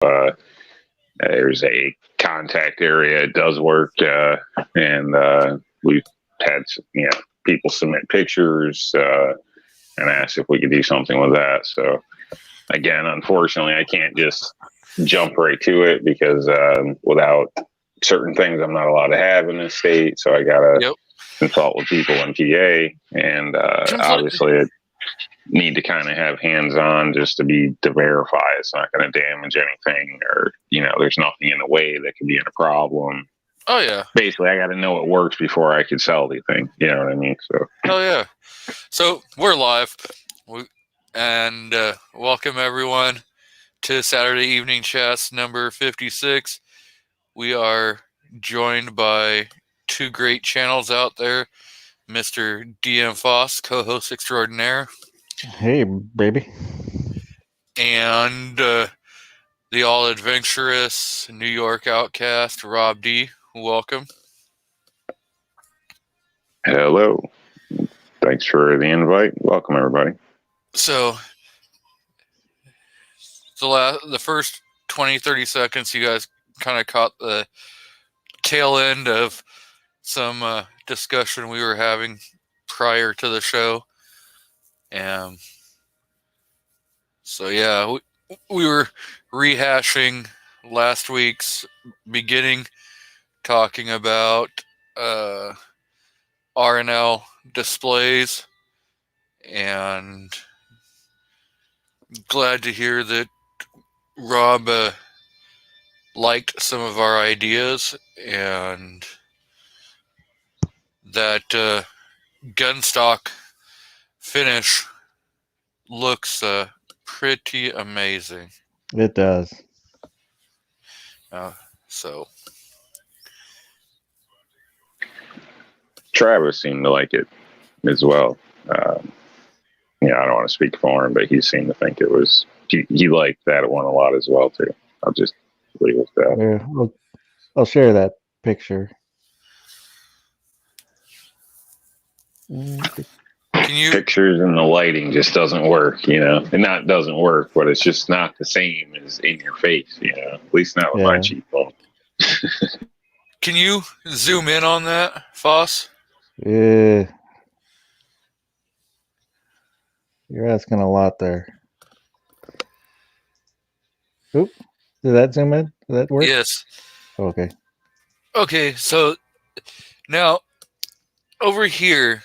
there's a contact area. It does work, and we've had people submit pictures and ask if we could do something with that. So again, unfortunately, I can't just jump right to it because without certain things, I'm not allowed to have in this state. So I gotta consult with people in PA, and obviously I need to kind of have hands-on just to verify it's not going to damage anything, or there's nothing in the way that could be a problem. Oh yeah. Basically, I got to know it works before I could sell the thing. You know what I mean? So. Hell yeah. So we're live, and welcome everyone to Saturday Evening Chats number 56. We are joined by two great channels out there, Mr. DM Foss, co-host extraordinaire. Hey, baby. And the all-adventurous New York outcast, Rob D. Welcome. Hello. Thanks for the invite. Welcome, everybody. So, the first 20, 30 seconds, you guys kind of caught the tail end of some discussion we were having prior to the show. So, yeah, we were rehashing last week's beginning, talking about R&L displays, and glad to hear that Rob liked some of our ideas, and that gun stock finish looks pretty amazing. It does. So Travis seemed to like it as well. I don't want to speak for him, but he seemed to think it was. He liked that one a lot as well too. I'll just leave it at that. Yeah, I'll share that picture. Can you pictures and the lighting just doesn't work, and not doesn't work, but it's just not the same as in your face, at least not with my cheap phone. Can you zoom in on that, Foss? Yeah. You're asking a lot there. Oop. Did that zoom in? Did that work? Yes. Okay. Okay, so now over here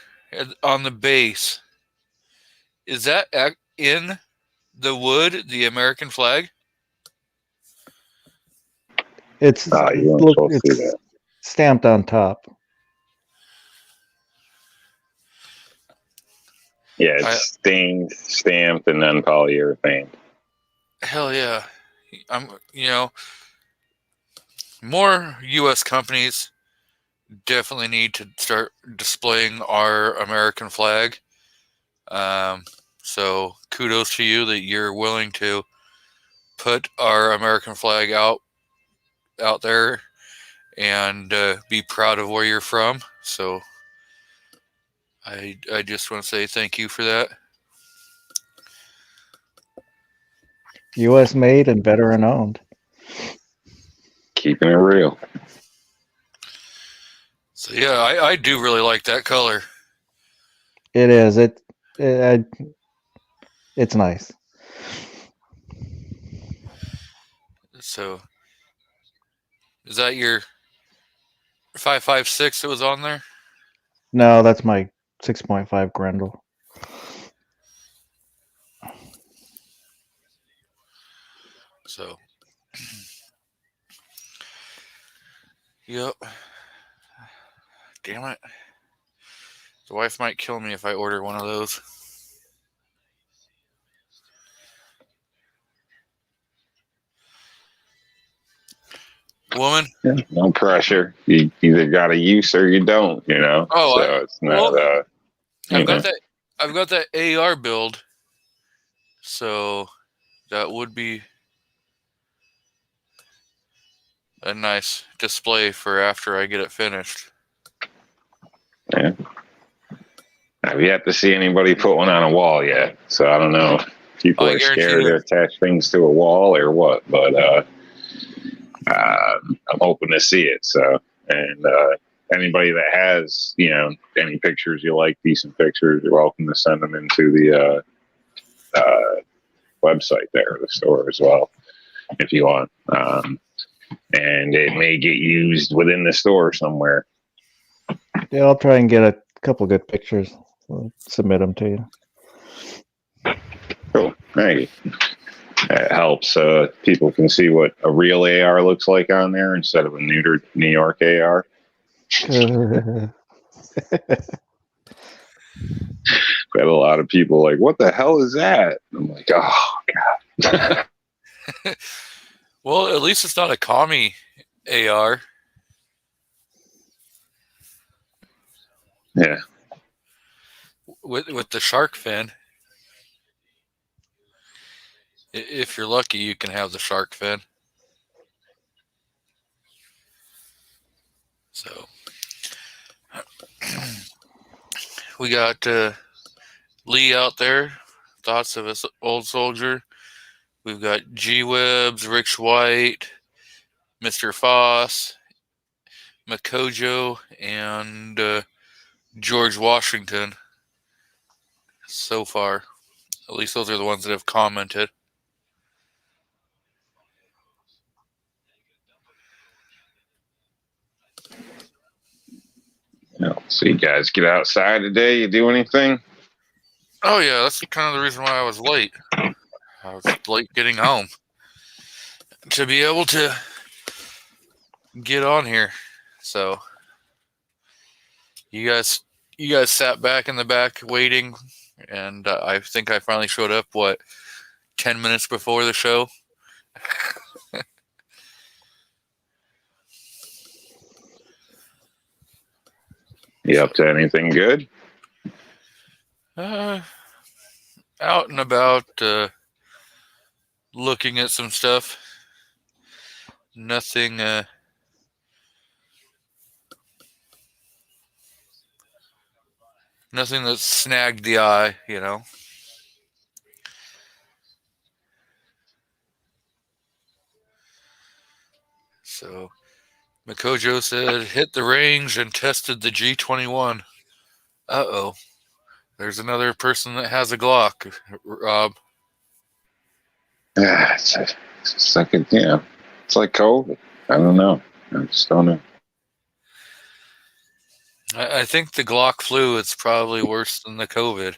on the base, is that in the wood, the American flag? It's stamped on top. Yeah, it's stained, stamped, and then polyurethane. Hell yeah. More U.S. companies definitely need to start displaying our American flag. So kudos to you that you're willing to put our American flag out there and be proud of where you're from. So I just want to say thank you for that. U.S. made and veteran owned. Keeping it real. So yeah, I do really like that color. It is. It's nice. So is that your 5.56 that was on there? No, that's my 6.5 Grendel. So, yep. Damn it. The wife might kill me if I order one of those. Woman? Yeah, no pressure. You either got a use or you don't, Oh, so it's not. I've got that AR build, so that would be a nice display for after I get it finished. Yeah. I've yet to see anybody put one on a wall yet, so I don't know people I are guarantee scared to attach things to a wall or what. But I'm hoping to see it. So, and anybody that has, any pictures you like, decent pictures, you're welcome to send them into the website there, the store as well, if you want. And it may get used within the store somewhere. Yeah, I'll try and get a couple good pictures. I'll submit them to you. Cool. Thank you. It helps people can see what a real AR looks like on there instead of a neutered New York AR. Got a lot of people like, what the hell is that? I'm like, oh, God. Well, at least it's not a commie AR. Yeah. With the shark fin. If you're lucky, you can have the shark fin. So we got Lee out there. Thoughts of his old soldier. We've got G-Webs, Rich White, Mr. Foss, Makojo, and George Washington. So far, at least those are the ones that have commented. So you guys get outside today? You do anything? Oh yeah, that's kind of the reason why I was late. I was late getting home to be able to get on here. So you guys sat back in the back waiting, and I think I finally showed up. 10 minutes before the show. You up to anything good? Out and about, looking at some stuff. Nothing. Nothing that snagged the eye, So, Makojo said, hit the range and tested the G21. Uh-oh. There's another person that has a Glock, Rob. Yeah, it's second. Yeah, it's like COVID. I don't know. I just don't know. I think the Glock flu is probably worse than the COVID.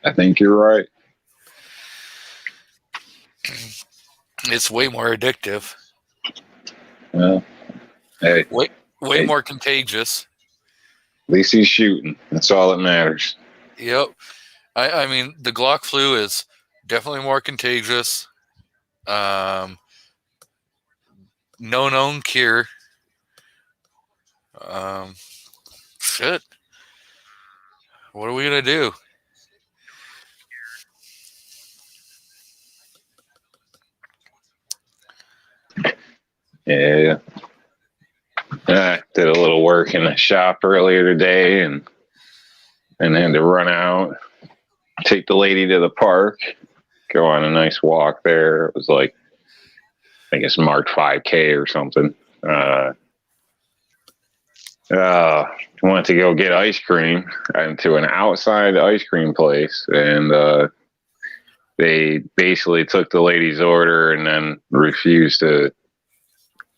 I think you're right. It's way more addictive. Well, hey. Way more contagious. At least he's shooting. That's all that matters. Yep. I mean, the Glock flu is definitely more contagious. No known cure. Shit. What are we going to do? Yeah. I did a little work in the shop earlier today and had to run out, take the lady to the park, go on a nice walk there. It was like, I think it's marked 5K or something. Went to go get ice cream to an outside ice cream place, and they basically took the lady's order and then refused to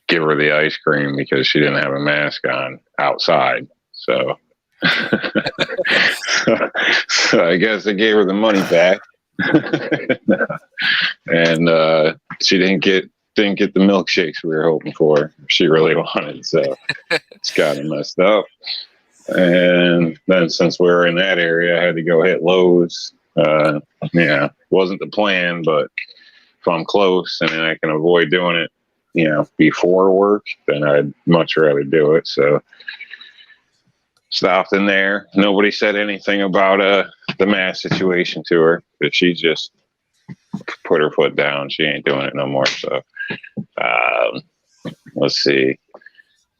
give her the ice cream because she didn't have a mask on outside. So, so I guess they gave her the money back, and she didn't get the milkshakes we were hoping for. She really wanted, so it's kind of messed up. And then since we were in that area, I had to go hit Lowe's. Wasn't the plan, but if I'm close and I can avoid doing it, before work, then I'd much rather do it. So stopped in there. Nobody said anything about the mask situation to her, but she just put her foot down. She ain't doing it no more. So let's see.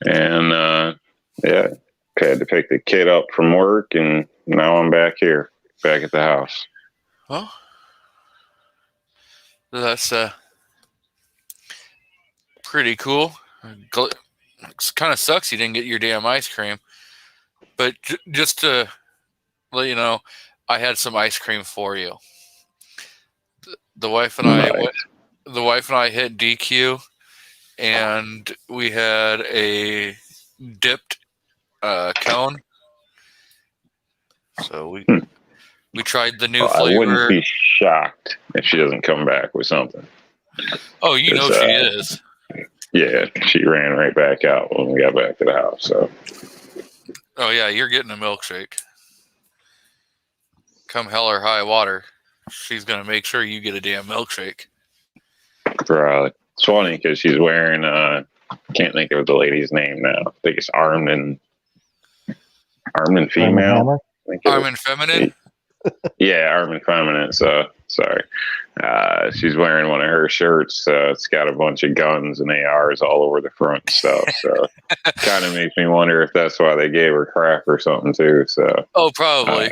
And had to pick the kid up from work, and now I'm back here. back at the house. Well, that's pretty cool. It kind of sucks you didn't get your damn ice cream. But just to let you know, I had some ice cream for you. The wife and I Nice. hit DQ, and we had a dipped cone. So we tried the new Well, I wouldn't flavor. be shocked if she doesn't come back with something. Oh, you know 'Cause, she is. Yeah, she ran right back out when we got back to the house. So, Oh yeah, you're getting a milkshake. Come hell or high water, she's gonna make sure you get a damn milkshake. it's funny because she's wearing. Can't think of the lady's name now. I think it's Armed and Female. Hammer? I'm in feminine. Yeah, Armed and Feminine. So sorry. She's wearing one of her shirts. It's got a bunch of guns and ARs all over the front and stuff. So kind of makes me wonder if that's why they gave her crap or something too. So Oh, probably.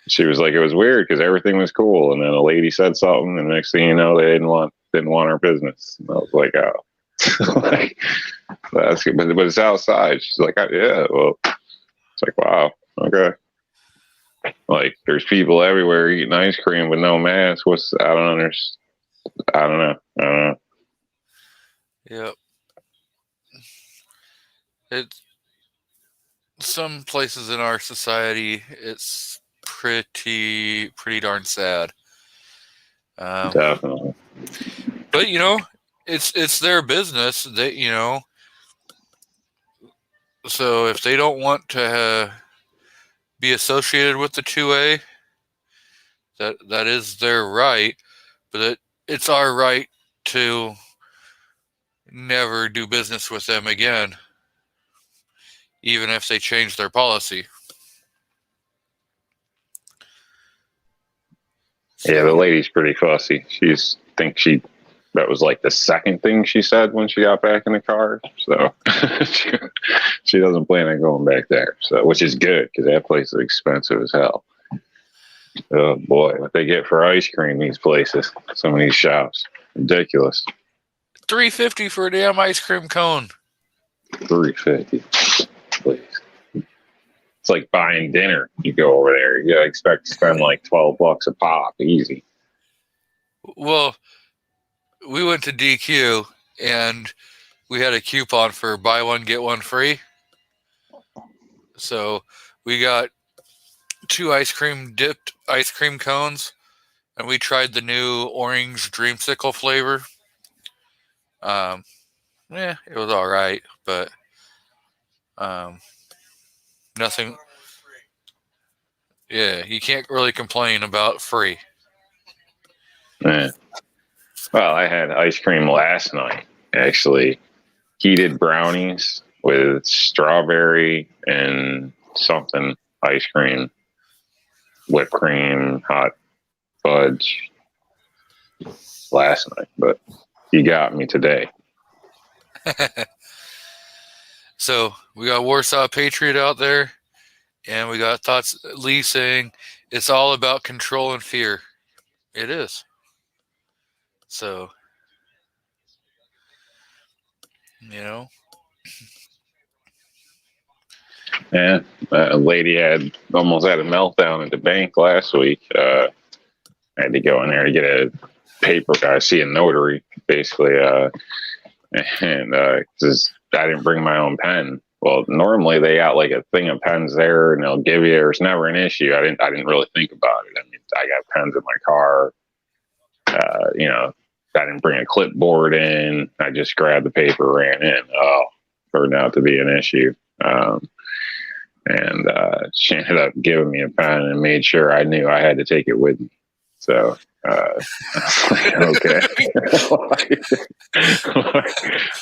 She was like, it was weird because everything was cool, and then a lady said something, and next thing you know, they didn't want our business. And I was like, oh, like, that's good, but it's outside. She's like, yeah, well, it's like, wow, okay. Like, there's people everywhere eating ice cream with no mask. I don't understand. I don't know. Yep. It's some places in our society. It's pretty darn sad. Definitely. But it's their business. They so if they don't want to be associated with the 2A, that is their right. But it's our right to never do business with them again, even if they change their policy. Yeah, the lady's pretty fussy. That was like the second thing she said when she got back in the car. So she doesn't plan on going back there. So, which is good because that place is expensive as hell. Oh boy, what they get for ice cream, these places, some of these shops, ridiculous. $3.50 for a damn ice cream cone. $3.50, please. It's like buying dinner. You go over there, you expect to spend like $12 a pop, easy. Well, we went to DQ and we had a coupon for buy one get one free. So we got 2 dipped ice cream cones, and we tried the new orange dreamsicle flavor. It was all right, but nothing. Yeah, you can't really complain about free. Yeah. Well, I had ice cream last night, actually. Heated brownies with strawberry and something ice cream, whipped cream, hot fudge last night, but you got me today. So we got Warsaw Patriot out there, and we got Thoughts Lee saying it's all about control and fear. It is. So, Yeah, a lady almost had a meltdown at the bank last week. I had to go in there to get a paper. I see a notary, basically, and just I didn't bring my own pen. Well, normally they got like a thing of pens there, and they'll give you. It's never an issue. I didn't really think about it. I mean, I got pens in my car. I didn't bring a clipboard in. I just grabbed the paper, ran in. Oh, turned out to be an issue. And she ended up giving me a pen and made sure I knew I had to take it with me. So I was like, okay.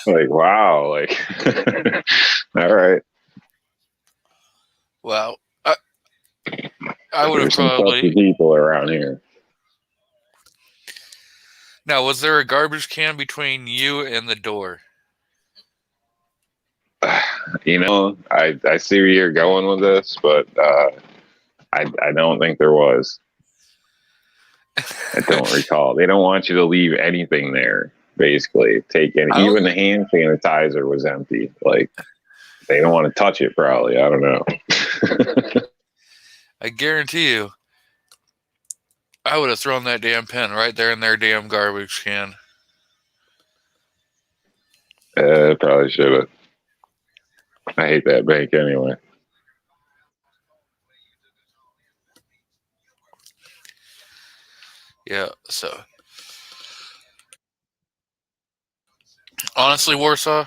like, wow. Like, all right. well, I would have There's some probably. fussy people around here. Now, was there a garbage can between you and the door? I see where you're going with this, but I don't think there was. I don't recall. They don't want you to leave anything there. Basically, even the hand sanitizer was empty. Like they don't want to touch it. Probably. I don't know. I guarantee you, I would have thrown that damn pen right there in their damn garbage can. Probably should have. I hate that bank anyway. Yeah, so honestly, Warsaw,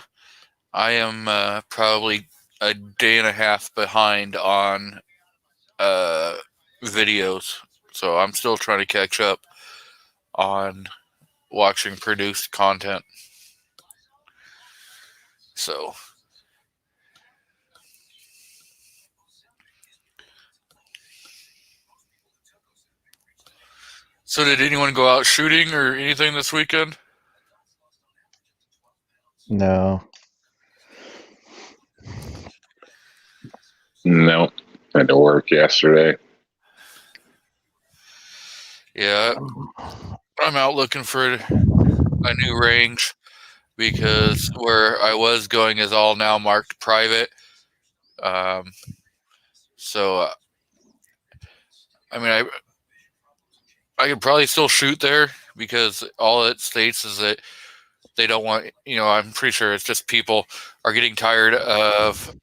I am probably a day and a half behind on videos, so I'm still trying to catch up on watching produced content. So did anyone go out shooting or anything this weekend? No. No, I had to work yesterday. Yeah, I'm out looking for a new range because where I was going is all now marked private. So I mean, I could probably still shoot there because all it states is that they don't want, I'm pretty sure it's just people are getting tired of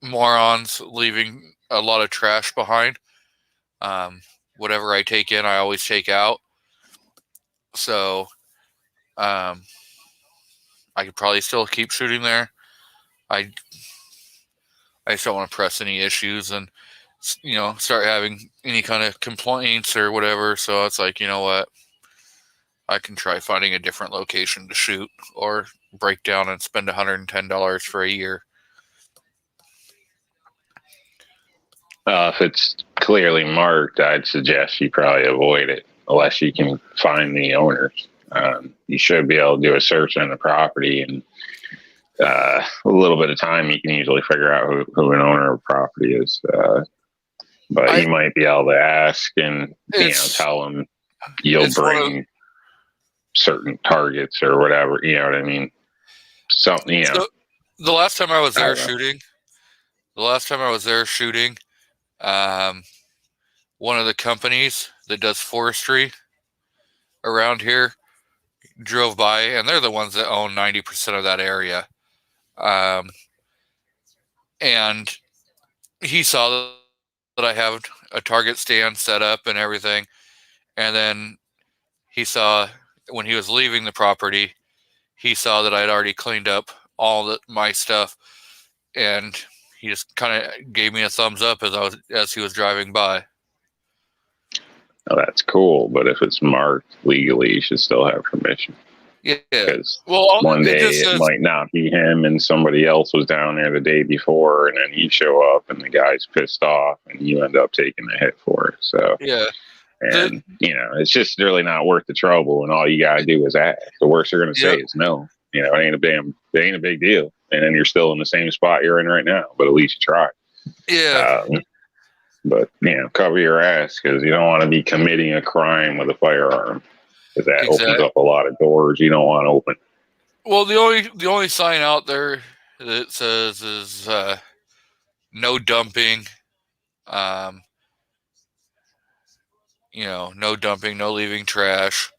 morons leaving a lot of trash behind. Whatever I take in, I always take out. So I could probably still keep shooting there. I just don't want to press any issues and, start having any kind of complaints or whatever. So it's like, you know what? I can try finding a different location to shoot or break down and spend $110 for a year. If it's clearly marked, I'd suggest you probably avoid it unless you can find the owners. You should be able to do a search on the property, and a little bit of time, you can usually figure out who an owner of property is. But you might be able to ask and tell them you'll bring certain targets or whatever. You know what I mean? Something. So the last time I was there shooting, one of the companies that does forestry around here drove by, and they're the ones that own 90% of that area. And he saw that I have a target stand set up and everything. And then he saw when he was leaving the property, he saw that I'd already cleaned up all my stuff, and he just kind of gave me a thumbs up as he was driving by. Oh, that's cool, but if it's marked legally, you should still have permission. Yeah. Because one day it might not be him, and somebody else was down there the day before, and then you show up, and the guy's pissed off, and you end up taking the hit for it. So yeah. And, it's just really not worth the trouble, and all you got to do is ask. The worst they're going to say is no. It ain't a big deal. And then you're still in the same spot you're in right now, but at least you tried. Yeah. But, cover your ass, because you don't want to be committing a crime with a firearm, because that opens up a lot of doors you don't want to open. Well, the only sign out there that says is no dumping. No dumping, no leaving trash,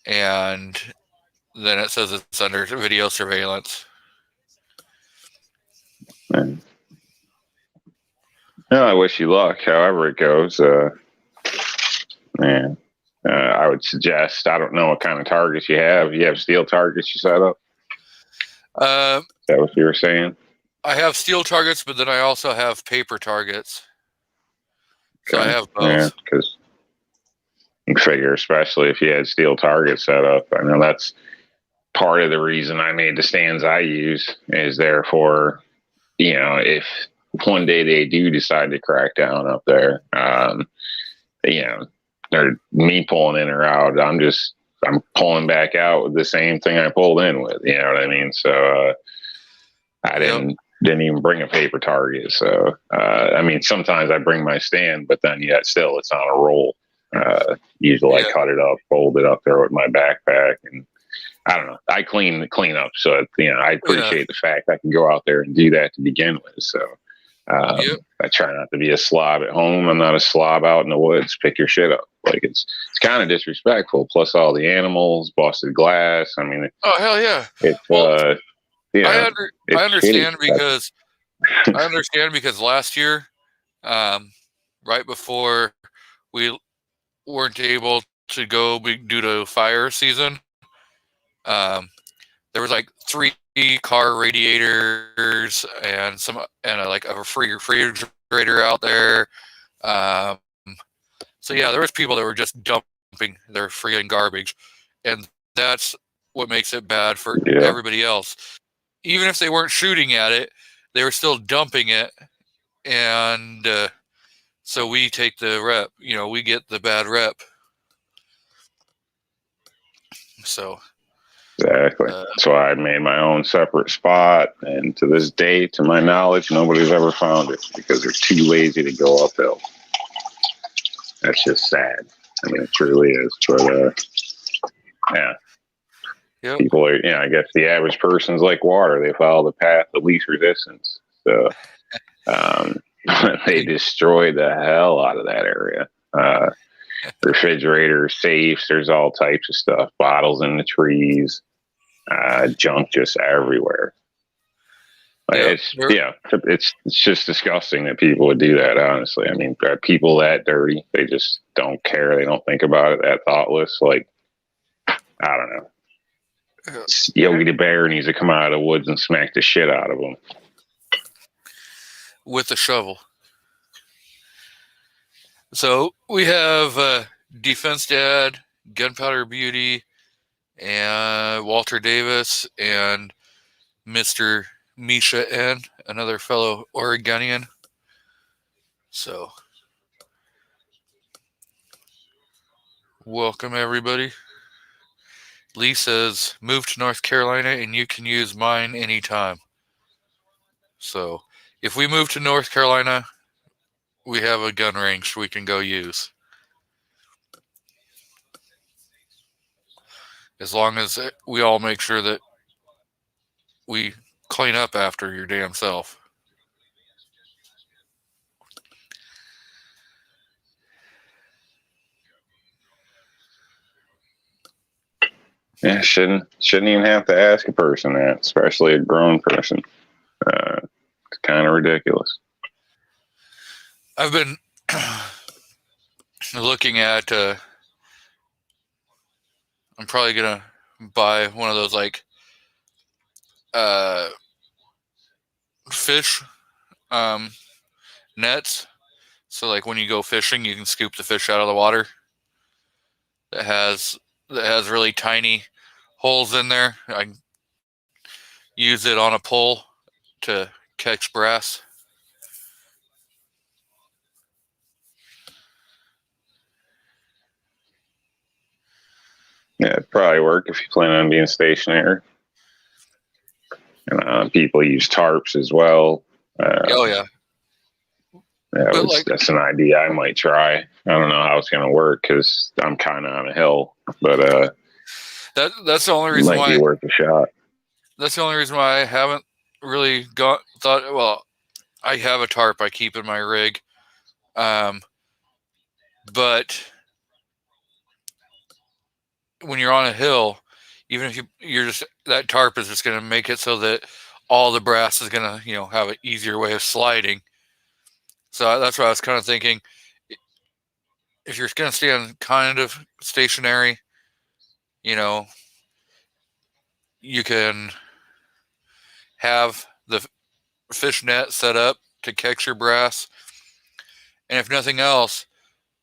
and then it says it's under video surveillance. Well, I wish you luck, however it goes. I would suggest, I don't know what kind of targets you have. You have steel targets you set up? Is that what you were saying? I have steel targets, but then I also have paper targets. So I have both. Yeah, because you figure, especially if you had steel targets set up, I know that's part of the reason I made the stands I use, is therefore, if one day they do decide to crack down up there, or me pulling in or out, I'm pulling back out with the same thing I pulled in with, you know what I mean? So I didn't didn't even bring a paper target. So, I mean, sometimes I bring my stand, but then yet still it's on a roll. Usually I cut it up, fold it up there with my backpack, and I don't know. I clean up. So, I appreciate the fact I can go out there and do that to begin with. So, I try not to be a slob at home. I'm not a slob out in the woods. Pick your shit up. Like it's kind of disrespectful. Plus all the animals, busted glass. I mean, oh hell yeah. It's well, I understand shitty. because last year, right before we weren't able to go due to fire season, there was like 3 car radiators and like a refrigerator out there. So yeah, there was people that were just dumping their freaking garbage, and that's what makes it bad for everybody else. Even if they weren't shooting at it, they were still dumping it, and so we take the rep. We get the bad rep. So exactly. That's why I made my own separate spot, and to this day, to my knowledge, nobody's ever found it because they're too lazy to go uphill. That's just sad. I mean, it truly is. But yeah. Yep. People are, I guess the average person's like water. They follow the path of least resistance. So they destroy the hell out of that area. Refrigerators, safes, there's all types of stuff. Bottles in the trees, junk just everywhere. It's just disgusting that people would do that, honestly. I mean, are people that dirty? They just don't care. They don't think about it, that thoughtless. Like, I don't know. Yogi the Bear needs to come out of the woods and smack the shit out of him with a shovel. So we have Defense Dad, Gunpowder Beauty, and Walter Davis, and Mr. Misha N, another fellow Oregonian. So welcome everybody. Lee says, move to North Carolina and you can use mine anytime. So if we move to North Carolina, we have a gun range we can go use. As long as we all make sure that we clean up after your damn self. Yeah, shouldn't even have to ask a person that, especially a grown person. It's kind of ridiculous. I've been looking at. I'm probably gonna buy one of those like fish nets. So like when you go fishing, you can scoop the fish out of the water. That has really tiny holes in there. I can use it on a pole to catch brass. Yeah, it'd probably work if you plan on being stationary. And people use tarps as well. Oh yeah. That's an idea I might try. I don't know how it's going to work because I'm kind of on a hill, but that's the only reason might be worth a shot. That's the only reason why I haven't really thought. Well, I have a tarp I keep in my rig, but when you're on a hill, even if you're just that tarp is just going to make it so that all the brass is going to have an easier way of sliding. So that's what I was kind of thinking. If you're going to stand kind of stationary, you can have the fish net set up to catch your brass. And if nothing else,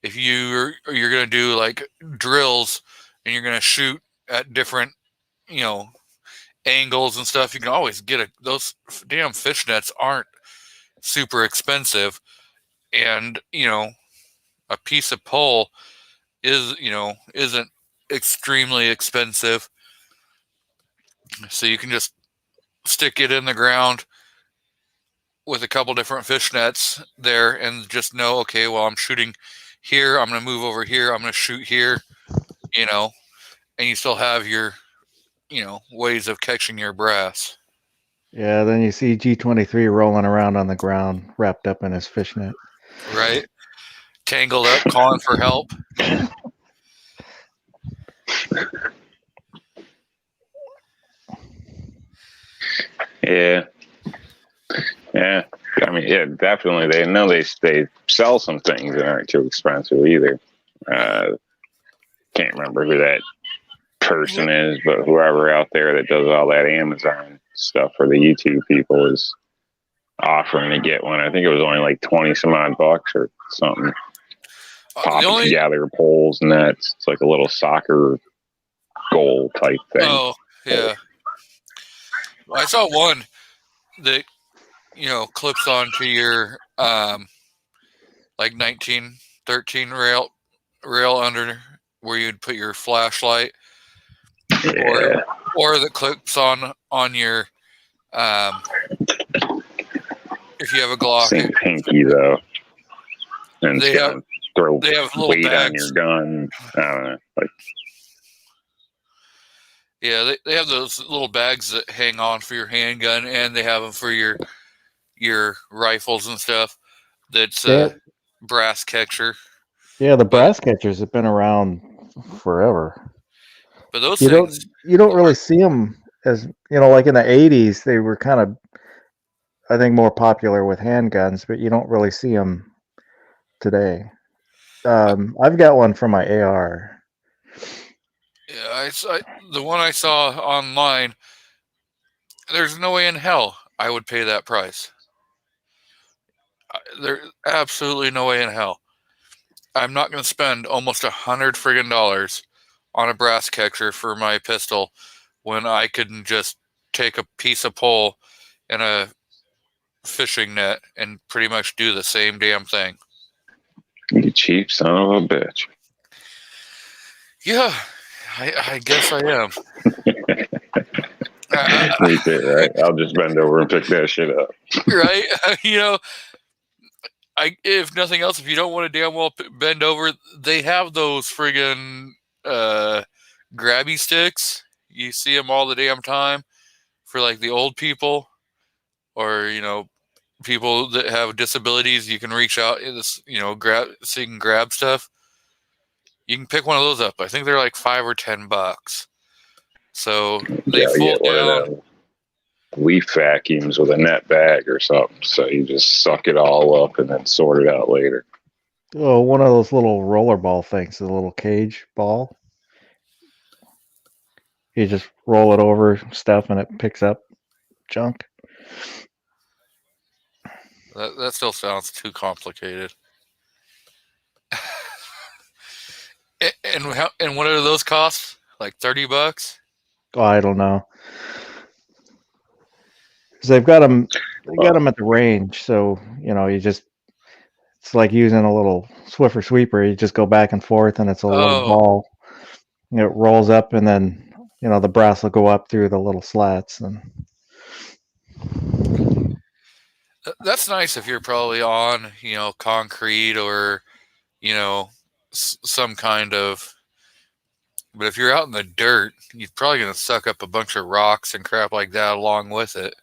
if you're going to do like drills and you're going to shoot at different, angles and stuff, you can always get those damn fish nets aren't super expensive. And, a piece of pole isn't extremely expensive. So you can just stick it in the ground, with a couple different fish nets there, and just know, okay, well, I'm shooting here. I'm going to move over here. I'm going to shoot here. And you still have your ways of catching your brass. Yeah, then you see G23 rolling around on the ground, wrapped up in his fishnet. Right? Tangled up, calling for help. Yeah. Yeah. I mean, yeah, definitely. They know they sell some things that aren't too expensive either. Can't remember who that person is, but whoever out there that does all that Amazon stuff for the YouTube people is offering to get one. I think it was only like 20 some odd bucks or something. Popping together poles, nets. It's like a little soccer goal type thing. Oh, yeah. Well, I saw one that clips onto your like 1913 rail under where you'd put your flashlight, Yeah. or that clips on your if you have a Glock. Same pinky though, and they have little weight bags on your gun. I don't know, like. Yeah, they have those little bags that hang on for your handgun, and they have them for your rifles and stuff. That's a brass catcher. Yeah, the brass catchers have been around forever. But those you don't really see them as like in the 80s. They were kind of, I think, more popular with handguns, but you don't really see them today. I've got one for my AR. Yeah, the one I saw online. There's no way in hell I would pay that price. There's absolutely no way in hell. I'm not going to spend almost $100 friggin' on a brass catcher for my pistol when I can just take a piece of pole and a fishing net and pretty much do the same damn thing. You cheap son of a bitch. Yeah, I guess I am. Me too, right? I'll just bend over and pick that shit up. Right? If nothing else, if you don't want to damn well bend over, they have those friggin' grabby sticks. You see them all the damn time for like the old people or, people that have disabilities. You can reach out, grab so you can grab stuff. You can pick one of those up. I think they're like $5 or $10. So they fold down. Leaf vacuums with a net bag or something. So you just suck it all up and then sort it out later. Oh, one of those little rollerball things, the little cage ball. You just roll it over stuff and it picks up junk. That still sounds too complicated. And what do those cost? Like $30? Oh, I don't know. Because they've got them at the range, so it's like using a little Swiffer sweeper. You just go back and forth, and it's a little ball. It rolls up, and then the brass will go up through the little slats. And that's nice if you're probably on concrete or some kind of. But if you're out in the dirt, you're probably going to suck up a bunch of rocks and crap like that along with it.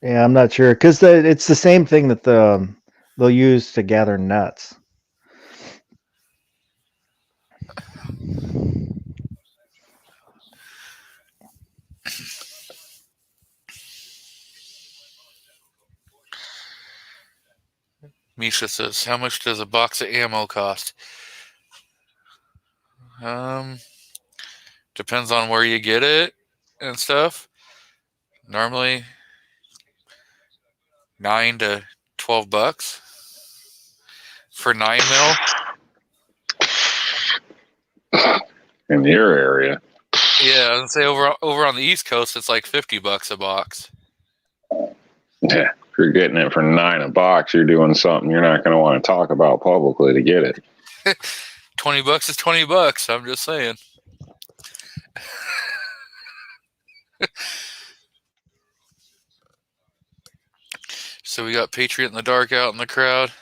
Yeah, I'm not sure because it's the same thing that they'll use to gather nuts. Misha says, "How much does a box of ammo cost?" Depends on where you get it and stuff. Normally, $9 to $12 for 9mm. In your area. Yeah, I would say over on the East Coast, it's like $50 a box. Yeah, if you're getting it for $9 a box, you're doing something you're not going to want to talk about publicly to get it. $20 is $20. I'm just saying. So we got Patriot in the Dark out in the crowd.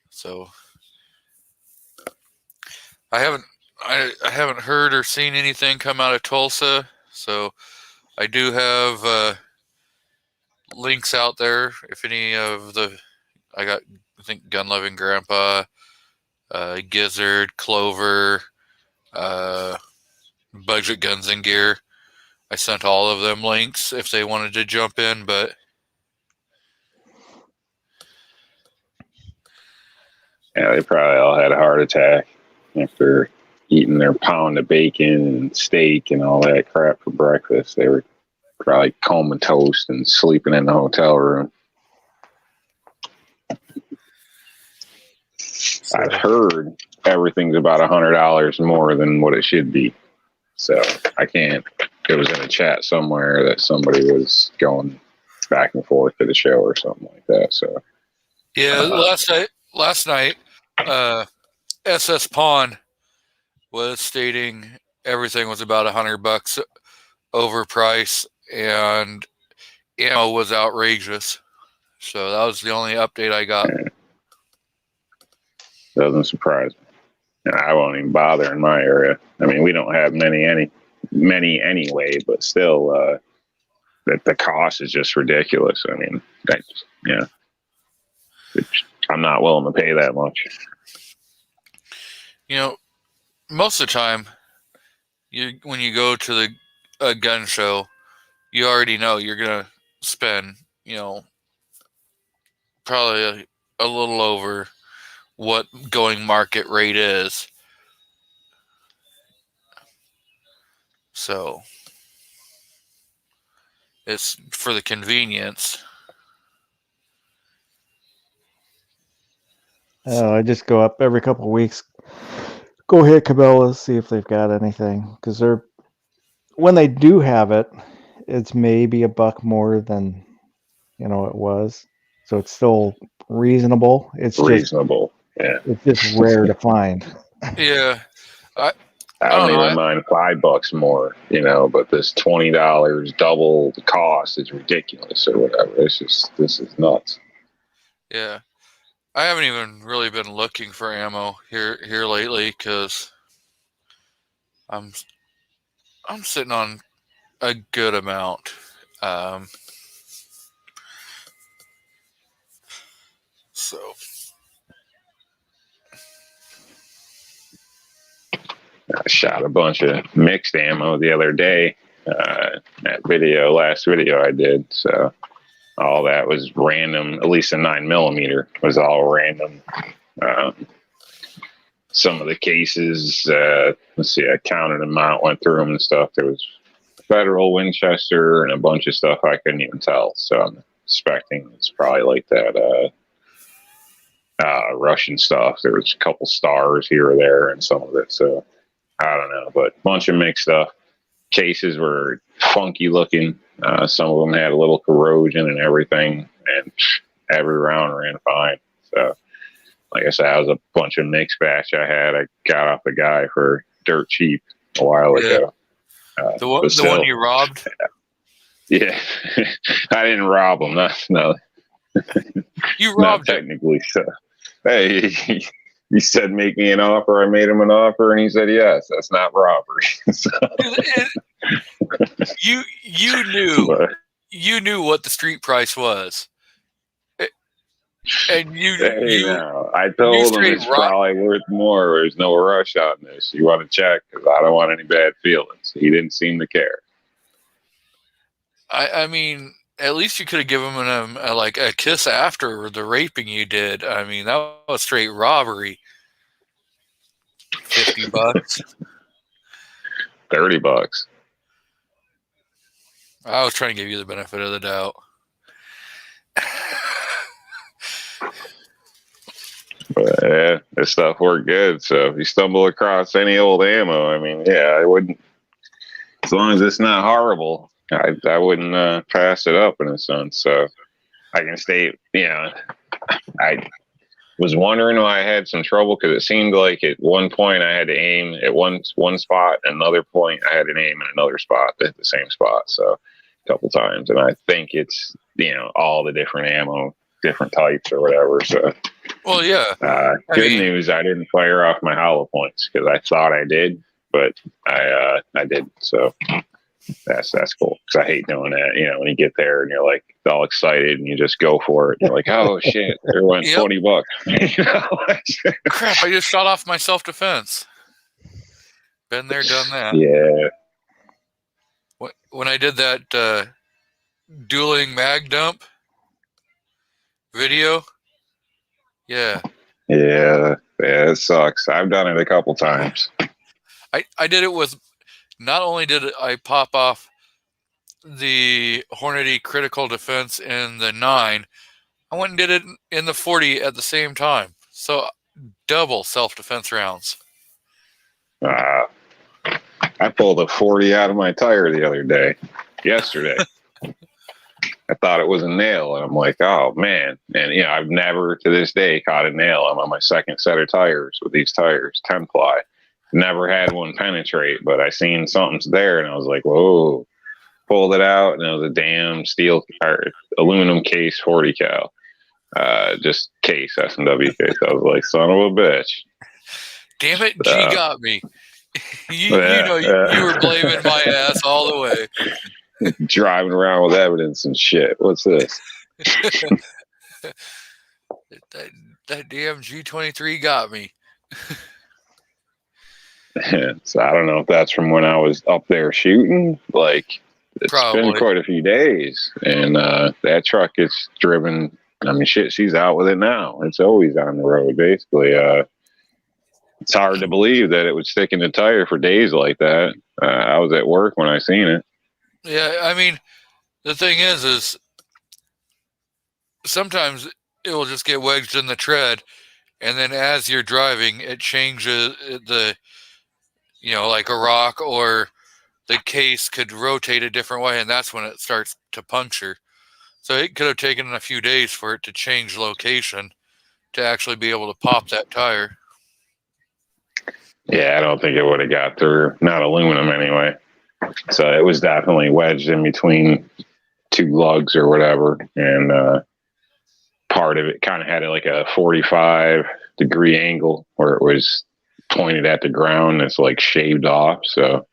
So I haven't heard or seen anything come out of Tulsa. So I do have links out there. If any of I think Gun Loving Grandpa, Gizzard, Clover, Budget Guns and Gear. I sent all of them links if they wanted to jump in, but yeah, they probably all had a heart attack after eating their pound of bacon and steak and all that crap for breakfast. They were probably comatose and sleeping in the hotel room. I've heard everything's about $100 more than what it should be. So I can't. It was in a chat somewhere that somebody was going back and forth to the show or something like that. So yeah, last night, SS Pawn was stating everything was about $100 overpriced, and ammo was outrageous. So that was the only update I got. Doesn't surprise me. And I won't even bother in my area. I mean, we don't have many anyway, but still, the cost is just ridiculous. I mean, I'm not willing to pay that much. You know, most of the time, when you go to a gun show, you already know you're gonna spend, probably a little over what going market rate is. So it's for the convenience. I just go up every couple of weeks, go hit Cabela's, see if they've got anything, because when they do have it, it's maybe $1 more than it was, so it's still reasonable. It's reasonable. It's just rare to find. Yeah, I don't even mind $5 more, but this $20 double the cost is ridiculous or whatever. This is nuts. Yeah, I haven't even really been looking for ammo here lately because I'm sitting on a good amount. So I shot a bunch of mixed ammo the other day. Last video I did. So all that was random. At least a 9mm was all random. Some of the cases, let's see, I counted them out, went through them and stuff. There was Federal, Winchester, and a bunch of stuff I couldn't even tell. So I'm expecting it's probably like that Russian stuff. There was a couple stars here or there and some of it. So I don't know, but a bunch of mixed stuff. Cases were funky looking. Some of them had a little corrosion and everything, and every round ran fine. So, like I said, that was a bunch of mixed batch I had. I got off the guy for dirt cheap a while ago. The one you robbed? Yeah. I didn't rob him. No. You robbed him. Technically, so. Hey, he said, make me an offer. I made him an offer, and he said, yes. That's not robbery. So. You knew what the street price was. And I told him it's probably worth more. There's no rush on this. You want to check? Because I don't want any bad feelings. He didn't seem to care. I mean, at least you could have given him a kiss after the raping you did. I mean, that was straight robbery. $50. $30. I was trying to give you the benefit of the doubt. But yeah, this stuff worked good. So if you stumble across any old ammo, I mean, yeah, I wouldn't. As long as it's not horrible, I wouldn't pass it up in a sense. So I can stay. I was wondering why I had some trouble because it seemed like at one point I had to aim at one spot, and another point I had to aim in another spot at the same spot. So couple times, and I think it's all the different ammo, different types or whatever. So, well, yeah. Good news, I didn't fire off my hollow points because I thought I did, but I did. So that's cool because I hate doing that. When you get there and you're like all excited and you just go for it, and you're like, oh shit, there went $20. Crap! I just shot off my self-defense. Been there, done that. Yeah. When I did that dueling mag dump video, yeah, it sucks. I've done it a couple times. I did it with. Not only did I pop off the Hornady critical defense in the 9, I went and did it in the 40 at the same time. So double self-defense rounds. I pulled a 40 out of my tire yesterday. I thought it was a nail, and I'm like, oh man. And I've never to this day caught a nail. I'm on my second set of tires with these tires, 10 ply. Never had one penetrate, but I seen something's there, and I was like, whoa. Pulled it out, and it was a damn steel or aluminum case 40 cal. Just case, S&W case. I was like, son of a bitch. Damn it, G got me. You were blaming my ass all the way. Driving around with evidence and shit. What's this? that damn G23 got me. So I don't know if that's from when I was up there shooting. Like, it's been quite a few days, and that truck gets driven. I mean, shit, she's out with it now. It's always on the road, basically. It's hard to believe that it would stick in the tire for days like that. I was at work when I seen it. Yeah, I mean, the thing is sometimes it will just get wedged in the tread, and then as you're driving, it changes like a rock or the case could rotate a different way, and that's when it starts to puncture. So it could have taken a few days for it to change location to actually be able to pop that tire. Yeah, I don't think it would have got through. Not aluminum anyway. So it was definitely wedged in between two lugs or whatever. And part of it kind of had like a 45-degree angle where it was pointed at the ground. It's like shaved off. So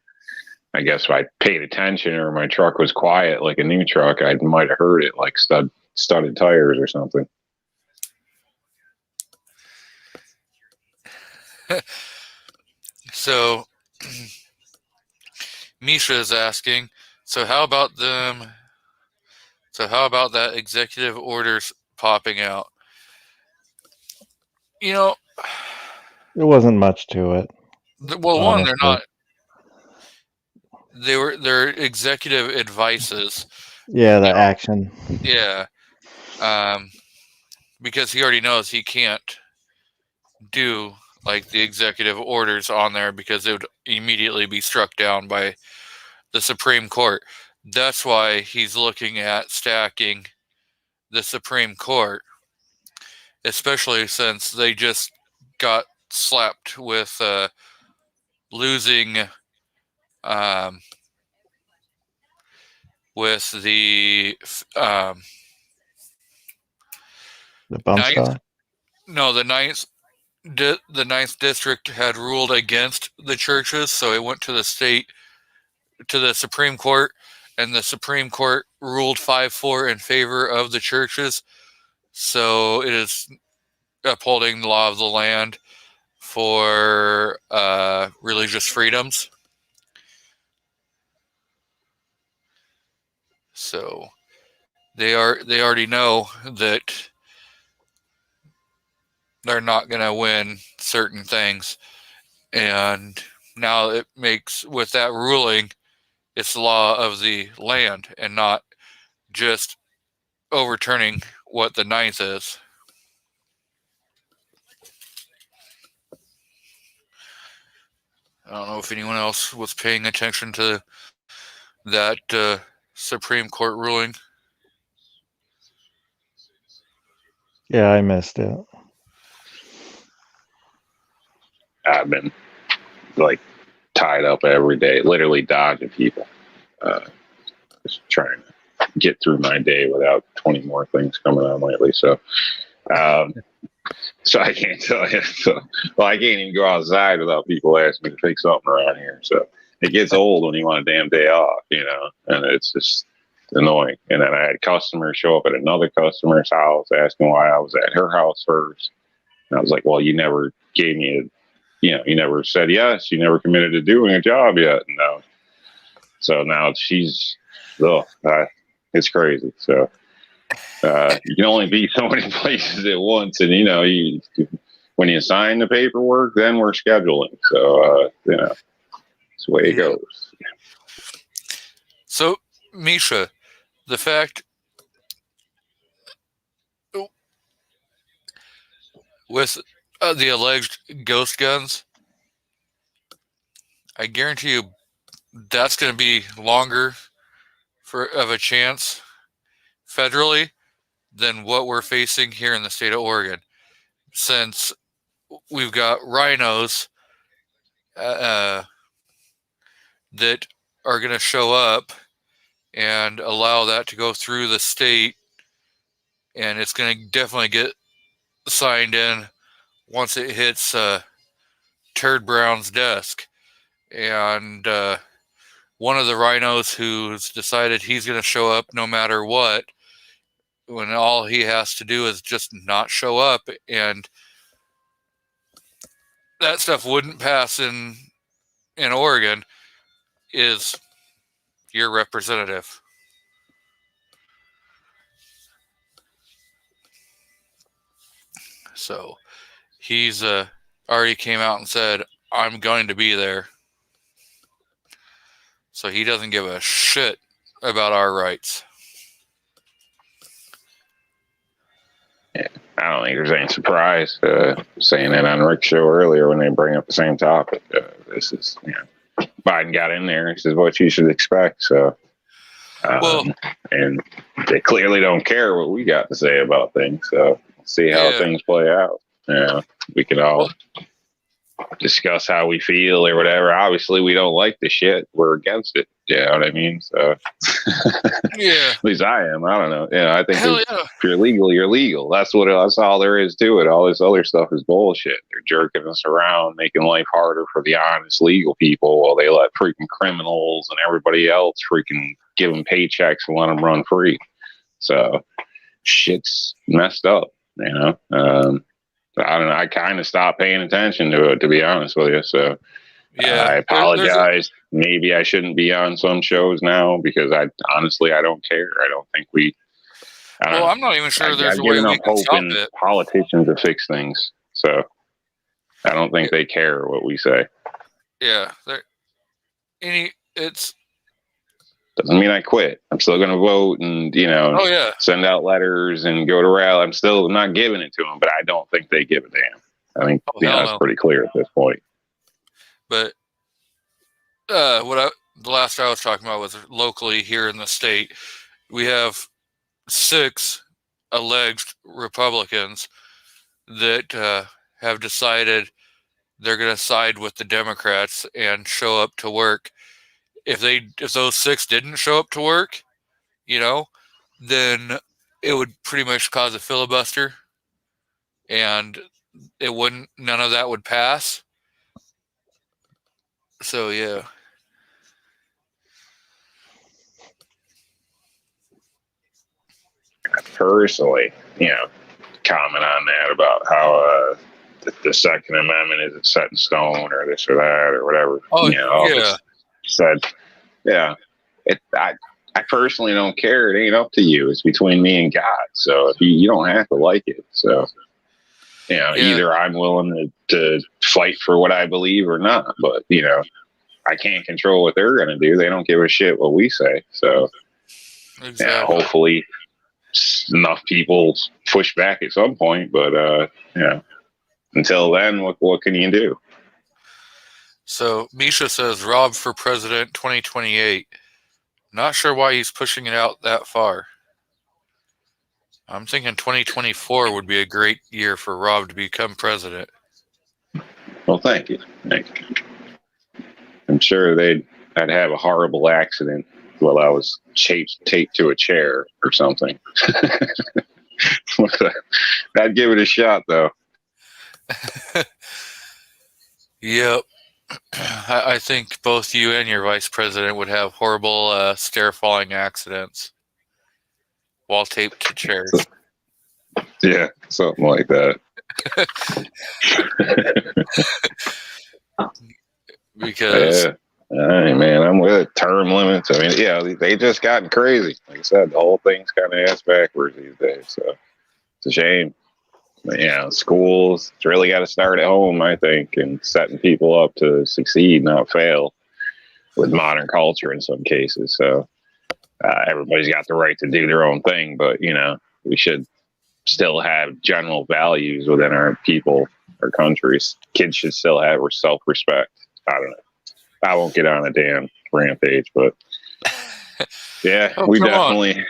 I guess if I paid attention or my truck was quiet like a new truck, I might have heard it like studded tires or something. So Misha is asking, so how about that executive orders popping out? There wasn't much to it. Well, one, they're not. They're executive advices. Yeah, the action. Yeah. Because he already knows he can't do like the executive orders on there because it would immediately be struck down by the Supreme Court. That's why he's looking at stacking the Supreme Court, especially since they just got slapped with losing with the bump stock? No, the ninth district had ruled against the churches, so it went to the Supreme Court, and the Supreme Court ruled 5-4 in favor of the churches. So it is upholding the law of the land for religious freedoms. So they already know that they're not going to win certain things. And now it makes, with that ruling, it's the law of the land and not just overturning what the ninth is. I don't know if anyone else was paying attention to that Supreme Court ruling. Yeah, I missed it. I've been like tied up every day, literally dodging people. just trying to get through my day without 20 more things coming on lately. So, so I can't tell you. So, well, I can't even go outside without people asking me to fix something around here. So it gets old when you want a damn day off, and it's just annoying. And then I had customers show up at another customer's house asking why I was at her house first. And I was like, well, you never gave me you never said yes. You never committed to doing a job yet. No. So now it's crazy. So you can only be so many places at once. And, when you sign the paperwork, then we're scheduling. So, it's the way it goes. So, Misha, the fact with the alleged ghost guns, I guarantee you that's going to be longer of a chance federally than what we're facing here in the state of Oregon, since we've got rhinos that are going to show up and allow that to go through the state, and it's going to definitely get signed in once it hits Turd Brown's desk. And one of the rhinos who's decided he's going to show up no matter what, when all he has to do is just not show up, and that stuff wouldn't pass in Oregon, is your representative. So he's already came out and said, I'm going to be there. So he doesn't give a shit about our rights. Yeah, I don't think there's any surprise saying that on Rick's show earlier when they bring up the same topic. This is, Biden got in there. This is what you should expect. So, and they clearly don't care what we got to say about things. So, we'll see how things play out. We can all discuss how we feel or whatever. Obviously, we don't like the shit. We're against it. You know what I mean? So, at least I am. I don't know. I think if you're legal, you're legal. That's all there is to it. All this other stuff is bullshit. They're jerking us around, making life harder for the honest legal people while they let freaking criminals and everybody else freaking give them paychecks and let them run free. So, shit's messed up. I don't know. I kind of stopped paying attention to it, to be honest with you. So, I apologize. Maybe I shouldn't be on some shows now because I don't care. I don't think I'm not even sure there's a way we can stop it. Politicians to fix things. So I don't think they care what we say. Yeah. Doesn't mean I quit. I'm still going to vote and, send out letters and go to rally. I'm still not giving it to them, but I don't think they give a damn. I think that's pretty clear at this point. But the last I was talking about was locally here in the state. We have 6 alleged Republicans that have decided they're going to side with the Democrats and show up to work. If those 6 didn't show up to work, then it would pretty much cause a filibuster, and none of that would pass. So, yeah. Personally, comment on that about how the Second Amendment isn't set in stone or this or that or whatever. Said, I personally don't care. It ain't up to you. It's between me and God. So if you don't have to like it. So, either I'm willing to fight for what I believe or not. But, I can't control what they're going to do. They don't give a shit what we say. So, hopefully enough people push back at some point. But, until then, what can you do? So, Misha says, Rob for president 2028. Not sure why he's pushing it out that far. I'm thinking 2024 would be a great year for Rob to become president. Well, thank you. I'm sure I'd have a horrible accident while I was taped to a chair or something. I'd give it a shot, though. Yep. I think both you and your vice president would have horrible stair falling accidents while taped to chairs. Yeah, something like that. Because yeah. All right, man, I'm with it. Term limits. I mean, yeah, they just gotten crazy. Like I said, the whole thing's kind of ass backwards these days. So it's a shame. But, schools, it's really got to start at home, I think, and setting people up to succeed, not fail, with modern culture in some cases. So everybody's got the right to do their own thing, but, we should still have general values within our people, our countries. Kids should still have self-respect. I don't know. I won't get on a damn rampage, but yeah, we definitely,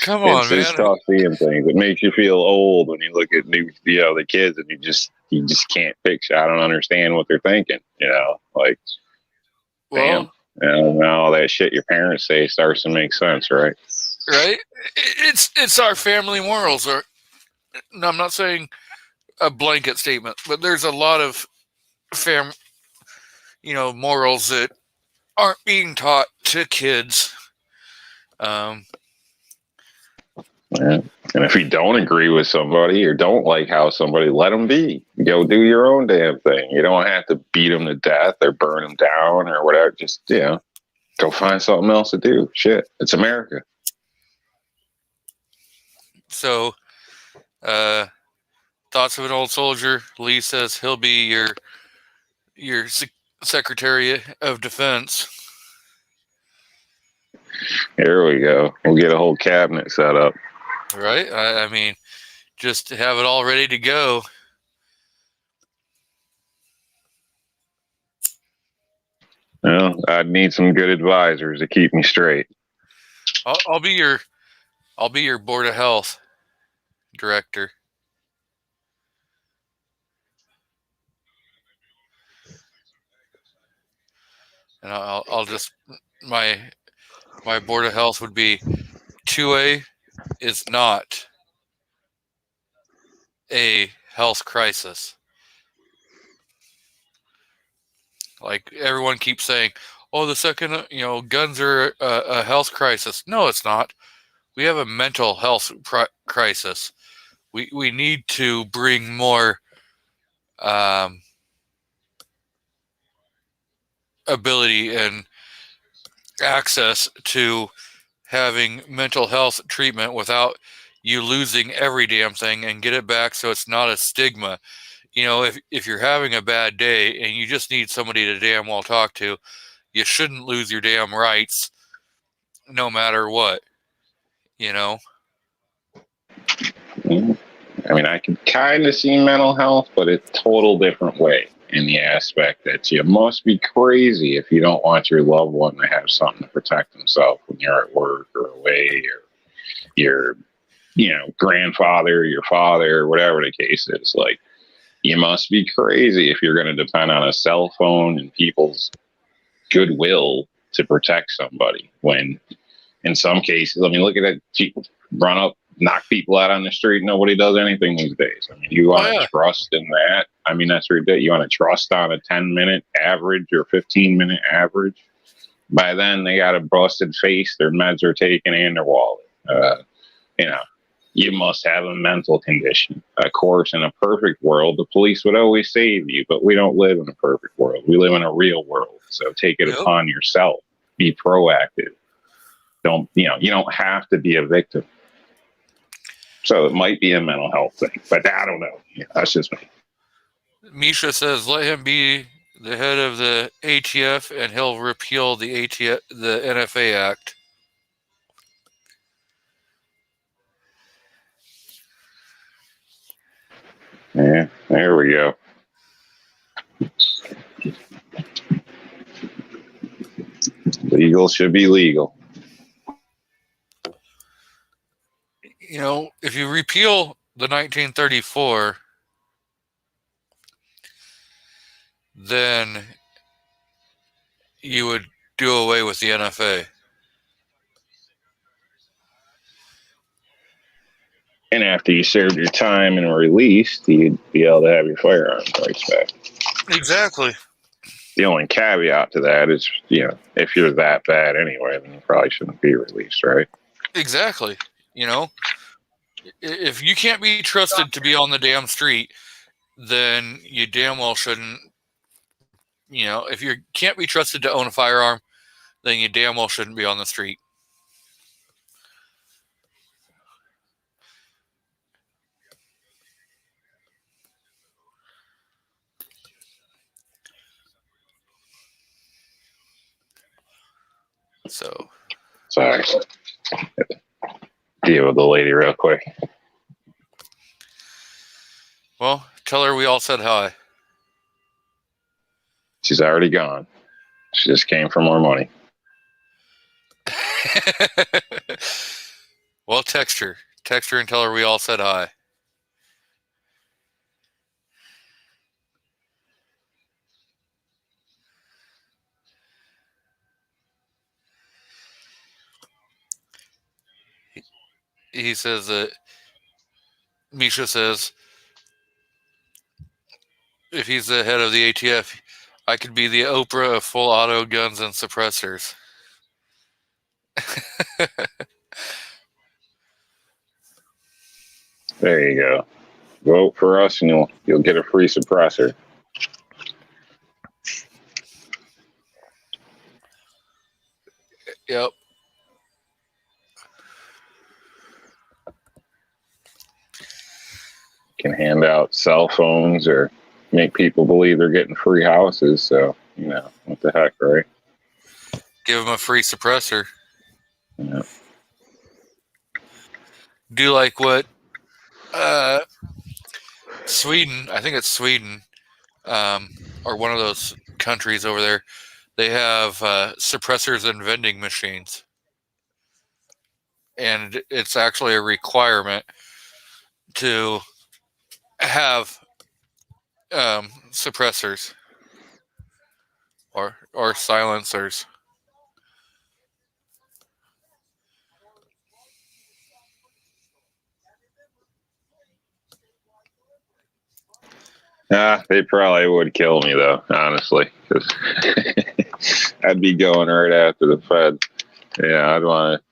Come on, it's man. tough seeing things. It makes you feel old when you look at the kids, and you just can't picture. I don't understand what they're thinking. Like, well, damn, all that shit your parents say starts to make sense, right? Right. It's our family morals. Or no, I'm not saying a blanket statement, but there's a lot of morals that aren't being taught to kids. Yeah. And if you don't agree with somebody or don't like how somebody, let them be. Go do your own damn thing. You don't have to beat them to death or burn them down or whatever. Just, go find something else to do. Shit, it's America. So, thoughts of an old soldier. Lee says he'll be your Secretary of Defense. Here we go. We'll get a whole cabinet set up. Right? I mean, just to have it all ready to go. Well, I'd need some good advisors to keep me straight. I'll be your Board of Health director. And I'll just my Board of Health would be 2A is not a health crisis. Like everyone keeps saying, oh, the second, guns are a health crisis. No, it's not. We have a mental health crisis. We need to bring more ability and access to having mental health treatment without you losing every damn thing, and get it back so it's not a stigma. If you're having a bad day and you just need somebody to damn well talk to, you shouldn't lose your damn rights no matter what, I mean, I can kind of see mental health, but a total different way, in the aspect that you must be crazy if you don't want your loved one to have something to protect themselves when you're at work or away, or your, grandfather, your father, or whatever the case is. Like, you must be crazy if you're going to depend on a cell phone and people's goodwill to protect somebody. When, in some cases, I mean, look at that, people run up, knock people out on the street. Nobody does anything these days. I mean, you want to trust in that? I mean, that's ridiculous. You want to trust on a 10-minute average or 15-minute average? By then, they got a busted face, their meds are taken, and their wallet. You must have a mental condition. Of course, in a perfect world, the police would always save you, but we don't live in a perfect world. We live in a real world. So take it upon yourself. Be proactive. You don't have to be a victim. So it might be a mental health thing, but I don't know. That's just me. Misha says, let him be the head of the ATF and he'll repeal the NFA Act. Yeah, there we go. Legal should be legal. If you repeal the 1934, then you would do away with the NFA. And after you served your time and were released, you'd be able to have your firearm rights back. Exactly. The only caveat to that is, if you're that bad anyway, then you probably shouldn't be released, right? Exactly. If you can't be trusted to be on the damn street, then you damn well shouldn't. If you can't be trusted to own a firearm, then you damn well shouldn't be on the street. So. Sorry. Deal with the lady real quick. Well, tell her we all said hi. She's already gone. She just came for more money. Well, text her. Text her and tell her we all said hi. He says that Misha says if he's the head of the ATF, I could be the Oprah of full auto guns and suppressors. There you go. Vote for us and you'll get a free suppressor. Yep. Can hand out cell phones or make people believe they're getting free houses. So, what the heck, right? Give them a free suppressor. Yeah. Do like what Sweden, I think it's Sweden, or one of those countries over there, they have suppressors and vending machines. And it's actually a requirement to have suppressors or silencers. They probably would kill me though, honestly, because I'd be going right after the Fed. Yeah, I'd want to.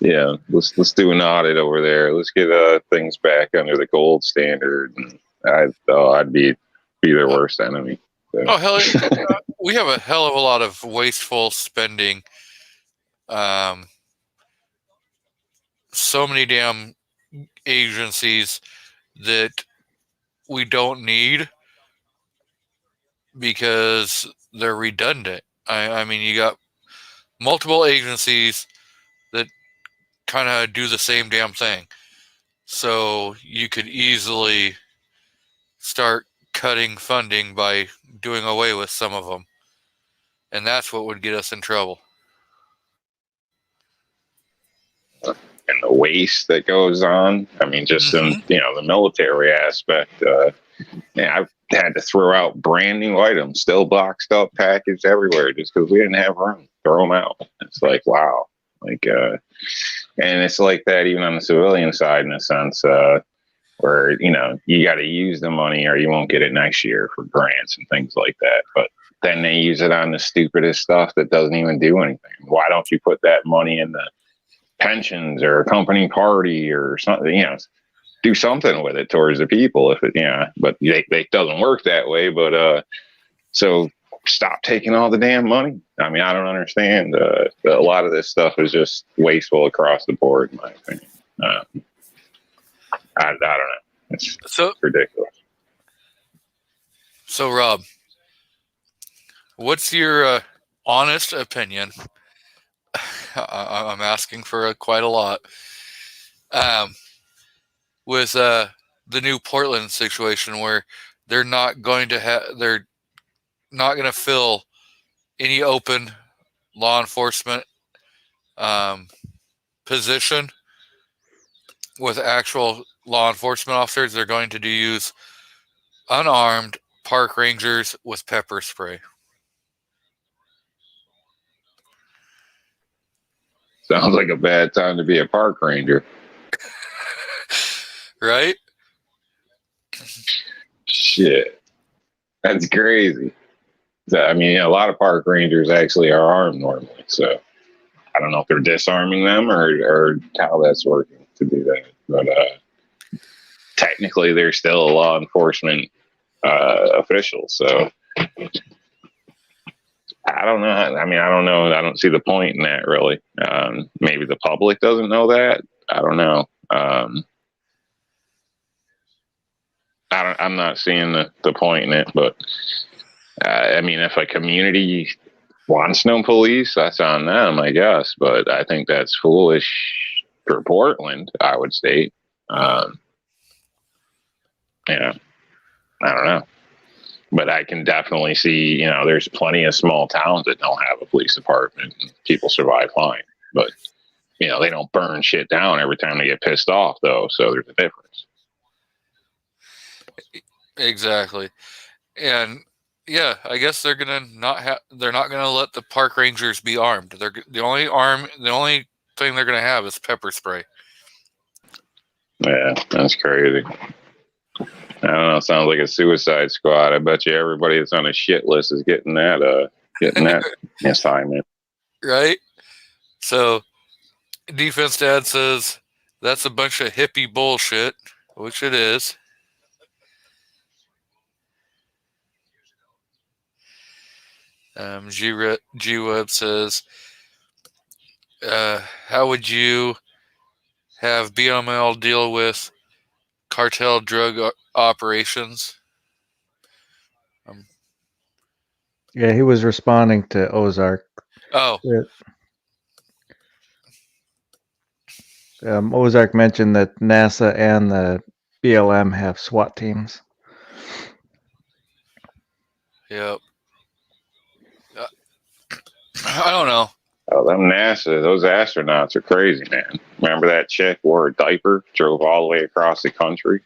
Yeah, let's do an audit over there. Let's get things back under the gold standard. And I'd be their worst enemy. So. Oh hell, yeah. We have a hell of a lot of wasteful spending. So many damn agencies that we don't need because they're redundant. I mean, you got multiple agencies that kind of do the same damn thing. So you could easily start cutting funding by doing away with some of them. And that's what would get us in trouble. And the waste that goes on. I mean, just in the military aspect. I've had to throw out brand new items, still boxed up, packaged everywhere, just because we didn't have room. Throw them out. It's like, wow. And it's like that even on the civilian side, in a sense, where you got to use the money or you won't get it next year for grants and things like that. But then they use it on the stupidest stuff that doesn't even do anything. Why don't you put that money in the pensions or a company party or something? Do something with it towards the people. If it, but it doesn't work that way. But so stop taking all the damn money. I mean, I don't understand. A lot of this stuff is just wasteful across the board, in my opinion. I don't know. It's ridiculous. So, Rob, what's your honest opinion? I'm asking for quite a lot. With the new Portland situation, where they're not going to fill any open law enforcement position with actual law enforcement officers. They're going to use unarmed park rangers with pepper spray. Sounds like a bad time to be a park ranger. Right? Shit. That's crazy. So, I mean, a lot of park rangers actually are armed normally. So I don't know if they're disarming them or how that's working to do that. But technically, they're still a law enforcement official. So I don't know. I mean, I don't know. I don't see the point in that really. Maybe the public doesn't know that. I don't know. I'm not seeing the point in it, but I mean, if a community wants no police, that's on them, I guess. But I think that's foolish for Portland, I would state. Yeah, I don't know. But I can definitely see, there's plenty of small towns that don't have a police department and people survive fine. But, they don't burn shit down every time they get pissed off, though. So there's a difference. Exactly. And yeah, I guess they're not gonna let the park rangers be armed. They're the only thing they're gonna have is pepper spray. Yeah, that's crazy. I don't know. Sounds like a suicide squad. I bet you everybody that's on a shit list is getting that assignment. Right? So, Defense Dad says that's a bunch of hippie bullshit, which it is. G-Web says, how would you have BML deal with cartel drug operations? Yeah, he was responding to Ozark. Oh. Ozark mentioned that NASA and the BLM have SWAT teams. Yep. I don't know. Oh, them NASA, those astronauts are crazy, man. Remember that chick wore a diaper, drove all the way across the country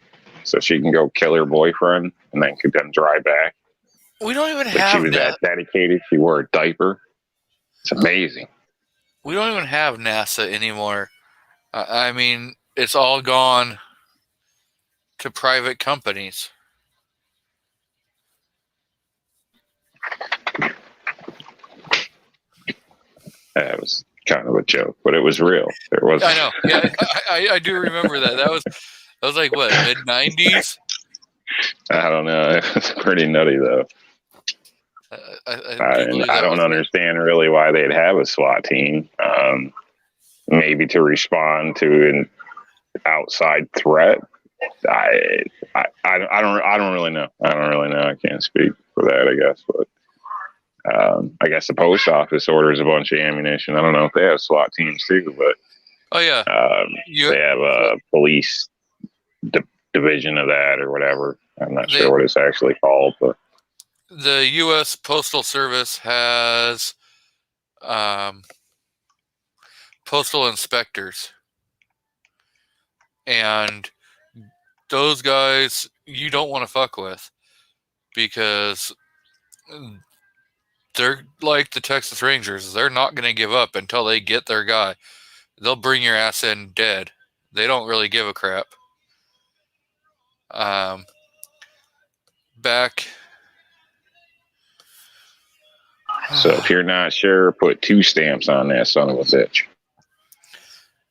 so she can go kill her boyfriend and then could then drive back? We don't even have she was that dedicated. She wore a diaper. It's amazing. We don't even have NASA anymore. I mean, it's all gone to private companies. That was kind of a joke, but it was real. There was. I know. Yeah, I do remember that. That was like what, mid-90s? I don't know. It was pretty nutty though. I don't understand really why they'd have a SWAT team. Maybe to respond to an outside threat. I don't really know. I can't speak for that, I guess. But I guess the post office orders a bunch of ammunition. I don't know if they have SWAT teams too, but oh yeah, they have a police division of that or whatever. I'm not sure what it's actually called, but the U.S. Postal Service has postal inspectors, and those guys you don't want to fuck with because they're like the Texas Rangers. They're not going to give up until they get their guy. They'll bring your ass in dead. They don't really give a crap. Back. So if you're not sure, put 2 stamps on that son of a bitch.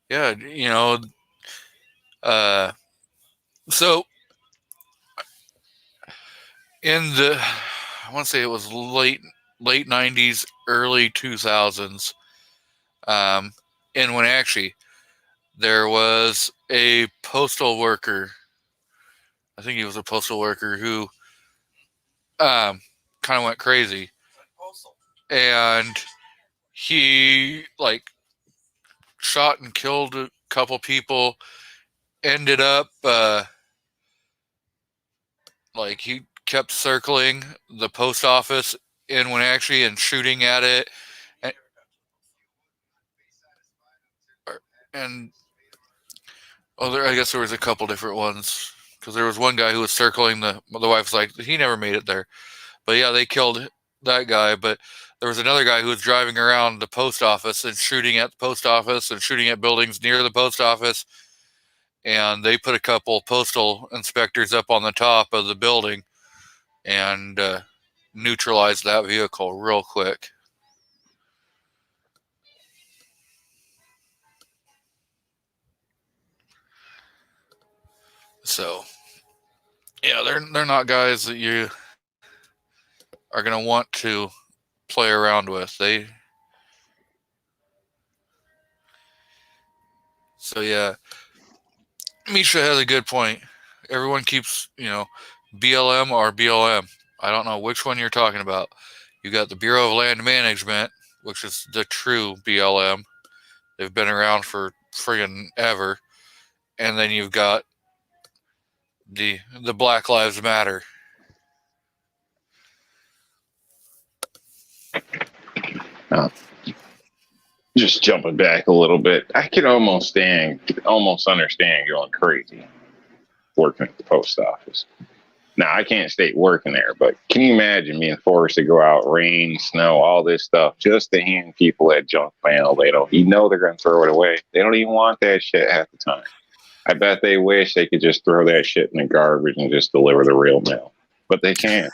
Yeah, so in the, I want to say it was late 90s, early 2000s, in Wenatchee, there was a postal worker. I think he was a postal worker who kind of went crazy. And he shot and killed a couple people. Ended up he kept circling the post office in Wenatchee and shooting at it. And I guess there was a couple different ones because there was one guy who was circling the wife's like he never made it there, but yeah, they killed that guy. But there was another guy who was driving around the post office and shooting at the post office and shooting at buildings near the post office. And they put a couple postal inspectors up on the top of the building and neutralized that vehicle real quick. So, yeah, they're not guys that you are going to want to play around with. So yeah, Misha has a good point. Everyone keeps, BLM or BLM. I don't know which one you're talking about. You got the Bureau of Land Management, which is the true BLM. They've been around for friggin' ever. And then you've got the Black Lives Matter. Just jumping back a little bit, I could almost understand going crazy working at the post office. Now, I can't state working there, but can you imagine being forced to go out, rain, snow, all this stuff, just to hand people that junk mail? They're going to throw it away. They don't even want that shit half the time. I bet they wish they could just throw that shit in the garbage and just deliver the real mail, but they can't.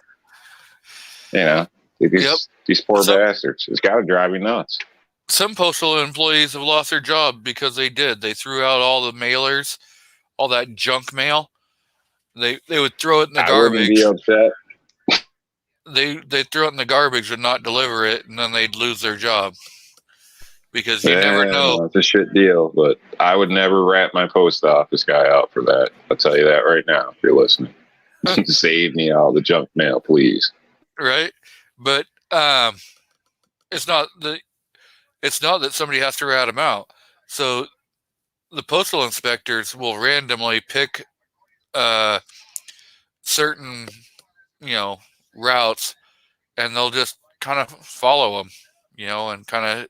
These poor bastards. It's got to drive me nuts. Some postal employees have lost their job because they threw out all the mailers, all that junk mail. They would throw it in the garbage. I wouldn't be upset. They'd throw it in the garbage and not deliver it, and then they'd lose their job. Because you never know. It's a shit deal, but I would never rat my post office guy out for that. I'll tell you that right now if you're listening. Save me all the junk mail, please. Right? But it's not that somebody has to rat them out. So the postal inspectors will randomly pick certain, routes, and they'll just kind of follow them, and kind of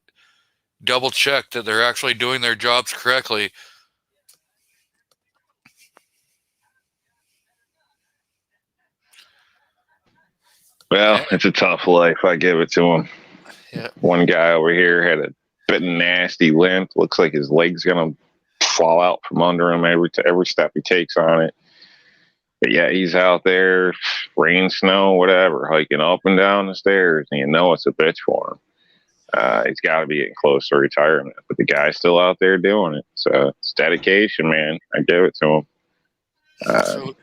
double check that they're actually doing their jobs correctly. Well, it's a tough life. I give it to him. Yeah. One guy over here had a bit nasty limp. Looks like his leg's gonna fall out from under him every step he takes on it. But yeah, he's out there, rain, snow, whatever, hiking up and down the stairs, and it's a bitch for him. He's got to be getting close to retirement, but the guy's still out there doing it. So it's dedication, man. I give it to him.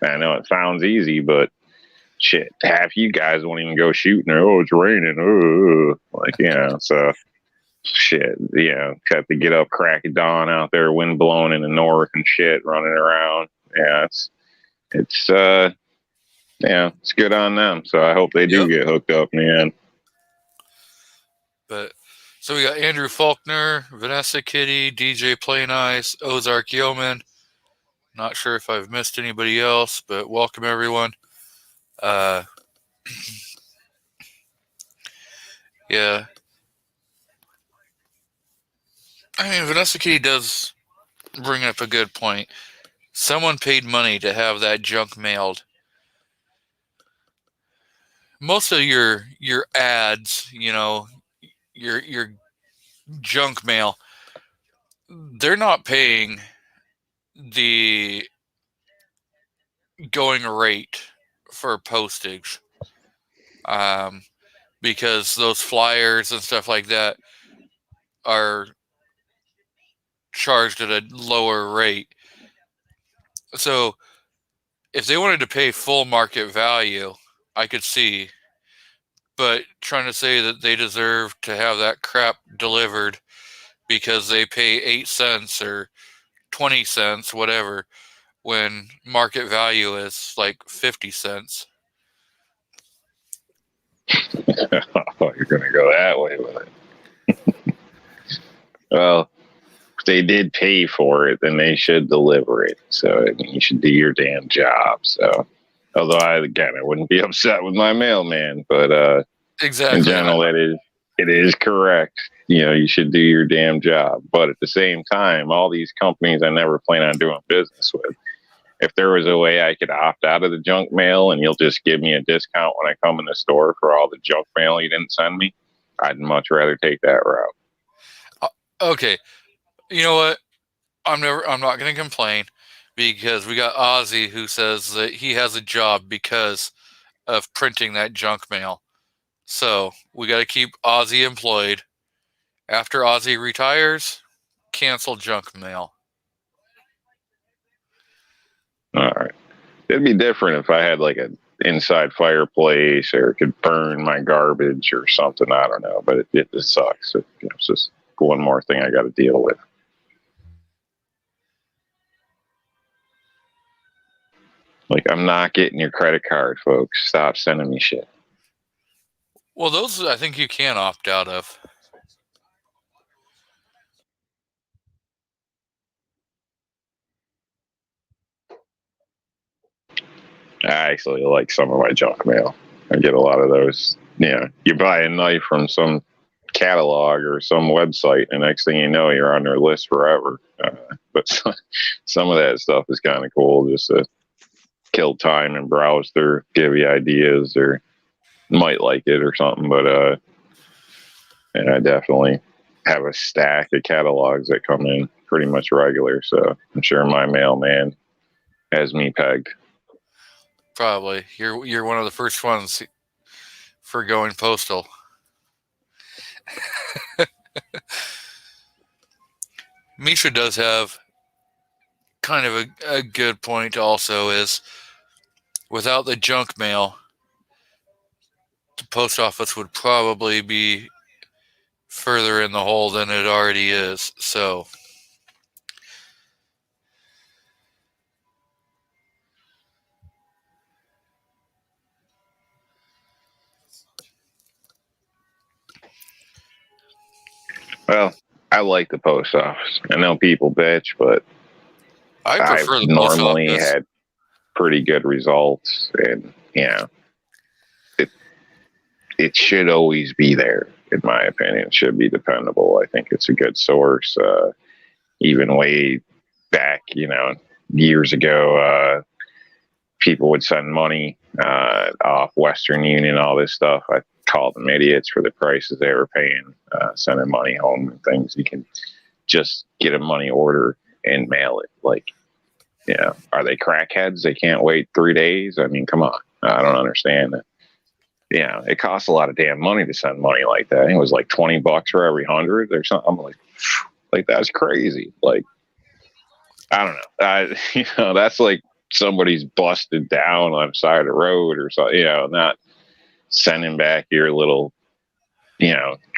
I know it sounds easy, but shit, half you guys won't even go shooting. Oh, it's raining. So shit, have to get up crack of dawn out there, wind blowing in the north and shit, running around. Yeah, it's good on them. So I hope they do get hooked up in the end. But so we got Andrew Faulkner, Vanessa Kitty, DJ Play Nice, Ozark Yeoman. Not sure if I've missed anybody else, but welcome everyone. Yeah. I mean, Vanessa Kitty does bring up a good point. Someone paid money to have that junk mailed. Most of your ads, your junk mail, they're not paying the going rate for postage, because those flyers and stuff like that are charged at a lower rate. So if they wanted to pay full market value, I could see. But trying to say that they deserve to have that crap delivered because they pay 8 cents or 20 cents, whatever, when market value is like 50 cents. Oh, you're going to go that way with it. Well, if they did pay for it, then they should deliver it. So you should do your damn job. So, although I wouldn't be upset with my mailman, but exactly. In general, it is correct. You should do your damn job. But at the same time, all these companies I never plan on doing business with. If there was a way I could opt out of the junk mail and you'll just give me a discount when I come in the store for all the junk mail you didn't send me, I'd much rather take that route. Okay, you know what? I'm not going to complain because we got Ozzy who says that he has a job because of printing that junk mail. So we got to keep Ozzy employed. After Ozzy retires, cancel junk mail. All right. It'd be different if I had like an inside fireplace or could burn my garbage or something. I don't know, but it just sucks. It's just one more thing I got to deal with. Like, I'm not getting your credit card, folks. Stop sending me shit. Well, those I think you can opt out of. I actually like some of my junk mail. I get a lot of those. You buy a knife from some catalog or some website, and next thing you know, you're on their list forever. But some of that stuff is kind of cool, just to kill time and browse through, give you ideas, or might like it or something. But and I definitely have a stack of catalogs that come in pretty much regular. So I'm sure my mailman has me pegged. Probably. You're one of the first ones for going postal. Misha does have kind of a good point also, is without the junk mail, the post office would probably be further in the hole than it already is. So Well, I like the post office. I know people bitch, but I I've prefer the post normally office. had pretty good results, and it should always be there. In my opinion, it should be dependable. I think it's a good source. Even way back, years ago, people would send money off Western Union, all this stuff. I called them idiots for the prices they were paying, sending money home and things. You can just get a money order and mail it. Like, are they crackheads? They can't wait 3 days? I mean, come on. I don't understand that. It costs a lot of damn money to send money like that. I think it was like $20 for every 100 or something. I'm like that's crazy. Like, I don't know. That's like somebody's busted down on the side of the road or something, not sending back your little,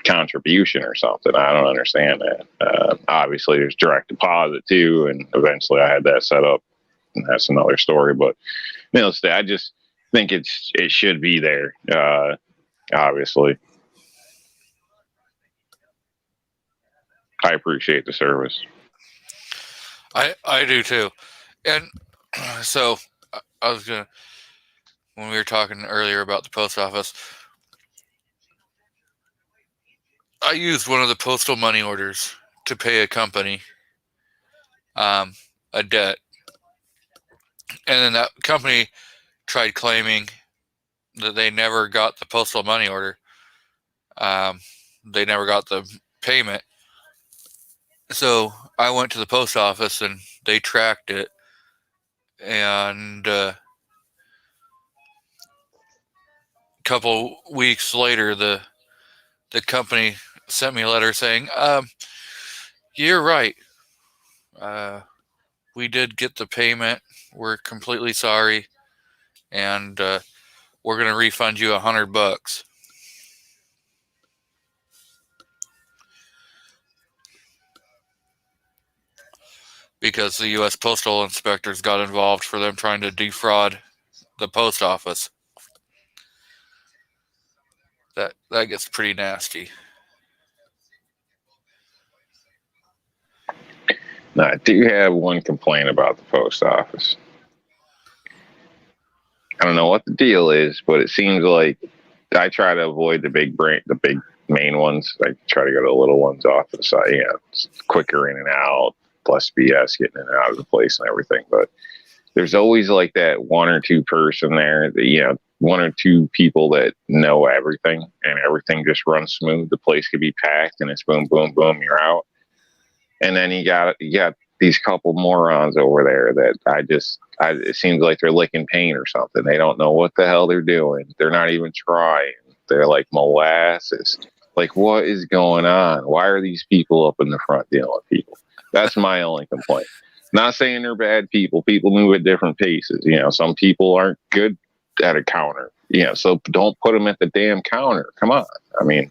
contribution or something. I don't understand that. Obviously there's direct deposit too. And eventually I had that set up, and that's another story, but I just think it should be there. Obviously I appreciate the service. I do too. And so I was going to, when we were talking earlier about the post office, I used one of the postal money orders to pay a company a debt. And then that company tried claiming that they never got the postal money order. They never got the payment. So I went to the post office and they tracked it. And a couple weeks later, the company sent me a letter saying, you're right. We did get the payment. We're completely sorry. And we're going to refund you $100. Because the U.S. Postal Inspectors got involved for them trying to defraud the post office. That gets pretty nasty. Now, I do have one complaint about the post office. I don't know what the deal is, but it seems like I try to avoid the big main ones. I try to go to the little ones off to the side. It's quicker in and out, plus BS getting in and out of the place and everything. But there's always like that one or two person there that, one or two people that know everything and everything just runs smooth. The place could be packed and it's boom, boom, boom, you're out. And then you got these couple morons over there that it seems like they're licking paint or something. They don't know what the hell they're doing. They're not even trying. They're like molasses. Like, what is going on? Why are these people up in the front dealing with people? That's my only complaint. Not saying they're bad people. People move at different paces. Some people aren't good at a counter. So don't put them at the damn counter. Come on. I mean,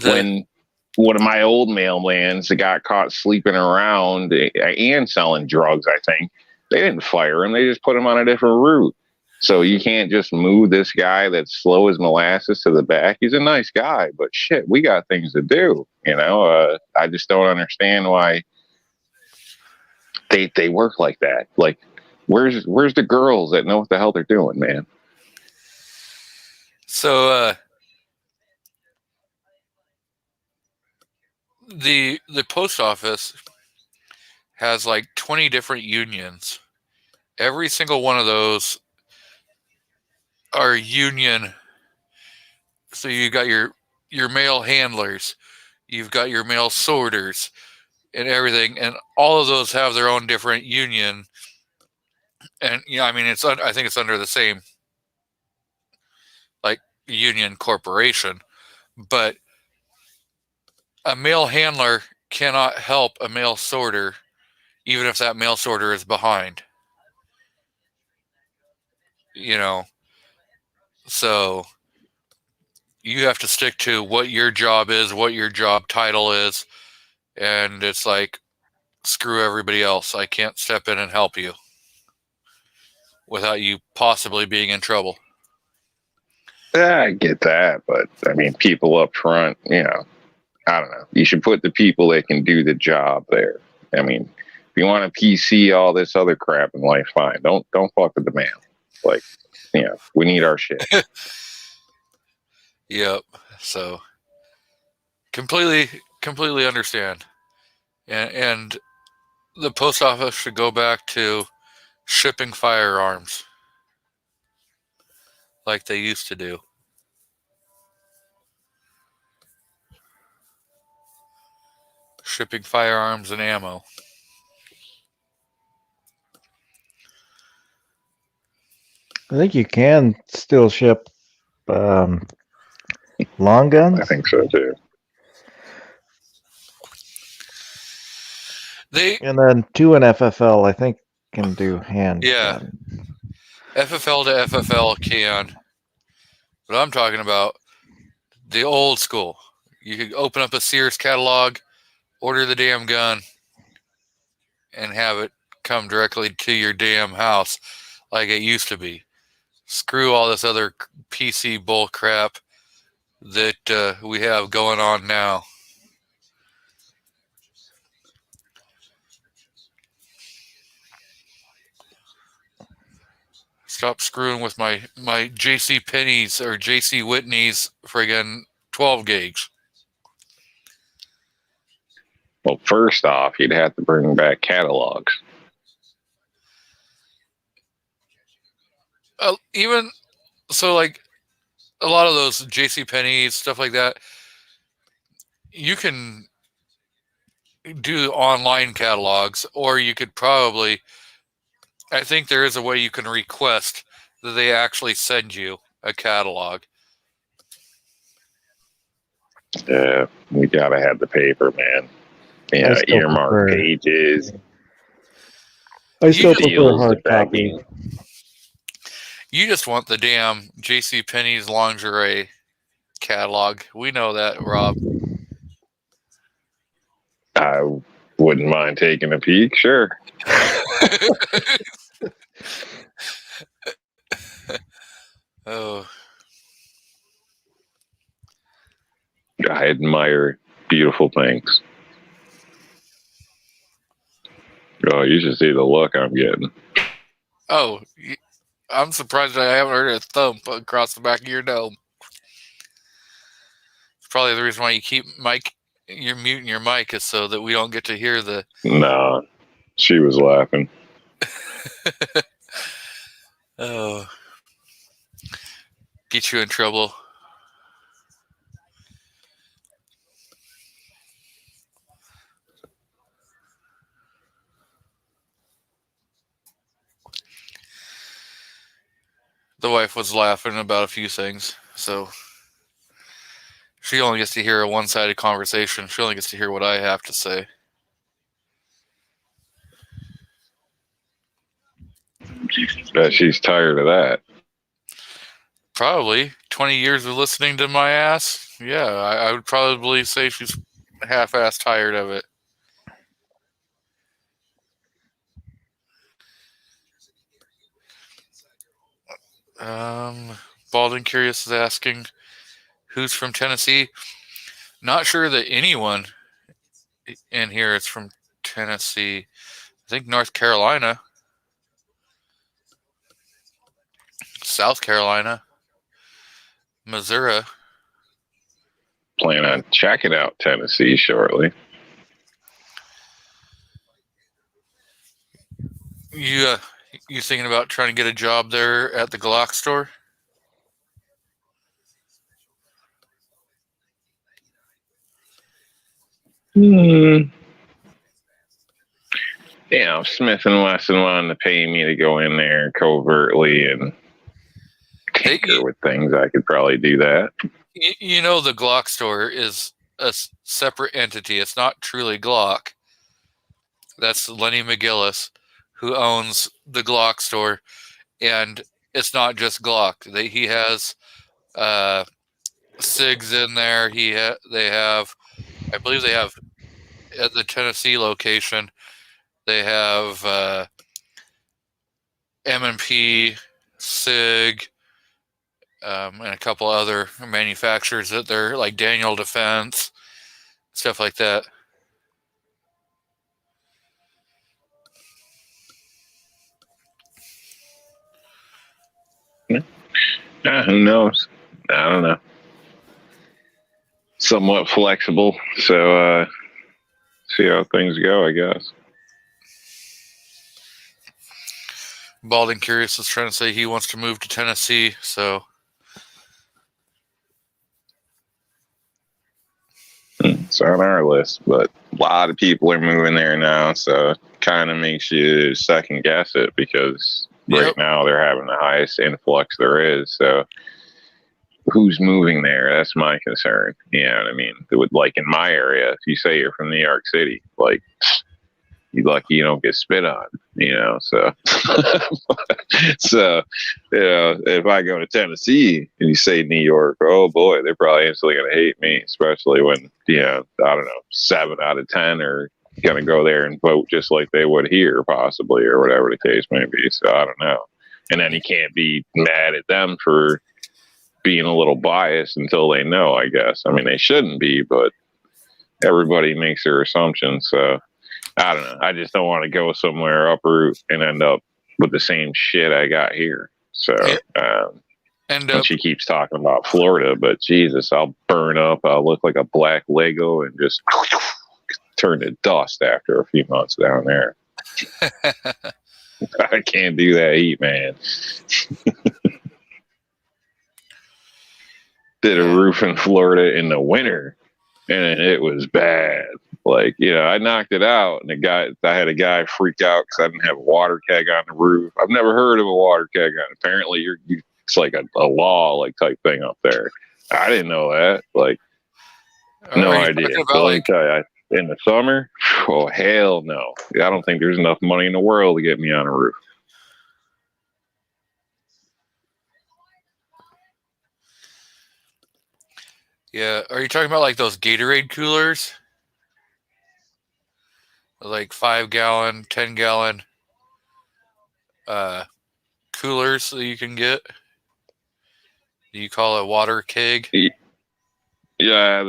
when one of my old mailmans got caught sleeping around and selling drugs, I think they didn't fire him. They just put him on a different route. So you can't just move this guy that's slow as molasses to the back. He's a nice guy, but shit, we got things to do. I just don't understand why they work like that. Like, where's the girls that know what the hell they're doing, man? So the post office has like 20 different unions. Every single one of those are union. So you got your mail handlers, you've got your mail sorters, and everything, and all of those have their own different union. And I mean, I think it's under the same like union corporation, but a mail handler cannot help a mail sorter, even if that mail sorter is behind. So you have to stick to what your job is, what your job title is, and it's like, screw everybody else. I can't step in and help you without you possibly being in trouble. Yeah, I get that, but I mean, people up front, I don't know. You should put the people that can do the job there. I mean, if you want to PC all this other crap in life, fine. Don't fuck with the mail. Like, we need our shit. Yep. So completely understand. And the post office should go back to shipping firearms like they used to do. Shipping firearms and ammo. I think you can still ship long guns. I think so too. And then to an FFL, I think can do hand. Yeah. FFL to FFL can. But I'm talking about the old school. You could open up a Sears catalog, order the damn gun, and have it come directly to your damn house like it used to be. Screw all this other PC bull crap that we have going on now. Stop screwing with my JC Penney's or JC Whitney's friggin' 12 gauge. Well, first off, you'd have to bring back catalogs. Even so, like a lot of those JC Penney's, stuff like that, you can do online catalogs, or you could probably, I think there is a way you can request that they actually send you a catalog. Yeah, we gotta have the paper, man. Yeah, earmark pages. I still prefer hard copy. You just want the damn JC Penney's lingerie catalog. We know that, Rob. I wouldn't mind taking a peek, sure. Oh. I admire beautiful things. Oh, you should see the look I'm getting. Oh, I'm surprised I haven't heard a thump across the back of your dome. It's probably the reason why you're muting your mic is so that we don't get to hear the... Nah, she was laughing. Oh, get you in trouble. The wife was laughing about a few things, so she only gets to hear a one-sided conversation. She only gets to hear what I have to say. She's tired of that. Probably 20 years of listening to my ass. Yeah, I would probably say she's half-ass tired of it. Bald and Curious is asking, who's from Tennessee? Not sure that anyone in here is from Tennessee. I think North Carolina, South Carolina, Missouri. Plan on checking out Tennessee shortly. You thinking about trying to get a job there at the Glock store? Yeah, Smith and Wesson wanted to pay me to go in there covertly and tinker with things. I could probably do that. You know, the Glock store is a separate entity. It's not truly Glock. That's Lenny McGillis, who owns the Glock store, and it's not just Glock. He has SIGs in there. They have, I believe they have at the Tennessee location. They have M&P, SIG, and a couple other manufacturers that they're like Daniel Defense, stuff like that. Who knows? I don't know. Somewhat flexible, so see how things go, I guess. Bald and Curious is trying to say he wants to move to Tennessee, so it's on our list, but a lot of people are moving there now, so kind of makes you second guess it, because right now they're having the highest influx there is. So who's moving there? That's my concern. You know what I mean? It would, like in my area, if you say you're from New York City, like, you're lucky you don't get spit on, you know. So, so, you know, if I go to Tennessee and you say New York, oh boy, they're probably instantly going to hate me, especially when, you know, I don't know, 7 out of 10 are going to go there and vote just like they would here, possibly, or whatever the case may be. So I don't know. And then you can't be mad at them for being a little biased until they know, I guess. I mean, they shouldn't be, but everybody makes their assumptions. So I don't know. I just don't want to go somewhere uproot and end up with the same shit I got here. So, and she keeps talking about Florida, but Jesus, I'll burn up. I'll look like a black Lego and just turn to dust after a few months down there. I can't do that heat, man. Did a roof in Florida in the winter, and it was bad. Like, you know, I knocked it out, and I had a guy freak out because I didn't have a water keg on the roof. I've never heard of a water keg on. Apparently, it's like a law like type thing up there. I didn't know that. Like, no idea. So let me tell you, in the summer, oh hell no! I don't think there's enough money in the world to get me on a roof. Yeah, are you talking about like those Gatorade coolers? Like 5-gallon, 10-gallon coolers that you can get? You call it water keg? Yeah,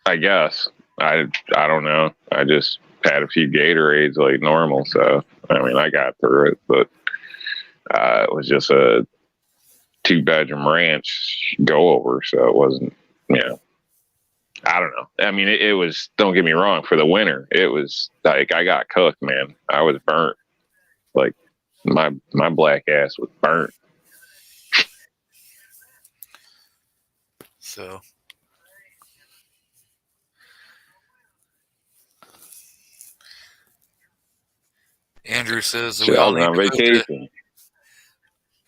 I guess. I don't know. I just had a few Gatorades like normal, so I mean I got through it, but it was just a 2-bedroom ranch go over, so it wasn't, you know, I don't know. I mean, it was, don't get me wrong, for the winter, it was like I got cooked, man. I was burnt. Like my black ass was burnt. So Andrew says that Shit, we I all was need on to move to. vacation.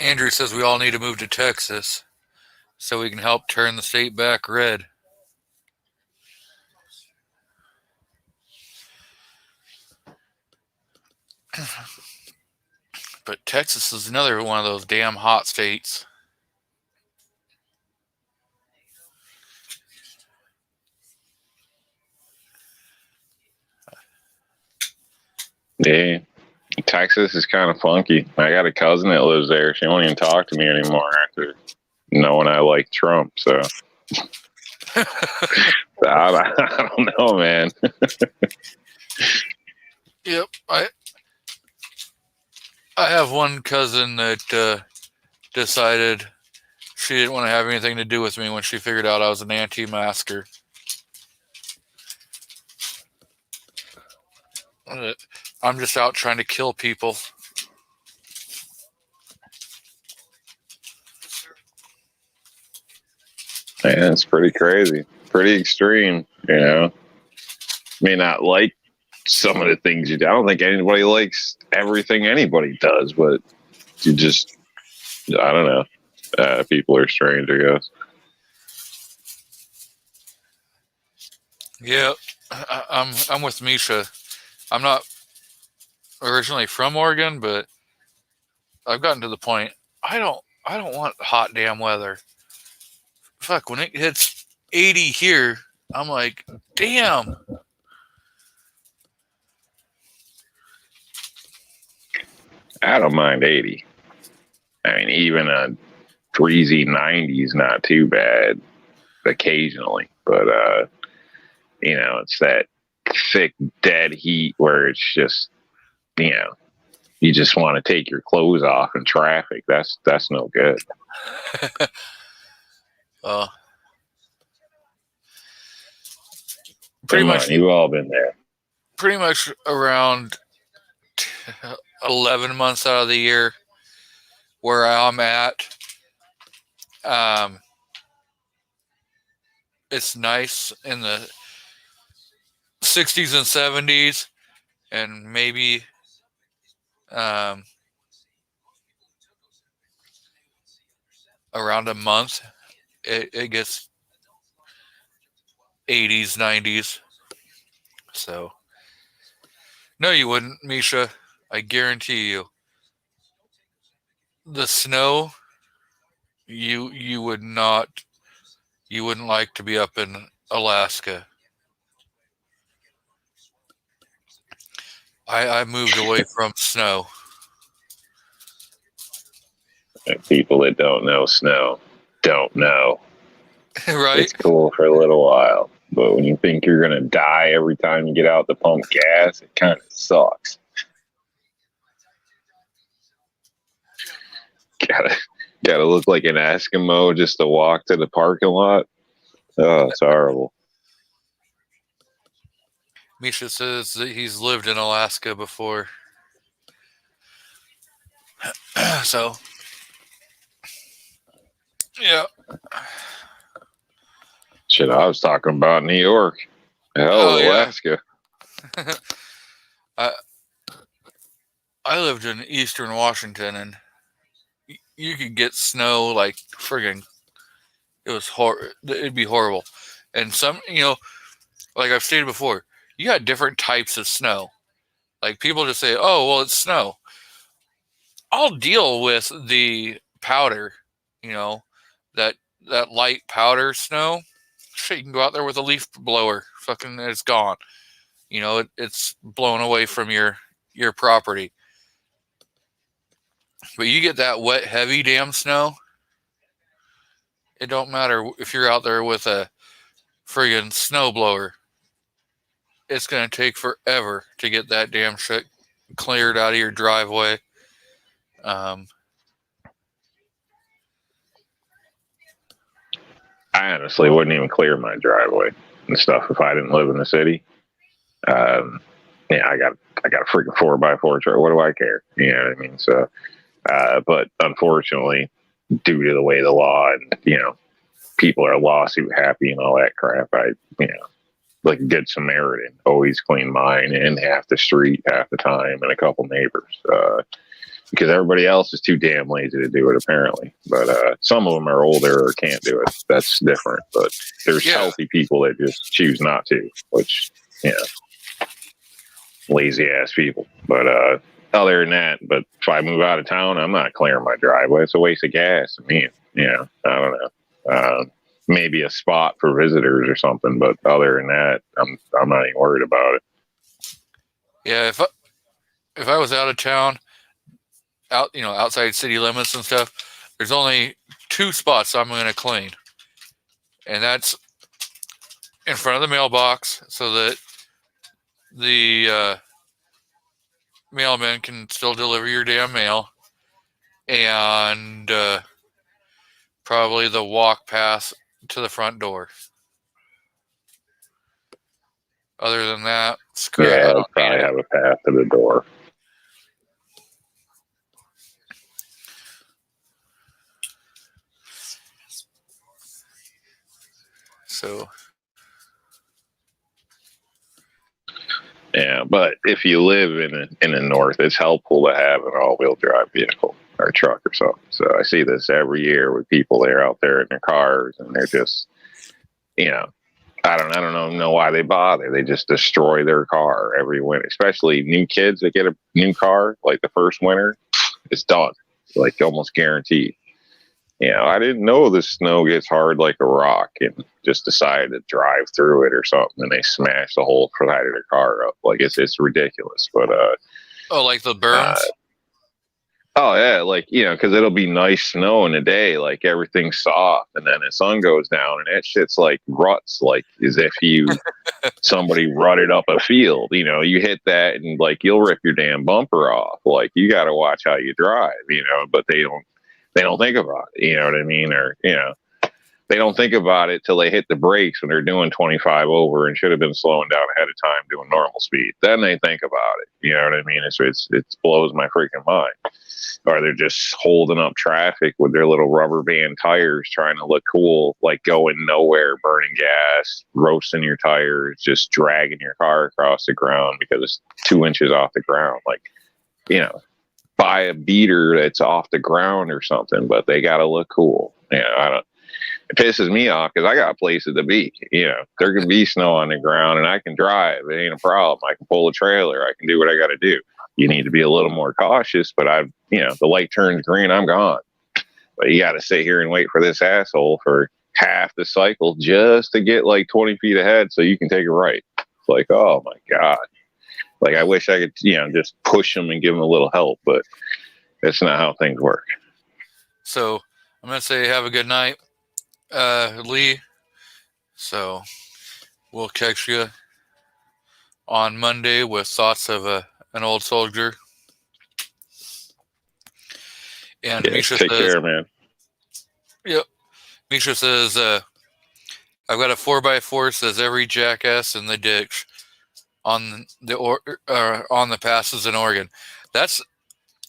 Andrew says we all need to move to Texas so we can help turn the state back red. But Texas is another one of those damn hot states. Yeah. Texas is kind of funky. I got a cousin that lives there. She won't even talk to me anymore after knowing I like Trump. So I don't know, man. Yep, I have one cousin that decided she didn't want to have anything to do with me when she figured out I was an anti-masker. I'm just out trying to kill people. Man, it's pretty crazy. Pretty extreme, you know. May not like some of the things you do. I don't think anybody likes everything anybody does, but you just, I don't know. People are strange, I guess. Yeah, I'm with Misha. I'm not originally from Oregon, but I've gotten to the point I don't want hot damn weather. Fuck, when it hits 80 here, I'm like, damn. I don't mind 80. I mean, even a breezy 90 is not too bad occasionally, but you know, it's that thick dead heat where it's just, you know, you just want to take your clothes off in traffic. That's no good. Pretty Come much, on, you've all been there. pretty much around 11 months out of the year where I'm at. It's nice in the 60s and 70s, and maybe around a month it gets 80s, 90s. So no, you wouldn't, Misha. I guarantee you. The snow, you would not, you wouldn't like to be up in Alaska. I moved away from snow. And people that don't know snow don't know. Right? It's cool for a little while, but when you think you're gonna die every time you get out to pump gas, it kind of sucks. Gotta look like an Eskimo just to walk to the parking lot. Oh, it's horrible. Misha says that he's lived in Alaska before. So, yeah. Shit, I was talking about New York. Hell, Oh, Alaska. Yeah. I lived in eastern Washington, and you could get snow like friggin'. It was it'd be horrible. And some, like I've stated before, you got different types of snow. Like people just say, "Oh, well, it's snow." I'll deal with the powder, you know, that light powder snow. Shit, you can go out there with a leaf blower. Fucking, it's gone. It's blown away from your property. But you get that wet, heavy damn snow. It don't matter if you're out there with a friggin' snow blower. It's gonna take forever to get that damn shit cleared out of your driveway. I honestly wouldn't even clear my driveway and stuff if I didn't live in the city. Yeah, I got I got a freaking 4x4 truck. What do I care? You know what I mean? So, but unfortunately, due to the way the law and, people are lawsuit happy and all that crap, like a good Samaritan, always clean mine in half the street, half the time, and a couple neighbors. Because everybody else is too damn lazy to do it, apparently. But some of them are older or can't do it. That's different. But there's healthy people that just choose not to, which, lazy ass people. But other than that, but if I move out of town, I'm not clearing my driveway. It's a waste of gas to me. I don't know. Maybe a spot for visitors or something, but other than that, I'm not even worried about it. Yeah, if I was out of town, outside city limits and stuff, there's only 2 spots I'm going to clean, and that's in front of the mailbox, so that the mailman can still deliver your damn mail, and probably the walk path to the front door. Other than that, screw it. I'll probably have a path to the door. So, yeah, but if you live in the north, it's helpful to have an all-wheel drive vehicle or a truck or something. So I see this every year with people that are out there in their cars, and they're just, I don't know why they bother. They just destroy their car every winter, especially new kids that get a new car like the first winter. It's done, like almost guaranteed. I didn't know the snow gets hard like a rock, and just decided to drive through it or something, and they smashed the whole side of their car up. Like it's ridiculous. But like the burns. Oh yeah, like because it'll be nice snow in the day, like everything's soft, and then the sun goes down, and that shit's like ruts, like as if somebody rutted up a field. You hit that, and like you'll rip your damn bumper off. Like you got to watch how you drive, But they don't think about it, you know what I mean? Or, they don't think about it till they hit the brakes when they're doing 25 over and should have been slowing down ahead of time doing normal speed. Then they think about it, you know what I mean? It blows my freaking mind. Or they're just holding up traffic with their little rubber band tires trying to look cool, like going nowhere, burning gas, roasting your tires, just dragging your car across the ground because it's 2 inches off the ground. Like, buy a beater that's off the ground or something, but they got to look cool. It pisses me off because I got places to be. There can be snow on the ground and I can drive. It ain't a problem. I can pull a trailer. I can do what I got to do. You need to be a little more cautious, but the light turns green, I'm gone. But you got to sit here and wait for this asshole for half the cycle just to get like 20 feet ahead so you can take a right. It's like, oh my God. Like, I wish I could, just push them and give them a little help, but that's not how things work. So I'm going to say have a good night, Lee. So we'll catch you on Monday with thoughts of an old soldier. And Misha take says, care, man. Yep. Misha says, I've got a 4x4 says every jackass in the ditch on the passes in Oregon. That's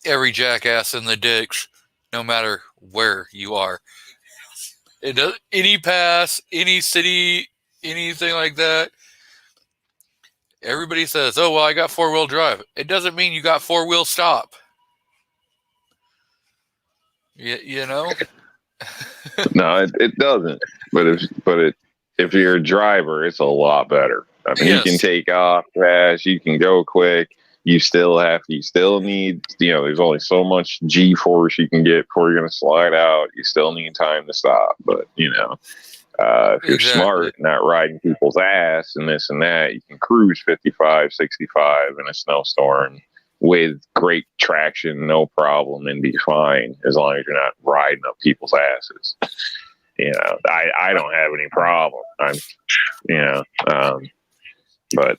every jackass in the ditch, no matter where you are. It does, any pass, any city, anything like that. Everybody says, "Oh well, I got 4-wheel drive." It doesn't mean you got 4-wheel stop. You know. No, it doesn't. But if you're a driver, it's a lot better. I mean, Yes. You can take off fast, you can go quick. You still need, there's only so much G force you can get before you're going to slide out. You still need time to stop. But, if you're smart, not riding people's ass and this and that, you can cruise 55, 65 in a snowstorm with great traction, no problem, and be fine as long as you're not riding up people's asses. I don't have any problem. But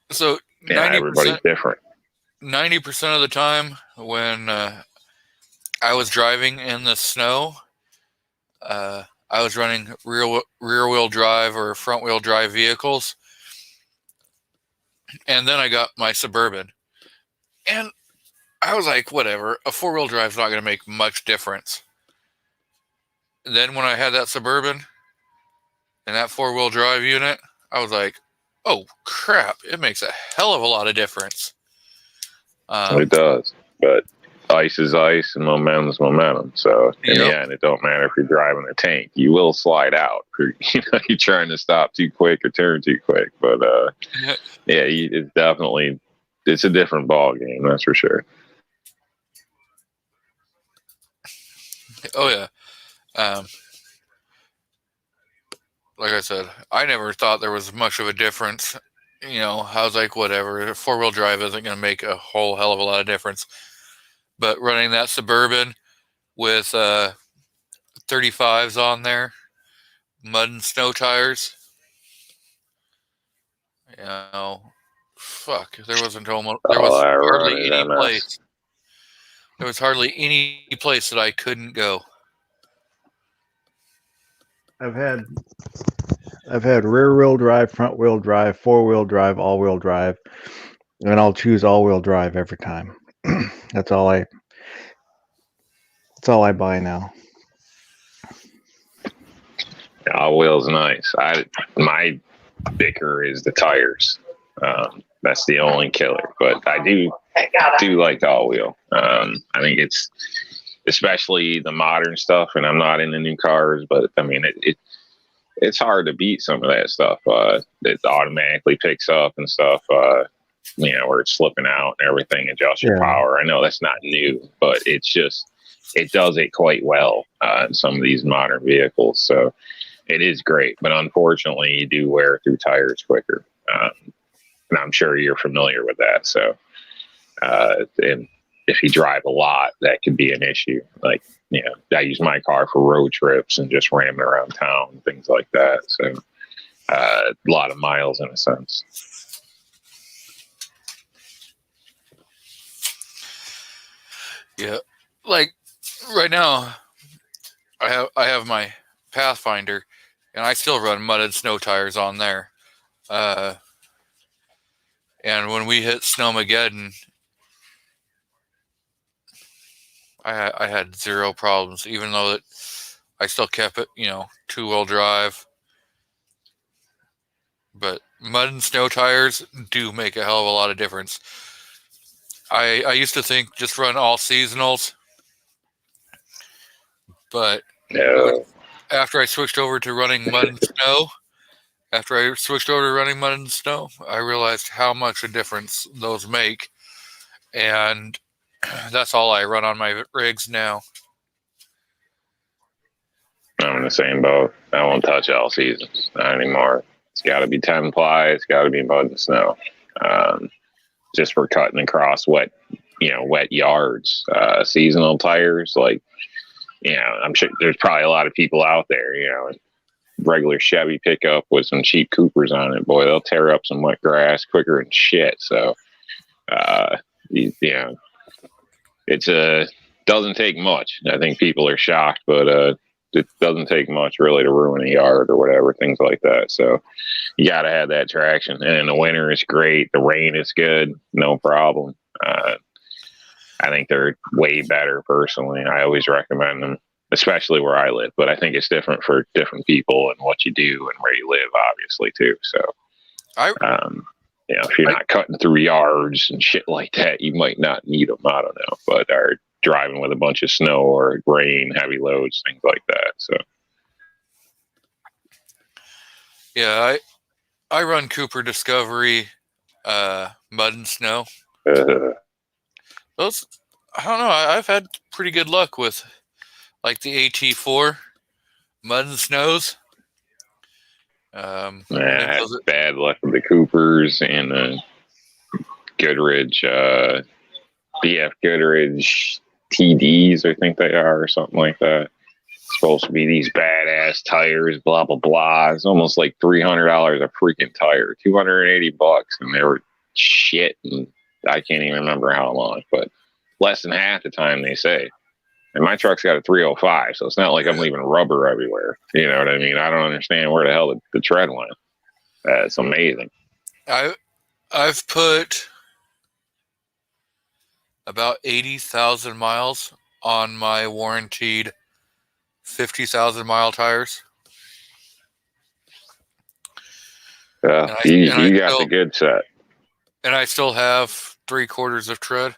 so 90%, everybody's different. 90% of the time when I was driving in the snow, I was running rear-wheel drive or front-wheel drive vehicles. And then I got my Suburban. And I was like, whatever, a 4-wheel drive's not going to make much difference. Then when I had that Suburban and that 4-wheel drive unit, I was like, oh crap, it makes a hell of a lot of difference. It does, but ice is ice and momentum is momentum. So in the end, it don't matter if you're driving a tank. You will slide out. You're trying to stop too quick or turn too quick. But it's definitely, it's a different ball game. That's for sure. Oh yeah. Like I said, I never thought there was much of a difference. You know, I was like, whatever, 4-wheel drive isn't going to make a whole hell of a lot of difference. But running that Suburban with 35s on there, mud and snow tires, you know, fuck, there was hardly any place. There was hardly any place that I couldn't go. I've had rear wheel drive, front wheel drive, 4-wheel drive, all wheel drive, and I'll choose all wheel drive every time. That's all I buy now. All wheel's nice. My bicker is the tires. That's the only killer. But I do like the all wheel. I think it's, especially the modern stuff, and I'm not into new cars, but I mean it's hard to beat some of that stuff. It automatically picks up and stuff. Where it's slipping out and everything, adjusts your power. I know that's not new, but it does it quite well in some of these modern vehicles. So it is great, but unfortunately, you do wear through tires quicker. And I'm sure you're familiar with that. So, and if you drive a lot, that could be an issue. Like, I use my car for road trips and just ramming around town and things like that. So, a lot of miles in a sense. Yeah, like right now, I have my Pathfinder, and I still run mud and snow tires on there. And when we hit Snowmageddon, I had zero problems, even though I still kept it, 2-wheel drive. But mud and snow tires do make a hell of a lot of difference. I used to think just run all seasonals, but after I switched over to running mud and snow, I realized how much a difference those make, and that's all I run on my rigs now. I'm in the same boat. I won't touch all seasons, not anymore. It's got to be 10 ply. It's got to be mud and snow. Just for cutting across wet yards. Seasonal tires, I'm sure there's probably a lot of people out there, regular Chevy pickup with some cheap Coopers on it. Boy, they'll tear up some wet grass quicker than shit. So, it's doesn't take much. I think people are shocked, but it doesn't take much really to ruin a yard or whatever, things like that. So you got to have that traction. And in the winter, it's great. The rain is good. No problem. I think they're way better personally. I always recommend them, especially where I live. But I think it's different for different people and what you do and where you live, obviously, too. So, if you're not cutting through yards and shit like that, you might not need them. I don't know. But are driving with a bunch of snow or rain, heavy loads, things like that. So, yeah, I run Cooper Discovery, mud and snow. Those, I don't know. I've had pretty good luck with, like, the AT4 mud and snows. Bad luck with the Coopers and Goodrich, BF Goodrich TDs, I think they are, or something like that. It's supposed to be these badass tires, blah blah blah. It's almost like $300 a freaking tire, $280, and they were shit. And I can't even remember how long, but less than half the time they say. And my truck's got a 305, so it's not like I'm leaving rubber everywhere. You know what I mean? I don't understand where the hell the tread went. It's amazing. I've put about 80,000 miles on my warranted 50,000 mile tires. Yeah, And you got the good set. And I still have 3/4 of tread.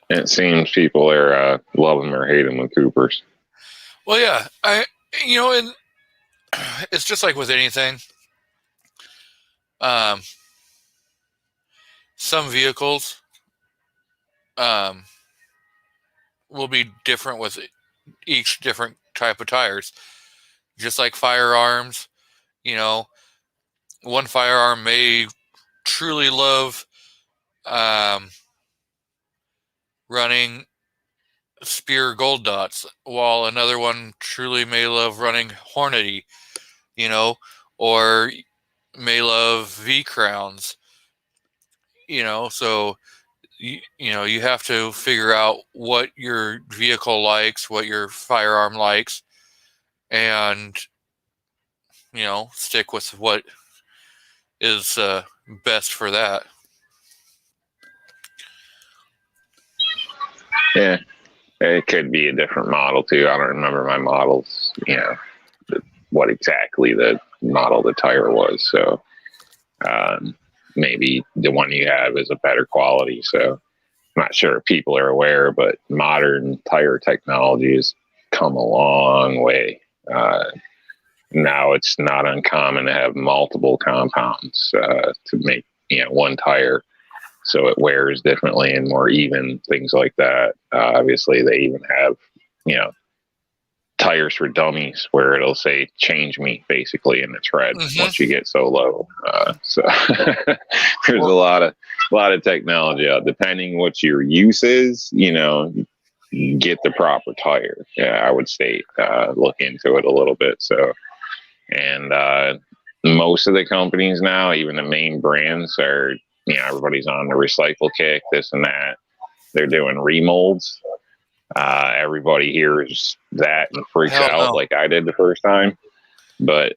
And it seems people are love them or hate them with Coopers. Well, yeah, and it's just like with anything. Some vehicles will be different with each different type of tires. Just like firearms, one firearm may truly love running Spear Gold Dots, while another one truly may love running Hornady, or may love V Crowns, so you have to figure out what your vehicle likes, what your firearm likes, and stick with what is best for that. Yeah, it could be a different model too. I don't remember my models, what exactly the model of the tire was. So maybe the one you have is a better quality. So I'm not sure if people are aware, but modern tire technology has come a long way. Now it's not uncommon to have multiple compounds to make one tire, so it wears differently and more even, things like that. Obviously, they even have tires for dummies where it'll say "change me" basically in the tread once you get so low. So there's a lot of technology out. Depending what your use is, get the proper tire. Yeah, I would say look into it a little bit. So. And most of the companies now, even the main brands, are, everybody's on the recycle kick, this and that. They're doing remolds. Everybody hears that and freaks out like I did the first time. But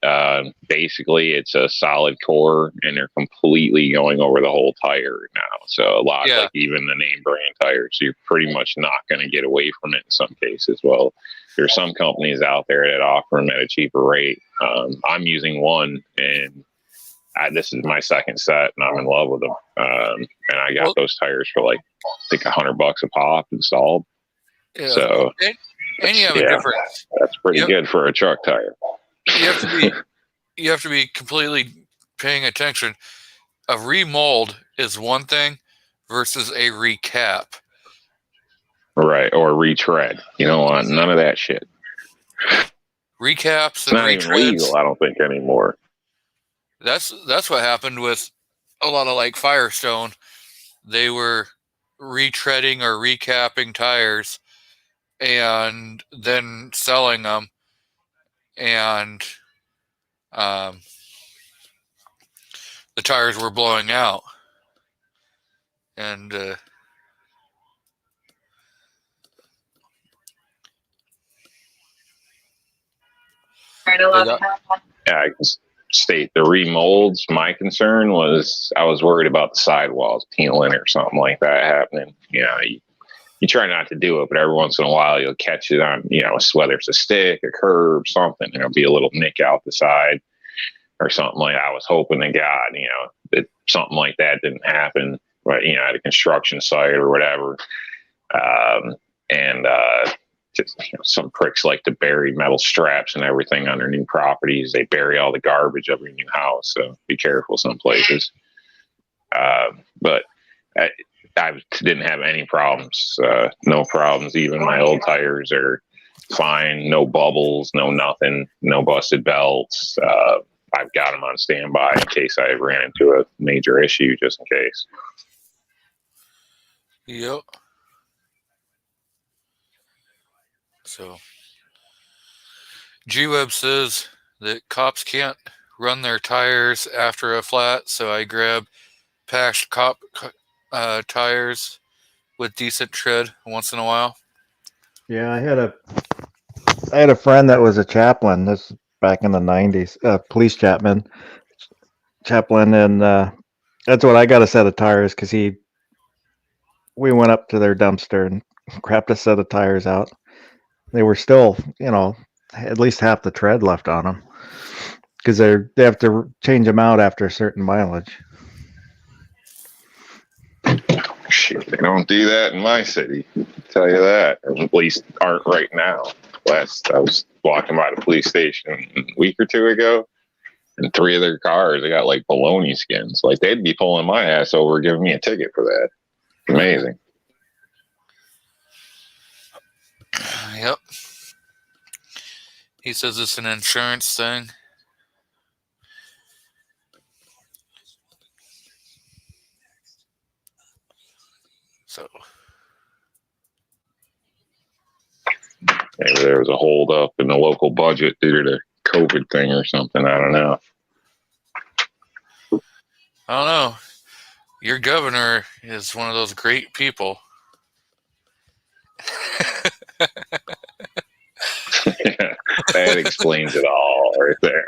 basically, it's a solid core, and they're completely going over the whole tire now. So a lot, like even the name brand tires, you're pretty much not going to get away from it in some cases. Well, there's some companies out there that offer them at a cheaper rate. I'm using one, and this is my second set, and I'm in love with them. And I got those tires for like, I think $100 a pop installed. Yeah. So and you have a difference. That's pretty good for a truck tire. You have to be completely paying attention. A remold is one thing versus a recap. Right, or retread. You don't want none of that shit. Recaps and not retreads, even legal, I don't think, anymore. That's what happened with a lot of like Firestone. They were retreading or recapping tires and then selling them, and the tires were blowing out. And I can state the remolds. My concern was I was worried about the sidewalls peeling or something like that happening. You try not to do it, but every once in a while you'll catch it on, whether it's a stick, a curb, something. There'll be a little nick out the side or something like that. I was hoping to God, that something like that didn't happen, but, at a construction site or whatever. Just, some pricks like to bury metal straps and everything underneath properties. They bury all the garbage of your new house. So be careful some places. But I didn't have any problems. No problems. Even my old tires are fine. No bubbles, no nothing, no busted belts. I've got them on standby in case I ran into a major issue, just in case. Yep. So, G-Web says that cops can't run their tires after a flat, so I grab patched cop tires with decent tread once in a while. Yeah, I had a I had a friend that was a chaplain. This was back in the 90s, police chaplain, and that's what I got a set of tires because we went up to their dumpster and crapped a set of tires out. They were still, at least half the tread left on them because they have to change them out after a certain mileage. Shit, they don't do that in my city. I'll tell you that. Or at least aren't right now. I was walking by the police station a week or two ago, and 3 of their cars, they got like bologna skins. Like they'd be pulling my ass over, giving me a ticket for that. Amazing. Yep. He says it's an insurance thing. So maybe there was a hold up in the local budget due to the COVID thing or something. I don't know. I don't know. Your governor is one of those great people. Yeah, that explains it all right there.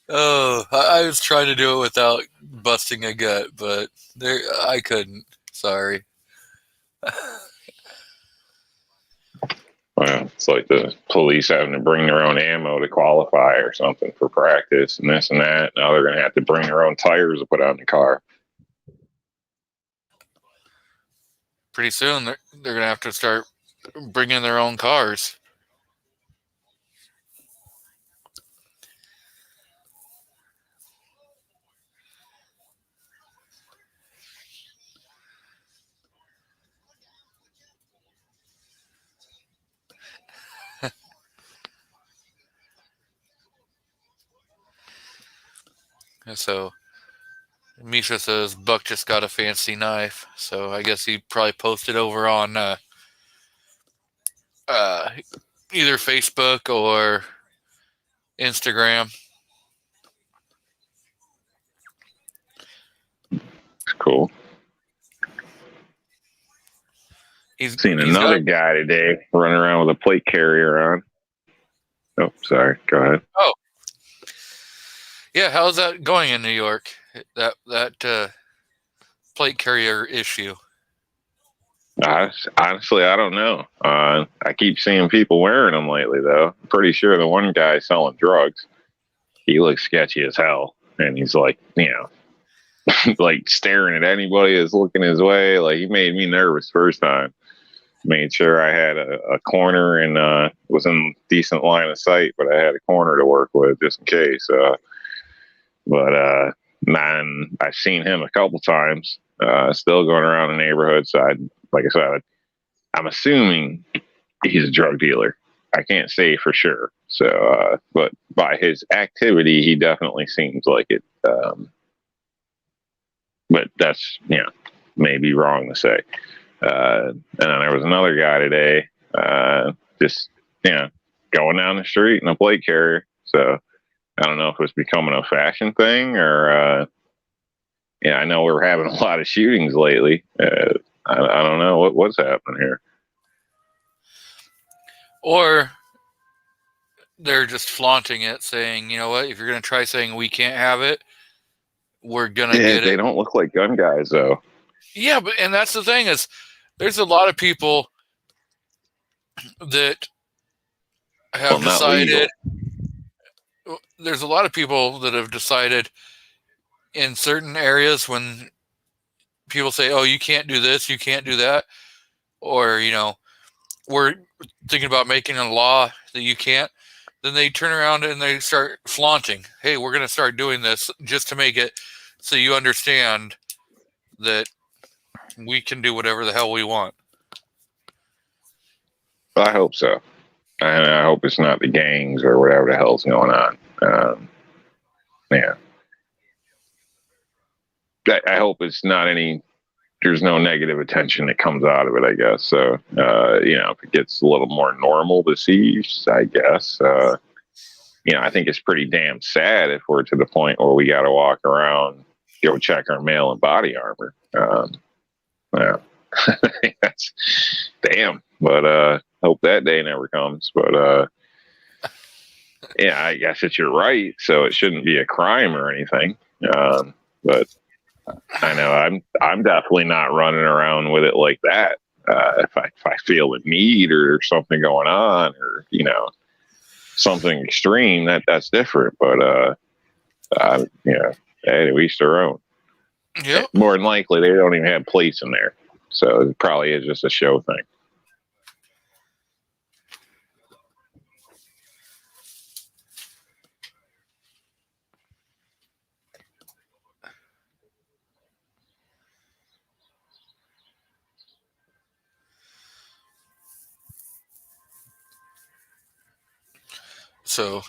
Oh, I was trying to do it without busting a gut, but I couldn't. Sorry. Well, it's like the police having to bring their own ammo to qualify or something for practice and this and that. Now they're going to have to bring their own tires to put on the car. Pretty soon, they're going to have to start bringing their own cars. And so Misha says Buck just got a fancy knife. So I guess he probably posted over on either Facebook or Instagram. Cool. He's seen another guy today running around with a plate carrier on. Oh, sorry. Go ahead. Oh, yeah. How's that going in New York? That plate carrier issue. Honestly, I don't know. I keep seeing people wearing them lately, though. I'm pretty sure the one guy selling drugs, he looks sketchy as hell, and he's like, like staring at anybody that's looking his way. Like he made me nervous first time. Made sure I had a corner and was in decent line of sight, but I had a corner to work with just in case. But man, I've seen him a couple times, still going around the neighborhood. So like I said, I'm assuming he's a drug dealer. I can't say for sure. So, but by his activity, he definitely seems like it. But that's, maybe wrong to say. And then there was another guy today, just, going down the street in a plate carrier. So I don't know if it's becoming a fashion thing or, I know we're having a lot of shootings lately. I don't know what's happening here. Or they're just flaunting it, saying, you know what, if you're going to try saying we can't have it, we're going to get it. They don't look like gun guys, though. Yeah, and that's the thing is there's a lot of people that have decided. There's a lot of people that have decided in certain areas when people say, oh, you can't do this, you can't do that, or, we're thinking about making a law that you can't, then they turn around and they start flaunting. Hey, we're going to start doing this just to make it so you understand that we can do whatever the hell we want. I hope so. And I hope it's not the gangs or whatever the hell's going on. I hope it's not there's no negative attention that comes out of it, I guess. So, if it gets a little more normal to see, I guess, I think it's pretty damn sad if we're to the point where we got to walk around, go check our mail and body armor. That's damn. But, hope that day never comes. But yeah, I guess you're right. So it shouldn't be a crime or anything. But I know I'm definitely not running around with it like that. If I feel a need or something going on, or something extreme, that's different. But hey, to each their own. Yep. More than likely, they don't even have plates in there, so it probably is just a show thing. So,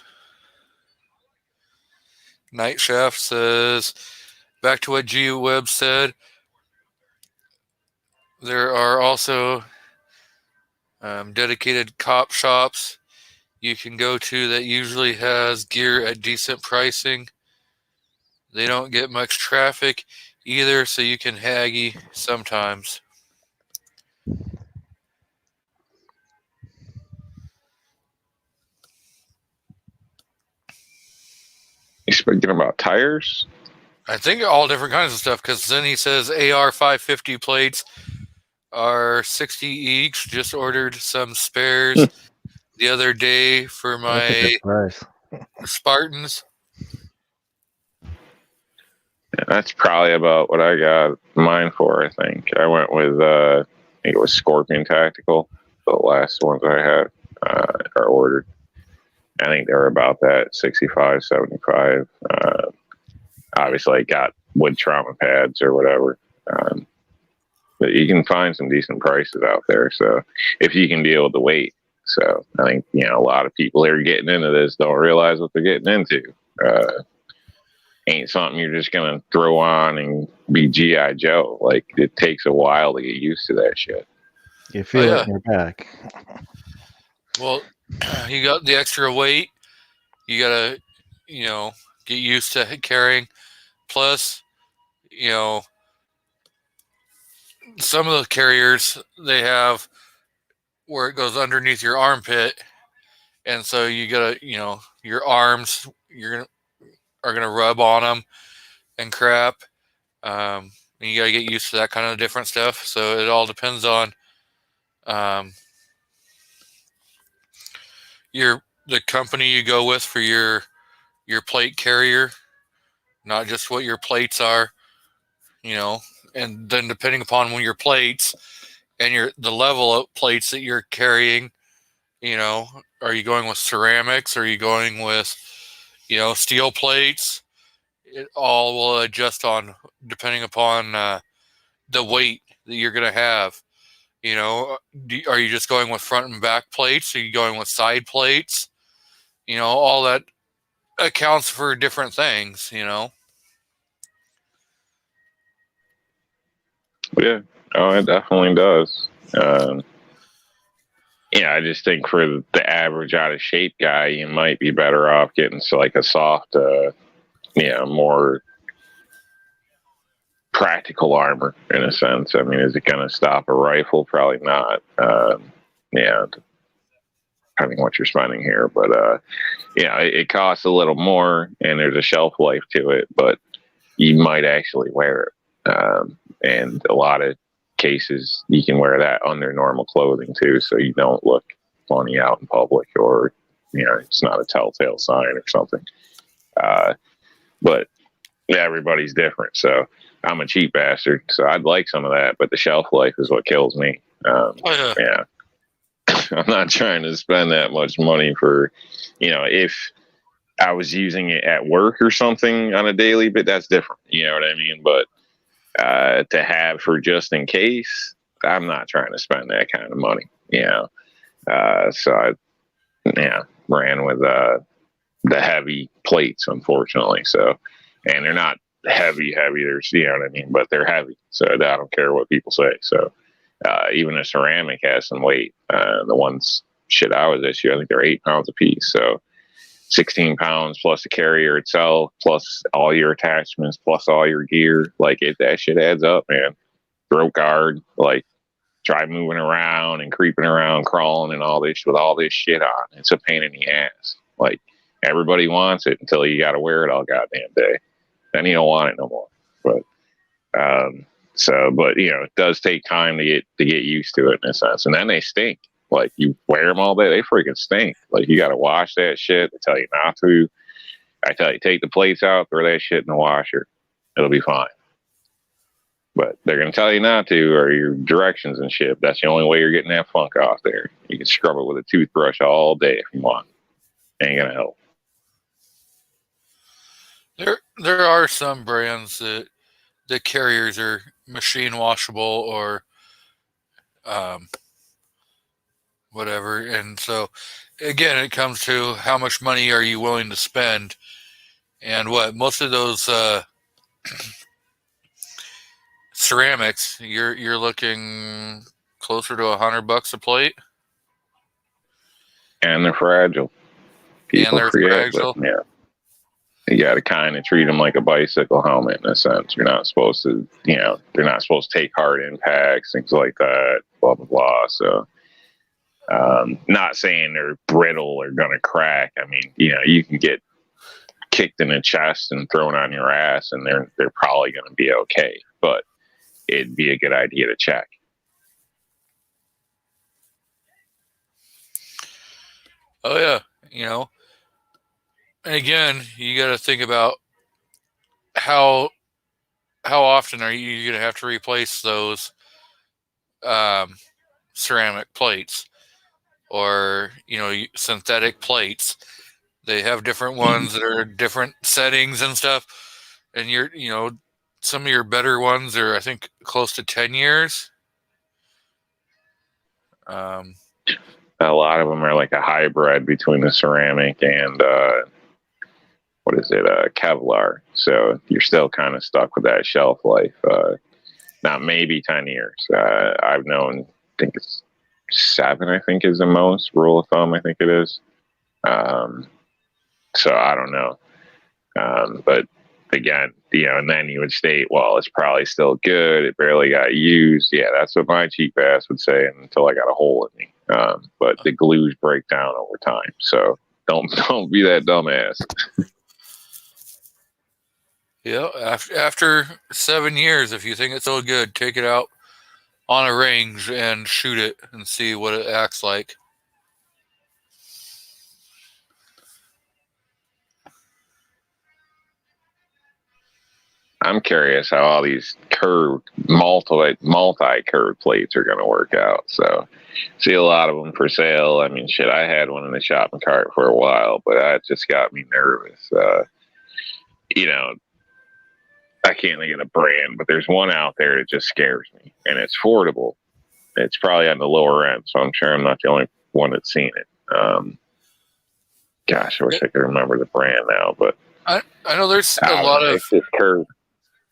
Night Chef says, back to what G Webb said, there are also dedicated cop shops you can go to that usually has gear at decent pricing. They don't get much traffic either, so you can haggy sometimes. You speaking about tires? I think all different kinds of stuff, because then he says AR 550 plates are 60 each. Just ordered some spares the other day for That's a my good price. Spartans. Yeah, that's probably about what I got mine for. I think I went with I think it was Scorpion Tactical, the last ones I had or ordered. I think they were about that 65, 75. Obviously, I got wood trauma pads or whatever. But you can find some decent prices out there. So if you can deal with the weight. So I think, a lot of people that are getting into this don't realize what they're getting into. Ain't something you're just going to throw on and be G.I. Joe. Like, it takes a while to get used to that shit. You feel it in your back. Well, you got the extra weight. You got to, get used to carrying. Plus, some of the carriers, they have where it goes underneath your armpit. And so you got to, your arms, are gonna rub on them and crap. And you gotta get used to that kind of different stuff. So it all depends on the company you go with for your plate carrier, not just what your plates are, and then depending upon when your plates and the level of plates that you're carrying, are you going with ceramics? Are you going with, steel plates? It all will adjust on depending upon the weight that you're going to have. Are you just going with front and back plates? Are you going with side plates? All that accounts for different things, Yeah. Oh, it definitely does. I just think for the average out of shape guy, you might be better off getting like a soft, more practical armor in a sense. I mean, is it going to stop a rifle? Probably not. Depending on what you're spending here, but it costs a little more, and there's a shelf life to it, but you might actually wear it. And a lot of cases, you can wear that under normal clothing too, so you don't look funny out in public, or it's not a telltale sign or something. But everybody's different, so I'm a cheap bastard, so I'd like some of that, but the shelf life is what kills me. Yeah. I'm not trying to spend that much money for, if I was using it at work or something on a daily, but that's different. You know what I mean? But to have for just in case, I'm not trying to spend that kind of money. So I ran with the heavy plates, unfortunately. So, and they're not heavy. There's, what I mean? But they're heavy. So I don't care what people say. So even a ceramic has some weight. The ones I was issued, I think they're 8 pounds a piece. So 16 pounds plus the carrier itself, plus all your attachments, plus all your gear. Like that shit adds up, man. Throat guard, like try moving around and creeping around, crawling and all this with all this shit on. It's a pain in the ass. Like, everybody wants it until you got to wear it all goddamn day. Then you don't want it no more. But, but it does take time to get used to it in a sense. And then they stink. Like, you wear them all day, they freaking stink. Like, you got to wash that shit. They tell you not to. I tell you, take the plates out, throw that shit in the washer. It'll be fine. But they're going to tell you not to, or your directions and shit. That's the only way you're getting that funk off there. You can scrub it with a toothbrush all day if you want. Ain't going to help. There are some brands that the carriers are machine washable or whatever. And so, again, it comes to how much money are you willing to spend. And what most of those ceramics, you're looking closer to $100 a plate. And they're fragile. People forget, fragile. But, yeah. You got to kind of treat them like a bicycle helmet in a sense. You're not supposed to, they're not supposed to take hard impacts, things like that, blah, blah, blah. So, not saying they're brittle or going to crack. I mean, you can get kicked in the chest and thrown on your ass and they're probably going to be okay. But it'd be a good idea to check. Oh, yeah. And again, you got to think about how often are you going to have to replace those ceramic plates or, synthetic plates. They have different ones that are different settings and stuff. And some of your better ones are, I think, close to 10 years. A lot of them are like a hybrid between the ceramic and Kevlar. So you're still kind of stuck with that shelf life. Now maybe 10 years. I've known, I think it's 7, I think is the most rule of thumb. I think it is. So I don't know. But again, and then you would state, well, it's probably still good. It barely got used. Yeah, that's what my cheap ass would say until I got a hole in me. But the glues break down over time. So don't be that dumbass. Yeah, after 7 years, if you think it's so good, take it out on a range and shoot it and see what it acts like. I'm curious how all these curved, multi-curved plates are going to work out. So, see a lot of them for sale. I mean, shit, I had one in the shopping cart for a while, but that just got me nervous. I can't think of the brand, but there's one out there that just scares me, and it's affordable. It's probably on the lower end, so I'm sure I'm not the only one that's seen it. Gosh, I wish I could remember the brand now, but I know there's a lot of... It's just curved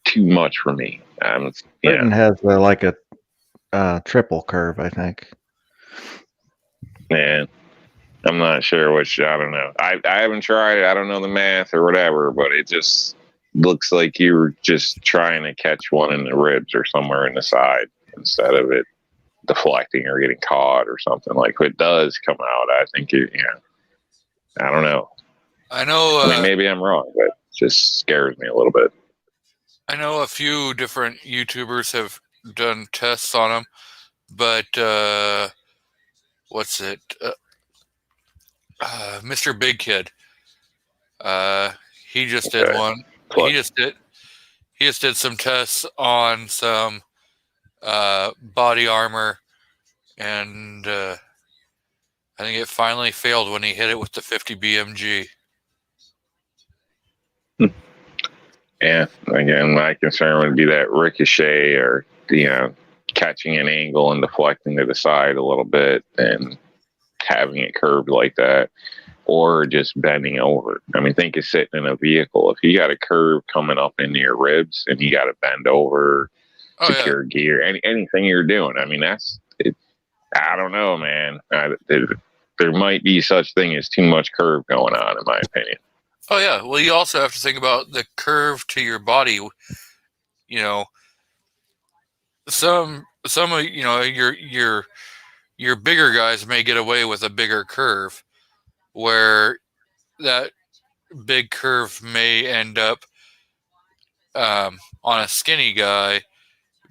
too much for me. Britain has like a triple curve, I think. Man, I'm not sure which. I don't know. I haven't tried it. I don't know the math or whatever, but it just looks like you were just trying to catch one in the ribs or somewhere in the side instead of it deflecting or getting caught or something. Like, if it does come out, I think I don't know. I know. I mean, maybe I'm wrong, but it just scares me a little bit. I know a few different YouTubers have done tests on them, but what's it? Mr. Big Kid. He just did one. He just did some tests on some body armor, and I think it finally failed when he hit it with the 50 BMG. Yeah, again, my concern would be that ricochet or, catching an angle and deflecting to the side a little bit and having it curved like that, or just bending over. I mean, think of sitting in a vehicle. If you got a curve coming up into your ribs and you got to bend over, secure gear, anything you're doing, I mean, that's it. I don't know, man. There might be such thing as too much curve going on, in my opinion. Oh, yeah. Well, you also have to think about the curve to your body. Some some of your bigger guys may get away with a bigger curve, where that big curve may end up on a skinny guy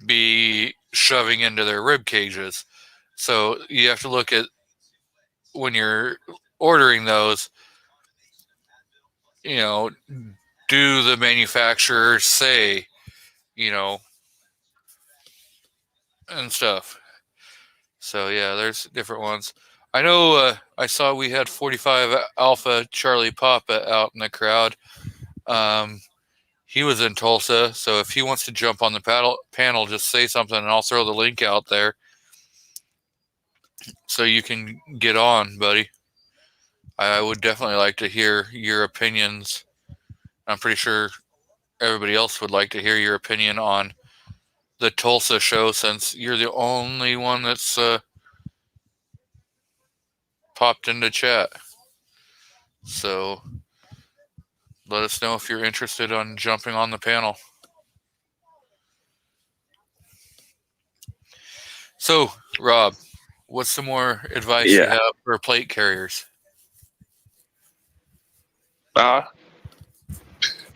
be shoving into their rib cages. So you have to look at, when you're ordering those, do the manufacturers say, and stuff. So yeah, there's different ones. I know I saw we had 45 Alpha Charlie Papa out in the crowd. He was in Tulsa, so if he wants to jump on the panel, just say something and I'll throw the link out there so you can get on, buddy. I would definitely like to hear your opinions. I'm pretty sure everybody else would like to hear your opinion on the Tulsa show, since you're the only one that's popped into chat. So let us know if you're interested on jumping on the panel. So, Rob, what's some more advice you have for plate carriers? I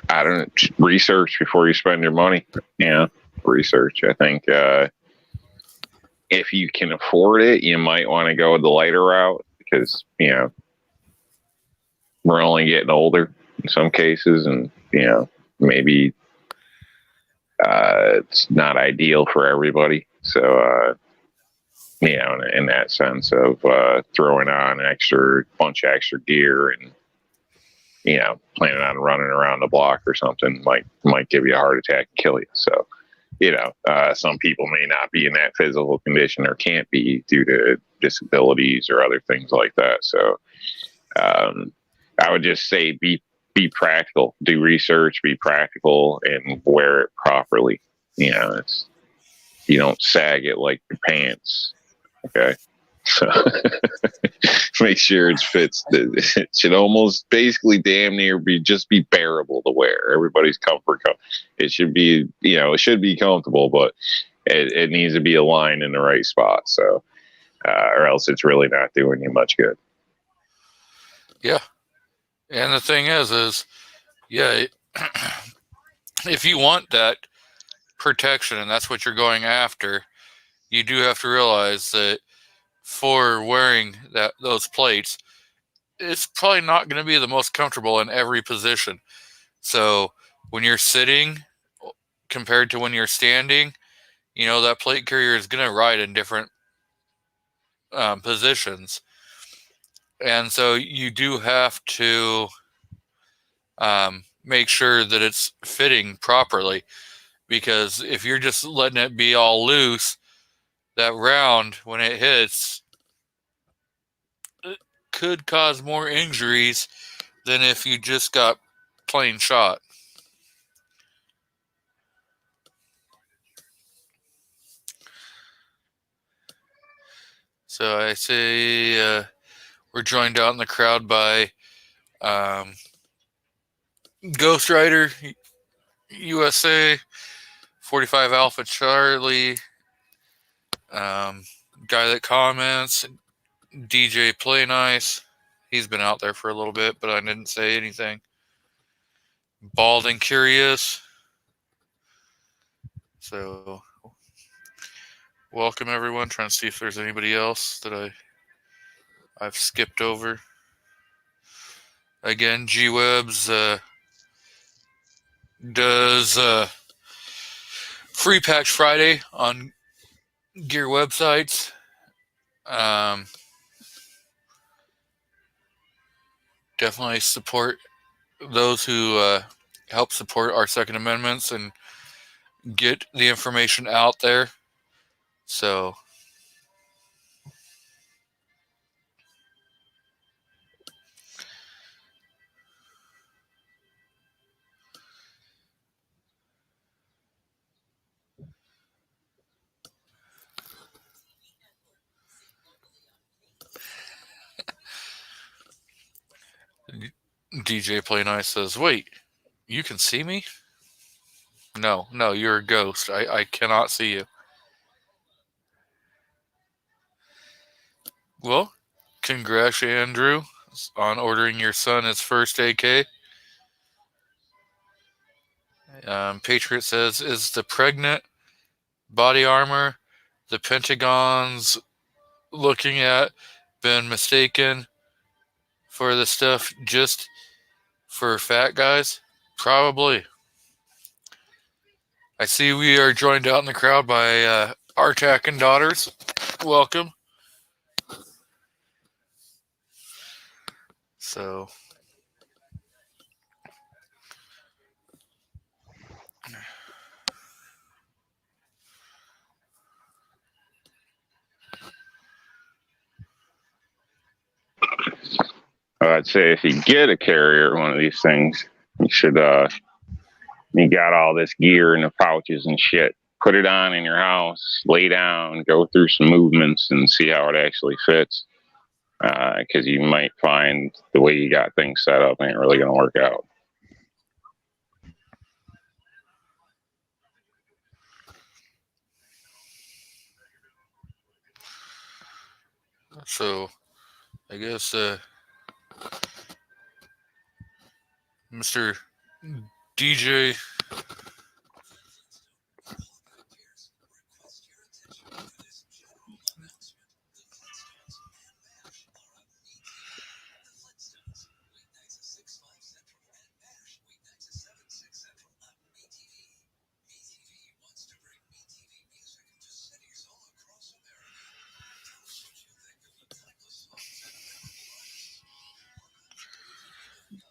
don't know, research before you spend your money. Research. I think if you can afford it, you might want to go the lighter route, because we're only getting older in some cases, and maybe it's not ideal for everybody. So in that sense of throwing on bunch of extra gear and planning on running around the block or something might give you a heart attack and kill you. So some people may not be in that physical condition, or can't be due to disabilities or other things like that. So I would just say be practical, do research, be practical, and wear it properly. You don't sag it like your pants. Okay. So make sure it fits. It should almost basically damn near be bearable to wear. Everybody's comfort. It should be, it should be comfortable, but it needs to be aligned in the right spot. So, or else it's really not doing you much good. Yeah. And the thing is, yeah, if you want that protection and that's what you're going after, you do have to realize that for wearing those plates, it's probably not going to be the most comfortable in every position. So when you're sitting compared to when you're standing, that plate carrier is going to ride in different positions. And so you do have to make sure that it's fitting properly, because if you're just letting it be all loose, that round, when it hits, it could cause more injuries than if you just got plain shot. So I say we're joined out in the crowd by Ghost Rider USA, 45 Alpha Charlie, guy that comments, DJ Play Nice. He's been out there for a little bit, but I didn't say anything. Bald and Curious. So welcome everyone. Trying to see if there's anybody else that I've skipped over. Again, G-Webs does Free Patch Friday on gear websites. Definitely support those who help support our Second Amendments and get the information out there. So DJ Play Nice says, wait, you can see me? No, you're a ghost. I cannot see you. Well, congrats, Andrew, on ordering your son his first AK. Patriot says, is the pregnant body armor the Pentagon's looking at been mistaken for the stuff just for fat guys? Probably. I see we are joined out in the crowd by Artak and Daughters. Welcome. So, I'd say if you get a carrier, one of these things, you should, you got all this gear in the pouches and shit. Put it on in your house, lay down, go through some movements and see how it actually fits. Because you might find the way you got things set up ain't really going to work out. So I guess Mr. DJ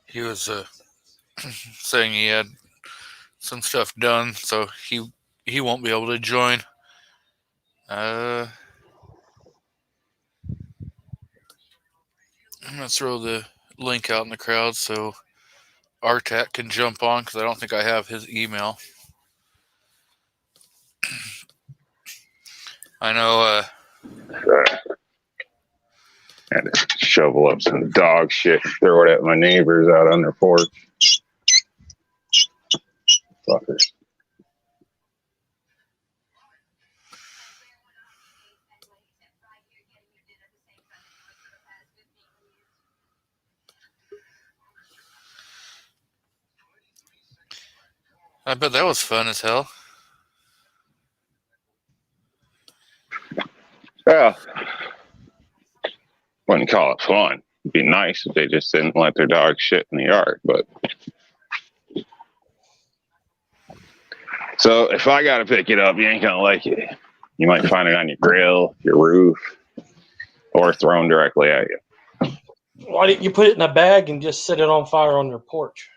he was saying he had some stuff done, so he won't be able to join. I'm gonna throw the link out in the crowd so Artak can jump on, because I don't think I have his email. I know. Had to shovel up some dog shit, throw it at my neighbors out on their porch. Fuckers. I bet that was fun as hell. Well, wouldn't call it fun. It'd be nice if they just didn't let their dog shit in the yard, but. So if I gotta pick it up, you ain't gonna like it. You might find it on your grill, your roof, or thrown directly at you. Why didn't you put it in a bag and just set it on fire on your porch?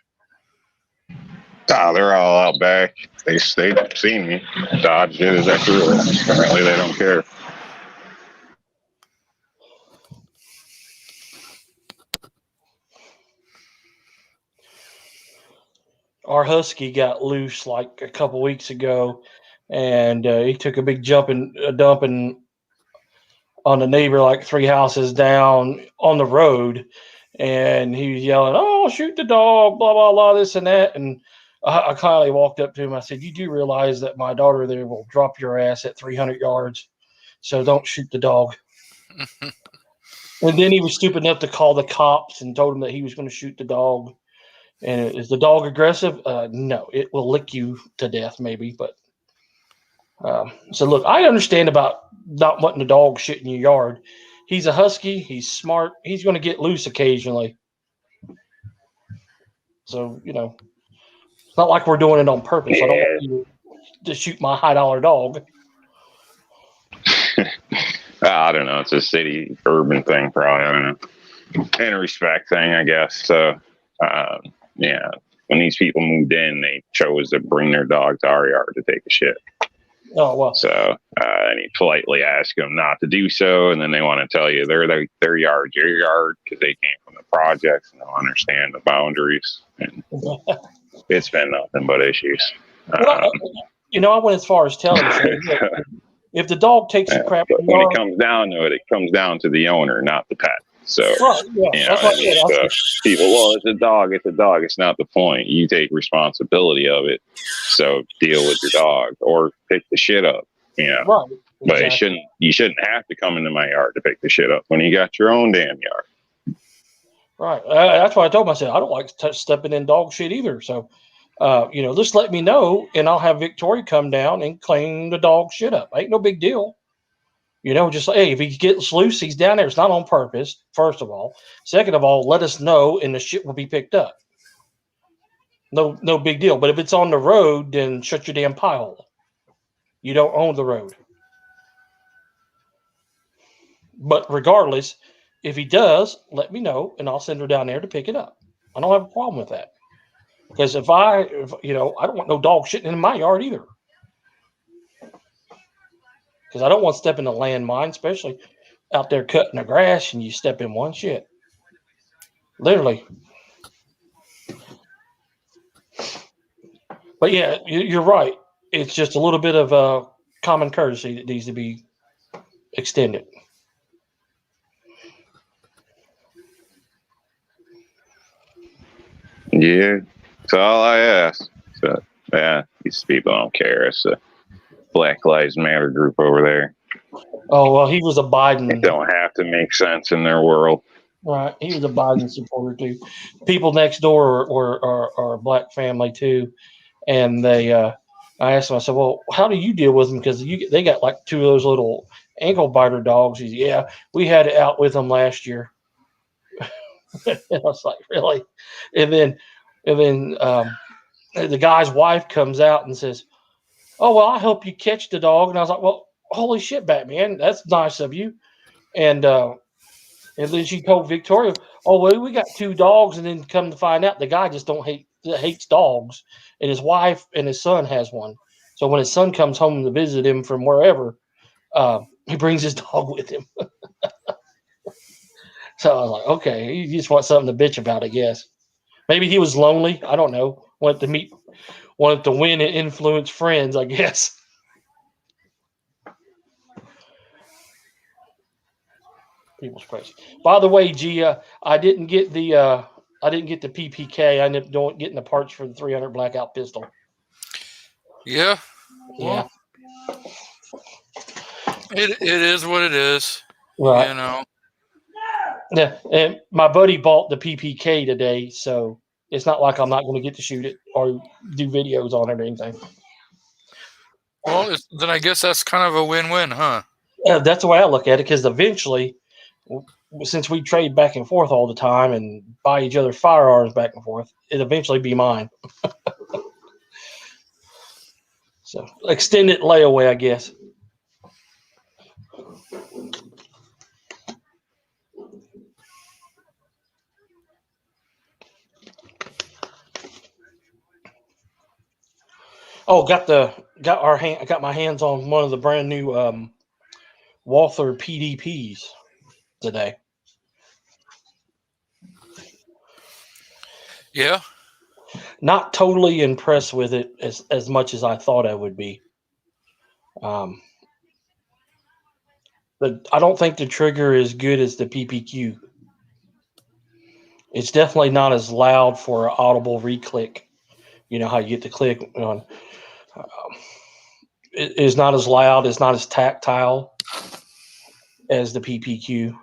Ah, they're all out back. They've seen me dodge it as I threw it. Apparently they don't care. Our husky got loose like a couple weeks ago, and he took a big dumping on the neighbor like 3 houses down on the road, and he was yelling, "Oh, shoot the dog, blah, blah, blah, this and that." And I kindly walked up to him. I said, "You do realize that my daughter there will drop your ass at 300 yards, so don't shoot the dog." And then he was stupid enough to call the cops and told him that he was going to shoot the dog. And is the dog aggressive? No, it will lick you to death, maybe. But so look, I understand about not wanting the dog shit in your yard. He's a husky. He's smart. He's going to get loose occasionally. So, it's not like we're doing it on purpose. Yeah. I don't want you to shoot my $high dog. I don't know. It's a city urban thing, probably. I don't know. And a respect thing, I guess. So, yeah. When these people moved in, they chose to bring their dog to our yard to take a shit. Oh, well. So, and you politely ask them not to do so, and then they want to tell you their yard, your yard, because they came from the projects and don't understand the boundaries. And it's been nothing but issues. Well, I went as far as telling them, if the dog takes a crap, but when it comes down to it, it comes down to the owner, not the pet. So, people, well, it's a dog. It's not the point. You take responsibility of it. So deal with your dog or pick the shit up. Right. But you shouldn't have to come into my yard to pick the shit up when you got your own damn yard. Right. That's why I told myself I don't like stepping in dog shit either. So, just let me know, and I'll have Victoria come down and clean the dog shit up. Ain't no big deal. Just hey, if he gets loose, he's down there. It's not on purpose, first of all. Second of all, let us know, and the shit will be picked up. No big deal. But if it's on the road, then shut your damn pie hole. You don't own the road. But regardless, if he does, let me know, and I'll send her down there to pick it up. I don't have a problem with that. Because if I don't want no dog shitting in my yard either. Because I don't want to step in a landmine, especially out there cutting the grass and you step in one shit. Literally. But yeah, you're right. It's just a little bit of common courtesy that needs to be extended. Yeah, that's all I ask. So, yeah, these people don't care. It's a Black Lives Matter group over there. Oh, well, he was a Biden. They don't have to make sense in their world. Right. He was a Biden supporter, too. People next door are a black family, too. And I asked them, I said, well, how do you deal with them? Because they got like two of those little ankle biter dogs. He said, yeah, we had it out with them last year. And I was like, really? And then the guy's wife comes out and says, oh, well, I help you catch the dog. And I was like, well, holy shit, Batman, that's nice of you. And then she told Victoria, oh, well, we got two dogs. And then come to find out, the guy just hates dogs. And his wife and his son has one. So when his son comes home to visit him from wherever, he brings his dog with him. So I was like, okay, you just want something to bitch about, I guess. Maybe he was lonely. I don't know. Wanted to win and influence friends, I guess. People's crazy. By the way, Gia, I didn't get the PPK. I ended up getting the parts for the 300 blackout pistol. Yeah. Yeah. It is what it is. Right. Yeah, and my buddy bought the PPK today, so it's not like I'm not going to get to shoot it or do videos on it or anything. Well, then I guess that's kind of a win-win, huh? Yeah, that's the way I look at it, because eventually, since we trade back and forth all the time and buy each other firearms back and forth, it'll eventually be mine. So, extended layaway, I guess. Oh, I got my hands on one of the brand new Walther PDPs today. Yeah. Not totally impressed with it as much as I thought I would be. But I don't think the trigger is good as the PPQ. It's definitely not as loud for an audible re-click. You know how you get the click on. It is not as loud. It's not as tactile as the PPQ.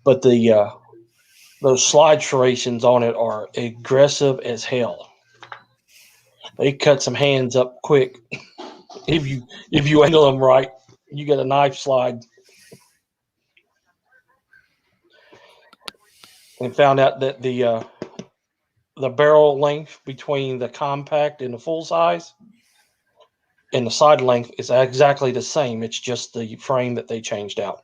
But those slide serrations on it are aggressive as hell. They cut some hands up quick. If you angle them right, you get a knife slide. And found out that the barrel length between the compact and the full size and the side length is exactly the same. It's just the frame that they changed out.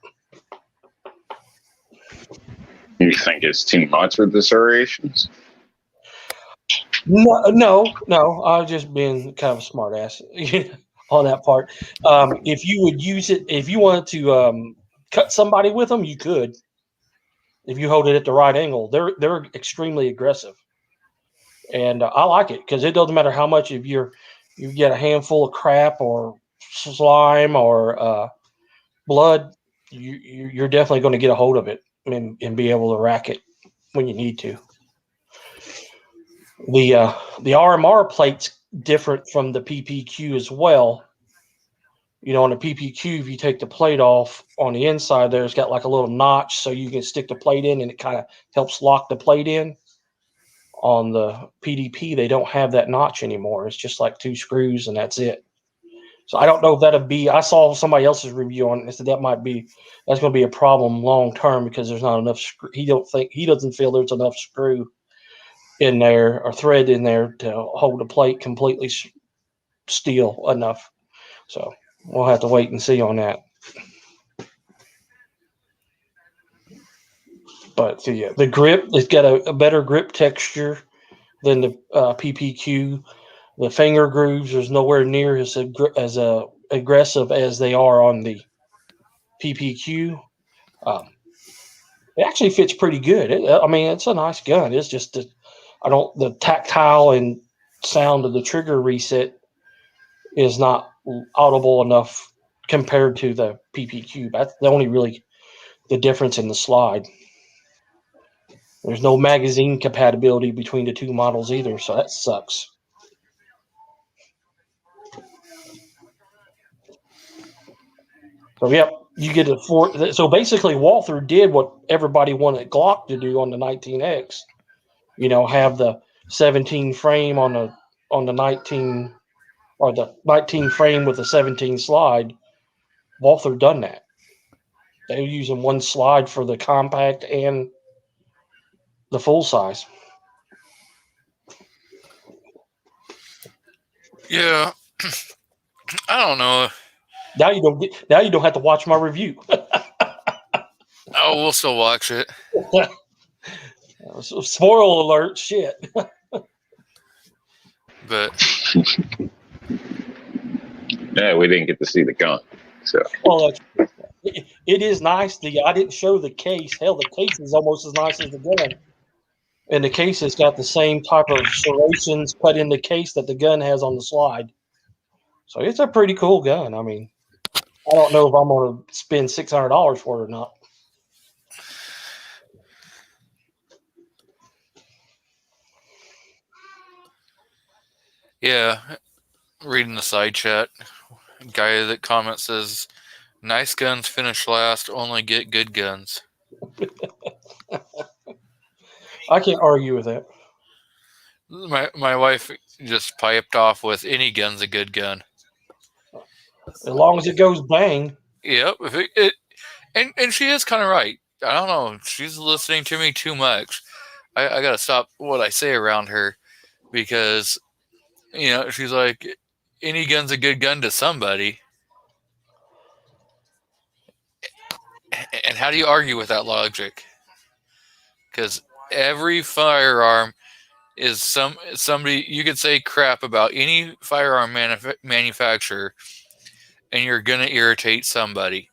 You think it's too much with the serrations? No. I've just been kind of a smart ass on that part. If you would use it, if you wanted to cut somebody with them, you could. If you hold it at the right angle, they're extremely aggressive, and I like it because it doesn't matter how much if you get a handful of crap or slime or blood, you're definitely going to get a hold of it and be able to rack it when you need to. The RMR plate's different from the PPQ as well. on a PPQ, if you take the plate off on the inside, there, it's got like a little notch so you can stick the plate in and it kind of helps lock the plate in. On the PDP, they don't have that notch anymore. It's just like 2 screws and that's it. So I don't know if that'll be. I saw somebody else's review on it and said that's going to be a problem long term because there's not enough. He doesn't feel there's enough screw in there or thread in there to hold the plate completely steel enough. So we'll have to wait and see on that. But yeah, the grip, it's got a better grip texture than the PPQ. The finger grooves is nowhere near as aggressive as they are on the PPQ. It actually fits pretty good. It's a nice gun. It's just the tactile and sound of the trigger reset is not audible enough compared to the PPQ. That's the only really the difference in the slide. There's no magazine compatibility between the 2 models either, so that sucks. So yep, you get a 4. So basically, Walther did what everybody wanted Glock to do on the 19X. Have the 17 frame on the 19, or the 19 frame with the 17 slide. Walther done that. They were using 1 slide for the compact and the full size. Yeah, I don't know. Now you don't have to watch my review. Oh, we'll still watch it. Spoil alert, shit. But yeah, we didn't get to see the gun. So well, it is nice. I didn't show the case. Hell, the case is almost as nice as the gun. And the case has got the same type of serrations cut in the case that the gun has on the slide. So it's a pretty cool gun. I mean, I don't know if I'm going to spend $600 for it or not. yeah, reading the side chat, guy that comments says, "Nice guns finish last. Only get good guns." I can't argue with that. My wife just piped off with, "Any gun's a good gun." As long as it goes bang. Yep. And she is kind of right. I don't know. She's listening to me too much. I got to stop what I say around her because, she's like, any gun's a good gun to somebody. And how do you argue with that logic? Because every firearm is somebody, you could say crap about any firearm manufacturer and you're going to irritate somebody.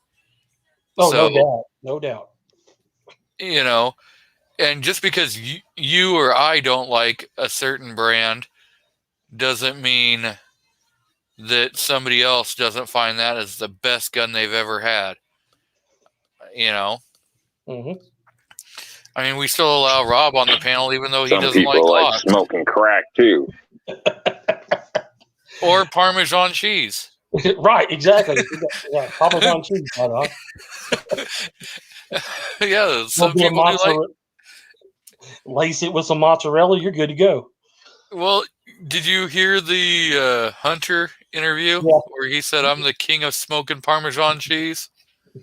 Oh, so, no doubt. And just because you or I don't like a certain brand doesn't mean that somebody else doesn't find that as the best gun they've ever had. Mm-hmm. I mean, we still allow Rob on the panel, even though he doesn't like people Glock. like smoking crack too, or Parmesan cheese. Right, exactly. Yeah, Parmesan cheese. Yeah, some people do like. Lace it with some mozzarella, you're good to go. Well, did you hear the Hunter interview where he said, "I'm the king of smoking Parmesan cheese"?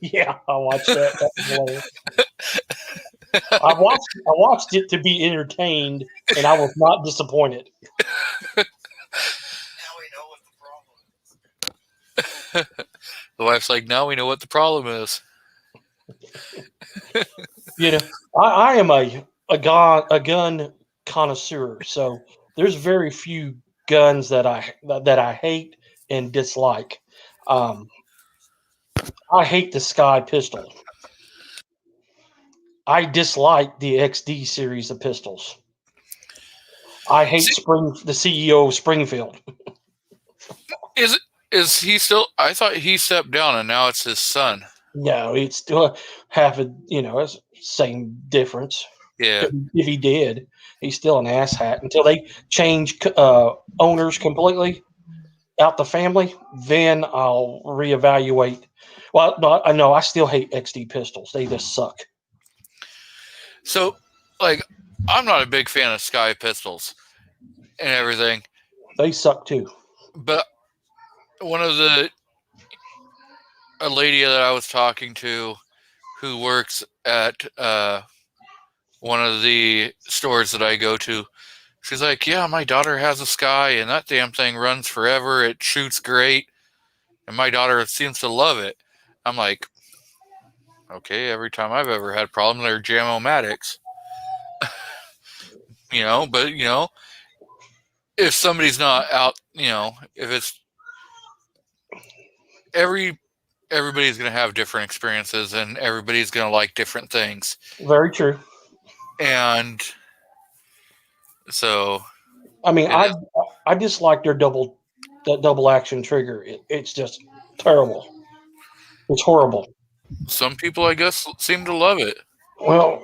Yeah, I watched that. I watched it to be entertained, and I was not disappointed. Now we know what the problem is. The wife's like, "Now we know what the problem is." I am a gun connoisseur, so there's very few guns that I hate and dislike. I hate the Sky pistol. I dislike the XD series of pistols. I hate the CEO of Springfield. Is he still? I thought he stepped down and now it's his son. No, it's still it's same difference. Yeah. If he did, he's still an asshat until they change owners completely. out the family, then I'll reevaluate. Well, no, I know I still hate XD pistols. They just suck. So, like, I'm not a big fan of Sky pistols and everything, They suck too. but one of a lady that I was talking to who works at one of the stores that I go to, she's like, yeah, my daughter has a Sky and that damn thing runs forever. It shoots great. And my daughter seems to love it. I'm like, okay, every time I've ever had problems, they're Jam-O-Matics. But, if somebody's not out, if it's everybody's going to have different experiences and everybody's going to like different things. Very true. And so, I mean, I dislike their double action trigger. It's just terrible. It's horrible. Some people, I guess, seem to love it. Well,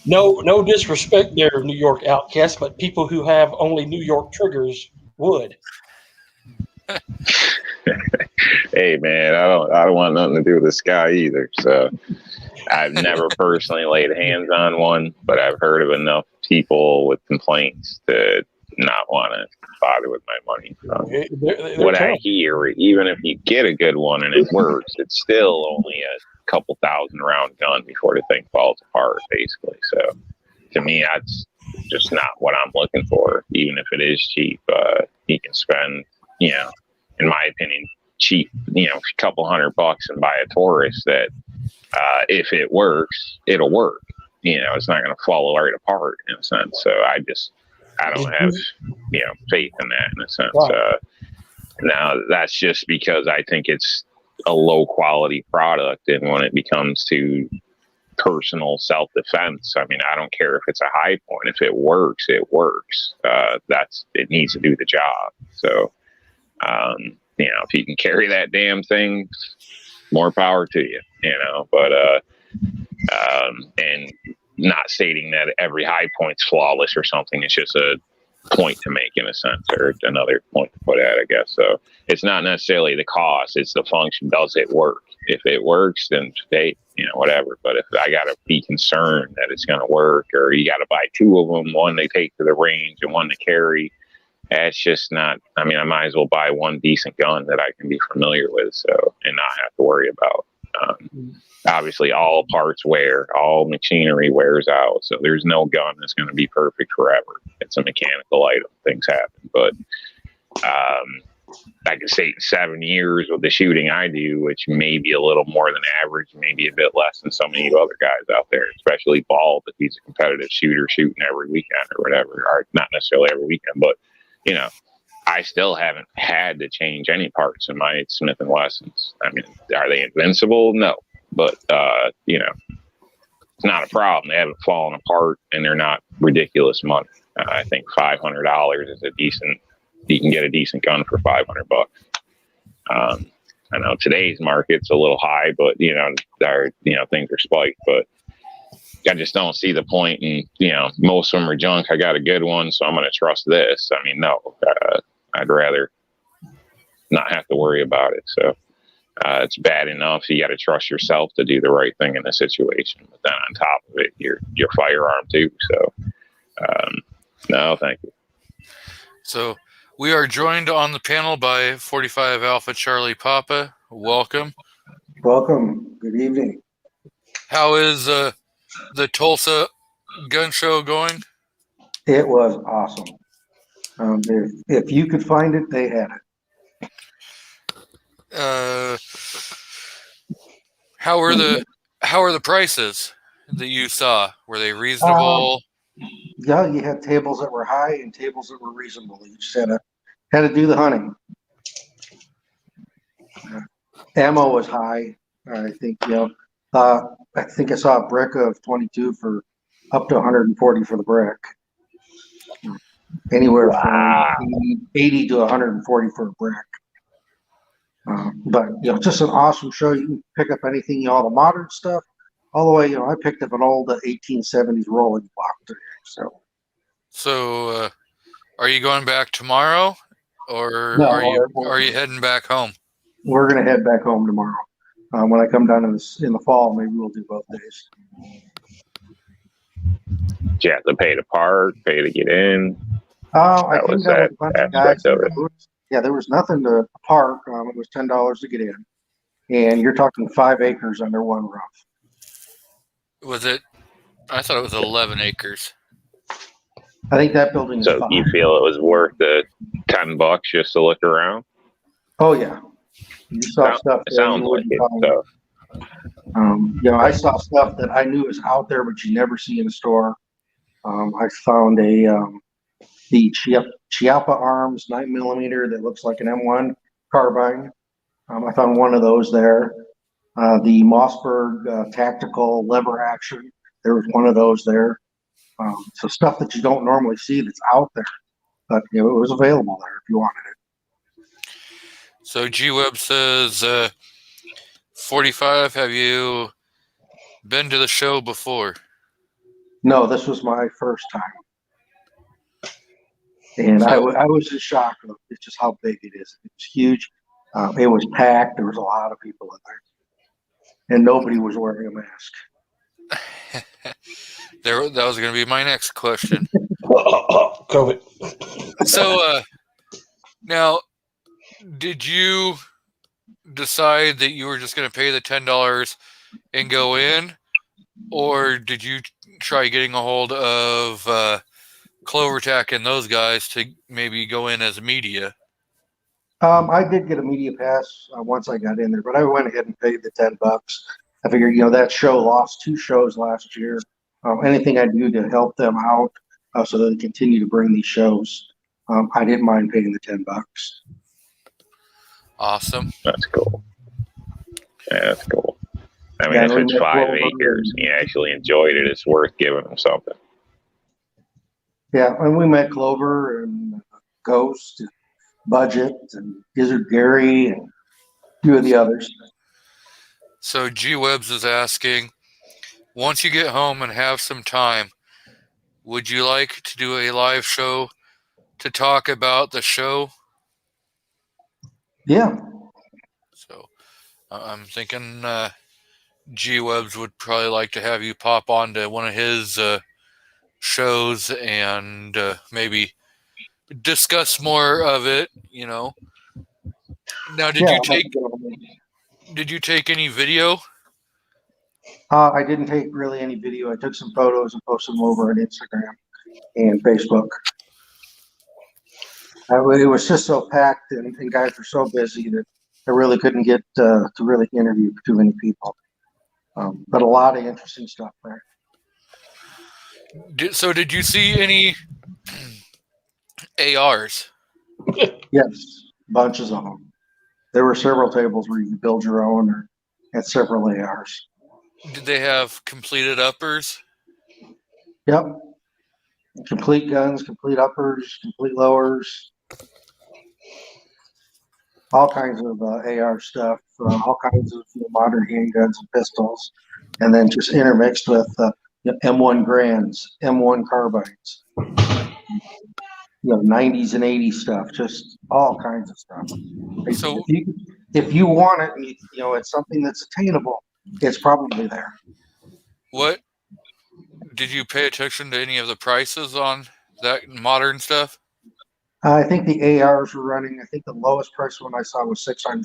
no disrespect there, New York outcasts, but people who have only New York triggers would. Hey man, I don't want nothing to do with the Sky either. So I've never personally laid hands on one, but I've heard of enough people with complaints to not want to bother with my money. What I hear, even if you get a good one and it works, it's still only a couple thousand round gun before the thing falls apart, basically. So to me, that's just not what I'm looking for. Even if it is cheap, you can spend, in my opinion, cheap, a couple $100 and buy a Taurus that, if it works, it'll work. It's not going to fall right apart in a sense. So I don't have, faith in that in a sense. Right. Now that's just because I think it's a low quality product. And when it becomes to personal self-defense, I mean, I don't care if it's a high point. If it works, it works. It needs to do the job. So, if you can carry that damn thing, more power to you, but, and not stating that every high point's flawless or something. It's just a point to make in a sense, or another point to put at, I guess. So it's not necessarily the cost, it's the function. Does it work? If it works, then hey, whatever. But if I got to be concerned that it's going to work, or you got to buy two of them, one they take to the range and one to carry, that's just not, I mean, I might as well buy one decent gun that I can be familiar with, so, and not have to worry about. Obviously, all parts wear, all machinery wears out, so there's no gun that's going to be perfect forever. It's a mechanical item. Things happen. But I can say 7 years with the shooting I do, which may be a little more than average, maybe a bit less than some of you other guys out there, especially Bald, if he's a competitive shooter shooting every weekend or whatever, or not necessarily every weekend, but I still haven't had to change any parts in my Smith & Wessons. I mean, are they invincible? No. But, it's not a problem. They haven't fallen apart, and they're not ridiculous money. I think $500 is you can get a decent gun for $500. I know today's market's a little high, but, things are spiked. But I just don't see the point in, most of them are junk. I got a good one, so I'm going to trust this. I mean, no, I'd rather not have to worry about it. So it's bad enough. You got to trust yourself to do the right thing in a situation. But then on top of it, your firearm too. So no, thank you. So we are joined on the panel by 45 Alpha Charlie Papa. Welcome. Welcome. Good evening. How is the Tulsa Gun Show going? It was awesome. If you could find it, they had it. How are the prices that you saw? Were they reasonable? Yeah, you had tables that were high and tables that were reasonable. You just had to do the hunting. Ammo was high. I think I think I saw a brick of 22 for up to 140 for the brick. Anywhere from 80 to 140 for a brick. But just an awesome show. You can pick up anything, all the modern stuff, all the way. I picked up an old 1870s rolling block today. So, are you going back tomorrow? or No, are you heading back home? We're going to head back home tomorrow. When I come down in the fall, maybe we'll do both days. Did you have to pay to park, pay to get in? I That came was down that with a bunch of guys. aspect of it. There was nothing to park. It was $10 to get in, and you're talking 5 acres under one roof. Was it? I thought it was 11 acres. I think that building is So 5. you feel it was worth the $10 just to look around? Oh yeah, you saw stuff It there you sounds like wouldn't it. find. So I saw stuff that I knew was out there, but you never see in a store. I found the Chiappa Arms 9mm that looks like an M1 carbine. I found one of those there. The Mossberg tactical lever action. There was one of those there. So stuff that you don't normally see that's out there, but it was available there if you wanted it. So G-Web says, 45, have you been to the show before? No, this was my first time. And I was just shocked of just how big it is. It was huge. It was packed. There was a lot of people in there. And nobody was wearing a mask. That was going to be my next question. COVID. So, now, did you decide that you were just going to pay the $10 and go in, or did you try getting a hold of Clovertack and those guys to maybe go in as media? I did get a media pass once I got in there, but I went ahead and paid the $10. I figured, that show lost 2 shows last year. Anything I do to help them out so that they continue to bring these shows, I didn't mind paying the $10. Awesome. that's cool. Yeah, that's cool. I mean, Yeah, if we it's met 5 Clover acres and you actually enjoyed it, it's worth giving them something. Yeah, and we met Clover and Ghost, and Budget, and Gizzard Gary, and a few of the others. So G-Webs is asking, once you get home and have some time, would you like to do a live show to talk about the show? Yeah. So I'm thinking G-Webs would probably like to have you pop onto one of his shows and maybe discuss more of it, Now, did you take any video? I didn't take really any video. I took some photos and posted them over on Instagram and Facebook. It was just so packed, and guys were so busy that I really couldn't get to really interview too many people. But a lot of interesting stuff there. So did you see any ARs? Yes, bunches of them. There were several tables where you could build your own or had several ARs. Did they have completed uppers? Yep. Complete guns, complete uppers, complete lowers. All kinds of AR stuff, all kinds of modern handguns and pistols, and then just intermixed with M1 Grands, M1 carbines, 90s and 80s stuff, just all kinds of stuff. So if you want it, and it's something that's attainable, it's probably there. what did you pay attention to any of the prices on that modern stuff? I think the ARs were running. I think the lowest price one I saw was $600,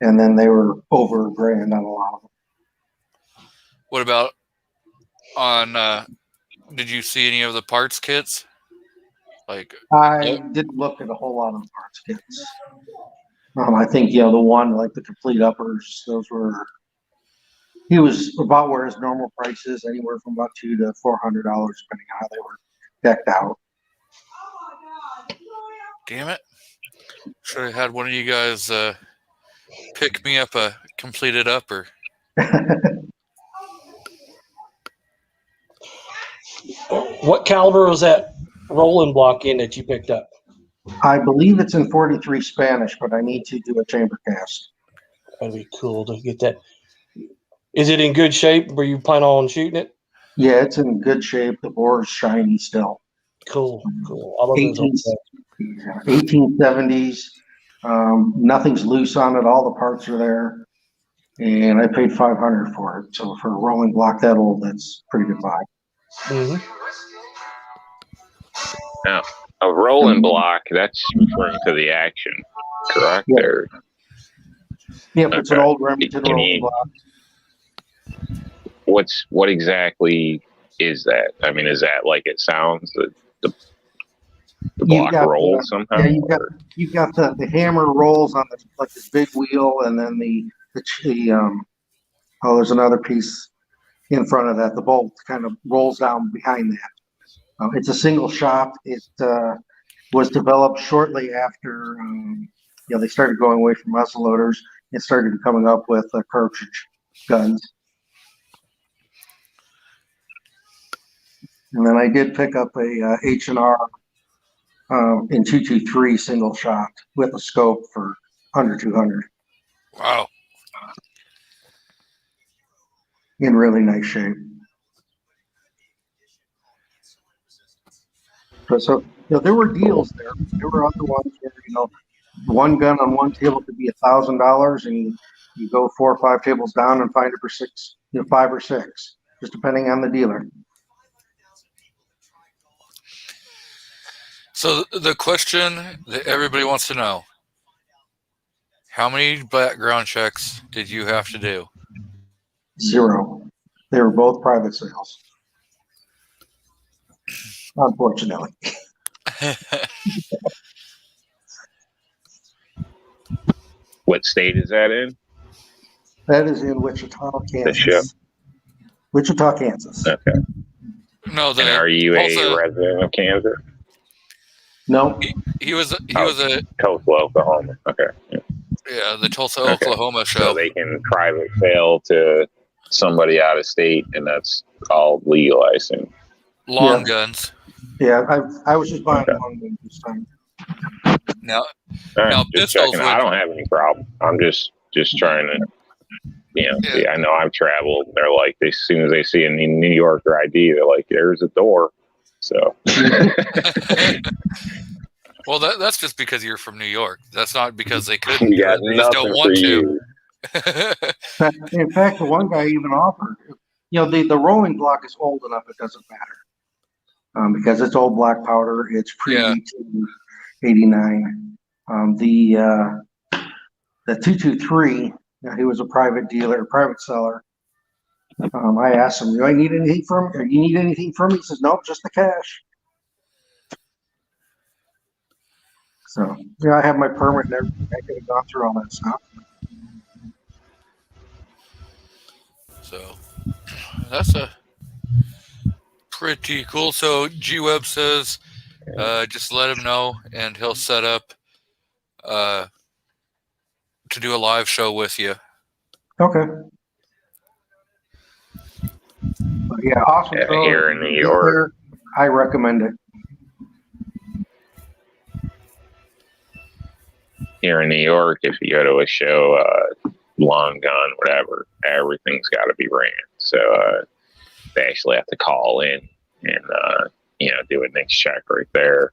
and then they were over $1,000 on a lot of them. What about on? Did you see any of the parts kits? I didn't look at a whole lot of the parts kits. I think the one like the complete uppers, those were. He was about where his normal price is, anywhere from about $200 to $400, depending on how they were decked out. Damn it! Should have had one of you guys pick me up a completed upper. What caliber was that rolling block in that you picked up? I believe it's in 43 Spanish, but I need to do a chamber cast. That'd be cool to get that. Is it in good shape? Were you planning on shooting it? Yeah, it's in good shape. The bore's shiny still. Cool. I love those. 1870s. Nothing's loose on it. All the parts are there. And I paid $500 for it. So for a rolling block that old, that's pretty good buy. Mhm. Now, a rolling block, that's referring to the action, correct? Yeah. Or, Yep, it's an Okay. old Remington Can rolling you- block. what exactly is that? I mean, is that like it sounds? The block rolls somehow? Yeah, you've got the hammer rolls on like this big wheel, and then there's another piece in front of that. The bolt kind of rolls down behind that. It's a single shot. It was developed shortly after they started going away from muzzle loaders and started coming up with cartridge guns. And then I did pick up a H&R in 223 single shot with a scope for under 200. Wow. In really nice shape. So there were deals there. There were other ones where one gun on one table could be $1,000, and you go 4 or 5 tables down and find it for six, 5 or 6, just depending on the dealer. So the question that everybody wants to know: how many background checks did you have to do? 0. They were both private sales. Unfortunately. What state is that in? That is in Wichita, The ship. Kansas. Wichita, Kansas. Okay. No, And are you a resident of Kansas? No. He was a Tulsa, Oklahoma. Okay. yeah, the Tulsa, Okay. Oklahoma show. So they can private sale to somebody out of state, and that's all legal, I assume. Long Yeah. guns. Yeah, I was just buying long guns this time. Now, All right, Now, just pistols checking. I don't have any problem. I'm just trying to, see. I know I've traveled. They're like, as soon as they see a New Yorker ID, they're like, "There's a door." So. well, that's just because you're from New York. That's not because they couldn't. You got They just nothing don't for want you. to. In fact, the one guy even offered, the rolling block is old enough, it doesn't matter. Because it's old black powder, it's pre-89. The 223, he was a private dealer, private seller. I asked him, "Do I need anything from? Or you need anything from me?" He says, "Nope, just the cash." So I have my permit and everything. I could have gone through all that stuff. So that's a pretty cool. So G-Web says, just let him know, and he'll set up to do a live show with you. Okay. But yeah, awesome. Yeah, here in New York. I recommend it. Here in New York, if you go to a show, long gun, whatever, everything's got to be ran. So they actually have to call in and do a next check right there.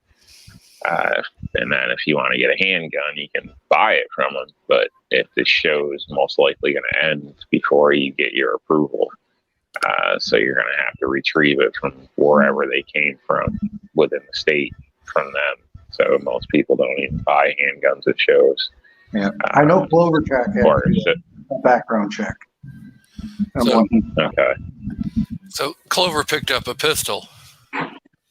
And then if you want to get a handgun, you can buy it from them. But if the show is most likely going to end before you get your approval, so you're going to have to retrieve it from wherever they came from within the state from them. So most people don't even buy handguns at shows. Yeah, I know Clovertrack has a background check. Okay. So Clover picked up a pistol.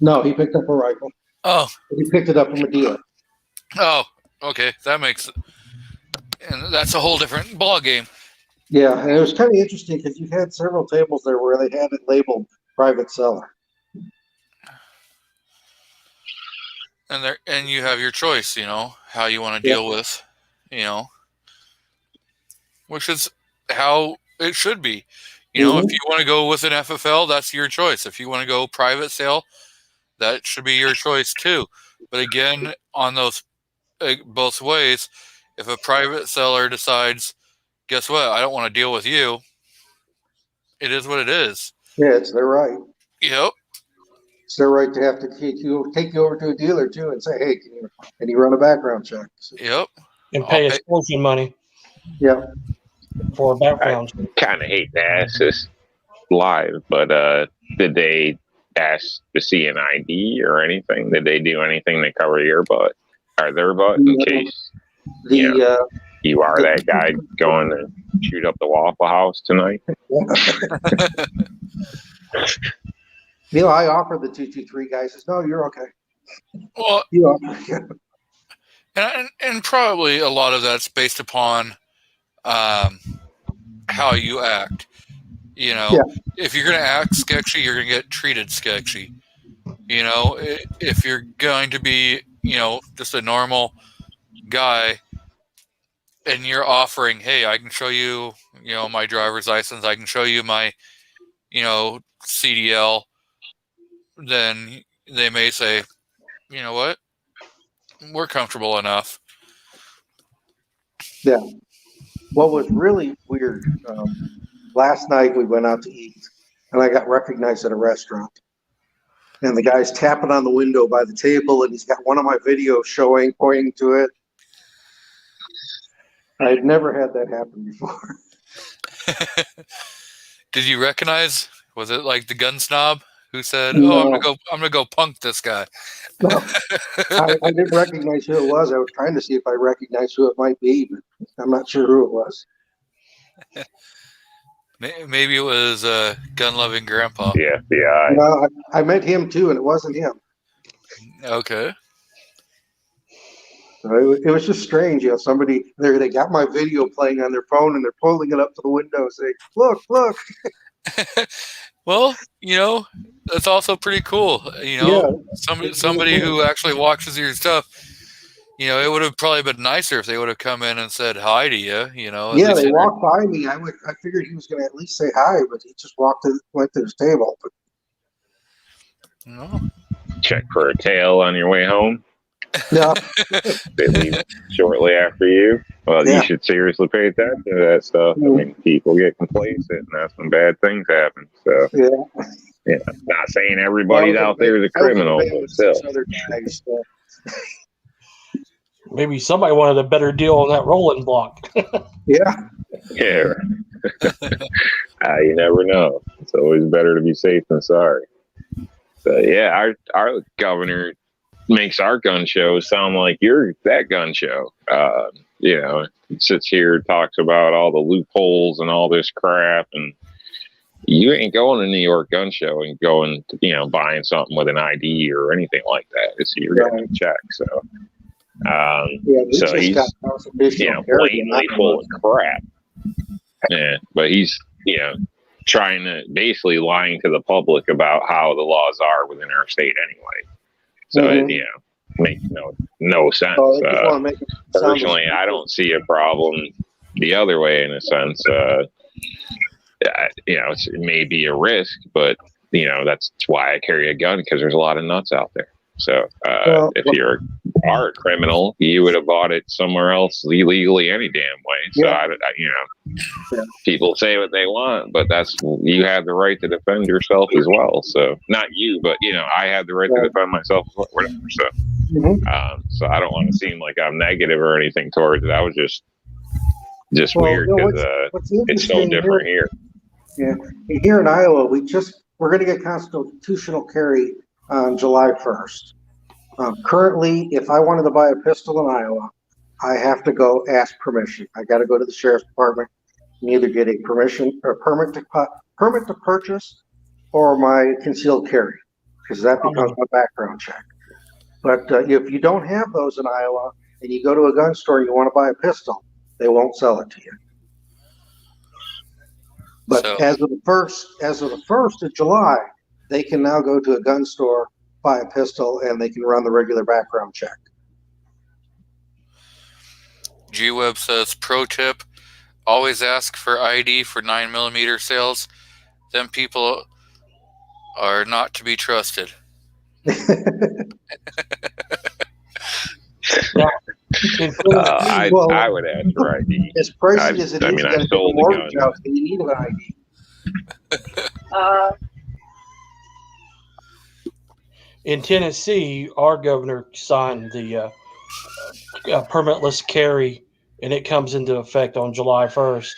No, he picked up a rifle. Oh. He picked it up from a dealer. Oh, okay. That makes it. And that's a whole different ball game. Yeah, and it was kind of interesting because you had several tables there where they had it labeled private seller. And you have your choice, how you want to deal with, which is how it should be. If you want to go with an FFL, that's your choice. If you want to go private sale, that should be your choice too. But again, on those both ways, if a private seller decides, guess what, I don't want to deal with you, it is what it is. Yeah, they're right. Yep. It's their right to have to take you over to a dealer too and say, hey, can you run a background check? Yep. And pay extortion money. Yeah. For a background check. Kind of hate to ask this live, but did they ask to see an ID or anything? Did they do anything to cover your butt or their butt in case you are that guy going to shoot up the Waffle House tonight? I offered the 223 guy. Says, no, you're okay. Well, and probably a lot of that's based upon how you act. If you're going to act sketchy, you're going to get treated sketchy. If you're going to be, just a normal guy and you're offering, hey, I can show you, my driver's license, I can show you my, CDL, then they may say, you know what, we're comfortable enough. Yeah. What was really weird, last night we went out to eat and I got recognized at a restaurant. And the guy's tapping on the window by the table and he's got one of my videos showing, pointing to it. I'd never had that happen before. Did you recognize, was it like the gun snob who said, No. I'm gonna go punk this guy? No, I didn't recognize who it was. I was trying to see if I recognized who it might be, but I'm not sure who it was. Maybe it was a gun-loving grandpa. Yeah, yeah. No, I met him too, and it wasn't him. Okay. So it was just strange, somebody there, they got my video playing on their phone and they're pulling it up to the window saying, look. Well, that's also pretty cool. Somebody who actually watches your stuff, it would have probably been nicer if they would have come in and said hi to you, Yeah, they walked by me. I figured he was going to at least say hi, but he just went to his table. But no. Check for a tail on your way home. Yeah. They leave shortly after you. Well, you should seriously pay attention to that stuff. I mean, people get complacent, and that's when bad things happen. So, not saying everybody's out there is a criminal, but still. Maybe somebody wanted a better deal on that rolling block. Yeah. Yeah. You never know. It's always better to be safe than sorry. So, our governor makes our gun show sound like you're that gun show. Sits here, talks about all the loopholes and all this crap, and you ain't going to New York Gun Show and going to, buying something with an ID or anything like that. It's you're getting a check. So, so he's blatantly full of crap. Yeah, but he's trying to basically lying to the public about how the laws are within our state anyway. So it makes no sense. Personally, I don't see a problem the other way in a sense. It may be a risk, but that's why I carry a gun, because there's a lot of nuts out there. So if you're a criminal, you would have bought it somewhere else illegally any damn way. So people say what they want, but you have the right to defend yourself as well. So not you, but I have the right to defend myself, whatever. So, so I don't want to seem like I'm negative or anything towards it. I was just weird because it's so different here. Yeah, here in Iowa, we're going to get constitutional carry on July 1st. Currently, if I wanted to buy a pistol in Iowa, I have to go ask permission. I got to go to the sheriff's department and either get a permission or permit to purchase or my concealed carry, because that becomes my background check. But if you don't have those in Iowa and you go to a gun store and you want to buy a pistol, they won't sell it to you. But as of the 1st of July, they can now go to a gun store, buy a pistol, and they can run the regular background check. G-Web says, pro tip, always ask for ID for 9mm sales. Them people are not to be trusted. I would ask for ID. As pricey as it is, I sold the gun. Out, you need an ID. In Tennessee, our governor signed the permitless carry, and it comes into effect on July 1st.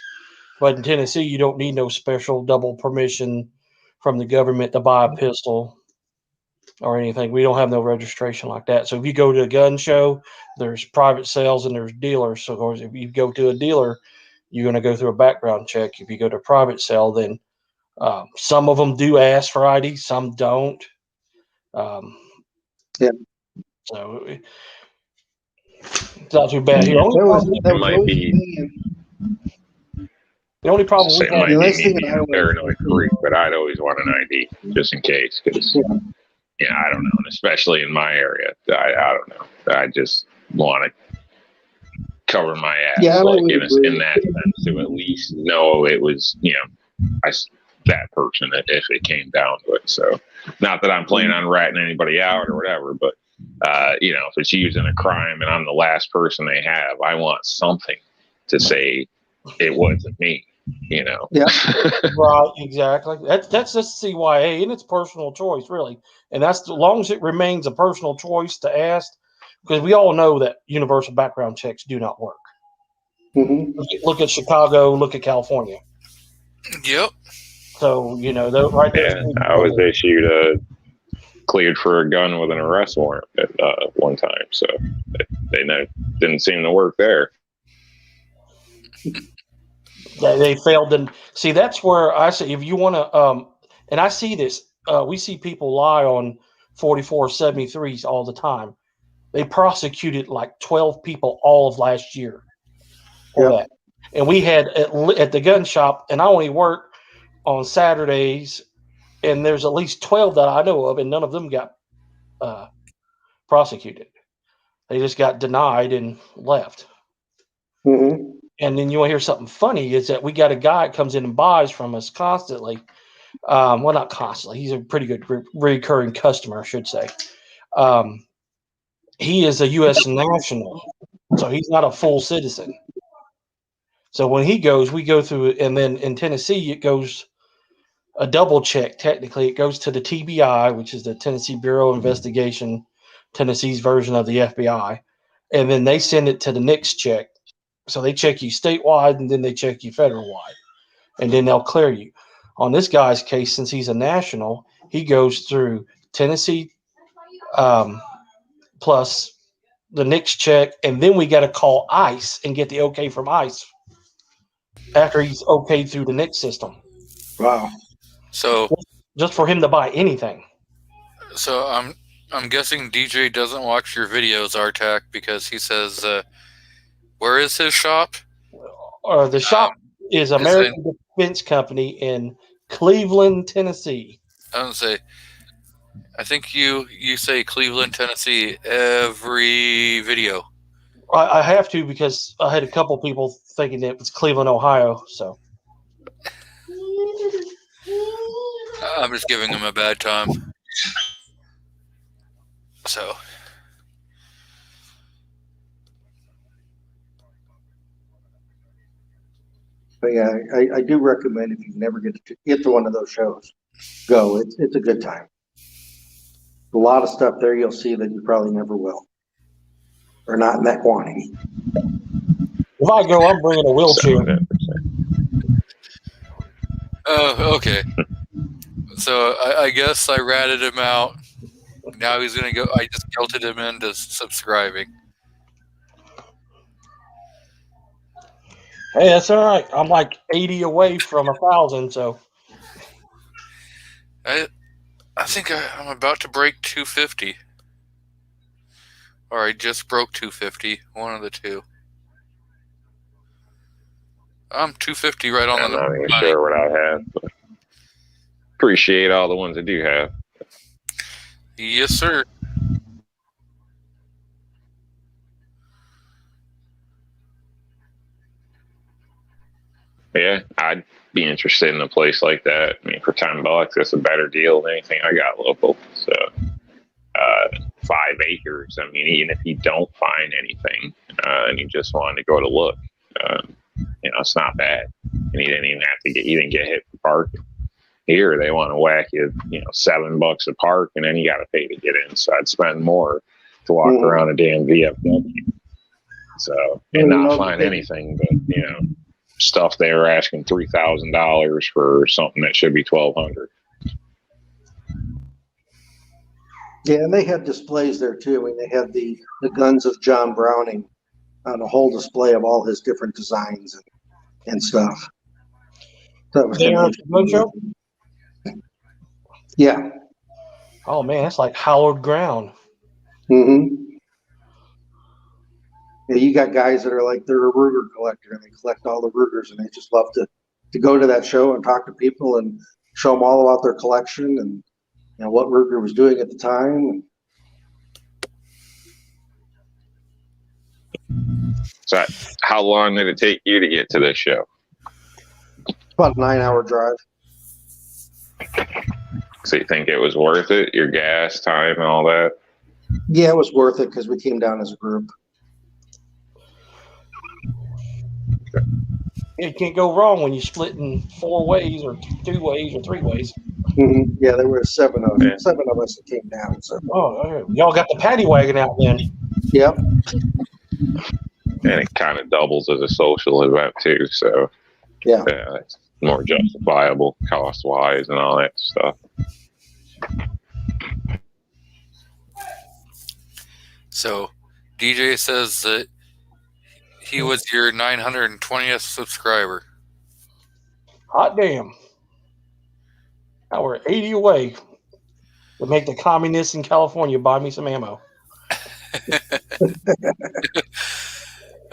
But in Tennessee, you don't need no special double permission from the government to buy a pistol or anything. We don't have no registration like that. So if you go to a gun show, there's private sales and there's dealers. So of course, if you go to a dealer, you're going to go through a background check. If you go to a private sale, then some of them do ask for ID, some don't. Yeah. So it's not too bad here. It might be. The only problem we It have, might The be nice me thing being in a Iowa paranoid is- freak, but I'd always want an ID just in case. Because I don't know, and especially in my area, I don't know. I just want to cover my ass, Yeah, I like would in agree. that sense, to at least know it was, that person if it came down to it. So, not that I'm planning on ratting anybody out or whatever, but if it's used in a crime and I'm the last person they have, I want something to say it wasn't me. Yeah. right? Exactly. That's just CYA, and it's personal choice, really. And that's as long as it remains a personal choice to ask, because we all know that universal background checks do not work. Mhm. Look at Chicago. Look at California. Yep. So right there. Yeah, I was issued cleared for a gun with an arrest warrant at one time, so they didn't seem to work there. They failed. And see, that's where I say, if you want to, and I see this, we see people lie on 4473s all the time. They prosecuted like 12 people all of last year for that. And we had at the gun shop, and I only work on Saturdays, and there's at least 12 that I know of, and none of them got prosecuted. They just got denied and left. Mhm. And then you want to hear something funny is that we got a guy that comes in and buys from us constantly. Well, not constantly. He's a pretty good recurring customer, I should say. He is a U.S. national, so he's not a full citizen. So when he goes, we go through it, and then in Tennessee, it goes a double check. Technically, it goes to the TBI, which is the Tennessee Bureau of Investigation, Tennessee's version of the FBI, and then they send it to the NICS check. So they check you statewide, and then they check you federal wide, and then they'll clear you. On this guy's case, since he's a national, he goes through Tennessee plus the NICS check, and then we got to call ICE and get the okay from ICE after he's okayed through the NICS system. Wow. So just for him to buy anything. So I'm guessing DJ doesn't watch your videos, Artak, because he says, where is his shop? The shop is American Defense Company in Cleveland, Tennessee. I don't say. I think you say Cleveland, Tennessee every video. I have to because I had a couple people thinking that it was Cleveland, Ohio. So I'm just giving him a bad time. So. But yeah, I do recommend if you never get to one of those shows, go. It's a good time. A lot of stuff there you'll see that you probably never will, or not in that quantity. If I go, I'm bringing a wheelchair. Oh, okay. So I guess I ratted him out. Now he's gonna go. I just guilted him into subscribing. Hey, that's all right. I'm like 80 away from 1,000, so I think I'm about to break 250, or I just broke 250. One of the two. I'm 250 right on I'm the not even money. sure what I have, but appreciate all the ones I do have. Yes, sir. Yeah, I'd be interested in a place like that. I mean, for $10, that's a better deal than anything I got local. So, 5 acres. I mean, even if you don't find anything and you just wanted to go to look, it's not bad. And you didn't even have to get hit for parking. Here they want to whack you, $7 a park, and then you got to pay to get in. So I'd spend more to walk around a damn VFW. So and not find anything but stuff they were asking $3,000 for something that should be $1,200. Yeah, and they had displays there too. I mean, they had the guns of John Browning on a whole display of all his different designs and stuff. That was Gun Show? Yeah. Oh man, that's like hallowed ground. Mm-hmm. Yeah, you got guys that are like they're a Ruger collector and they collect all the Rugers and they just love to go to that show and talk to people and show them all about their collection and what Ruger was doing at the time. So how long did it take you to get to this show? About a 9-hour drive. So you think it was worth it? Your gas, time, and all that? Yeah, it was worth it because we came down as a group. You can't go wrong when you split in 4 ways or 2 ways or 3 ways. Mm-hmm. Yeah, there were seven of us that came down. So. Oh, y'all got the paddy wagon out then. Yep. And it kind of doubles as a social event too. So yeah, it's more justifiable cost-wise and all that stuff. So DJ says that he was your 920th subscriber. Hot damn. Now we're 80 away to make the communists in California buy me some ammo.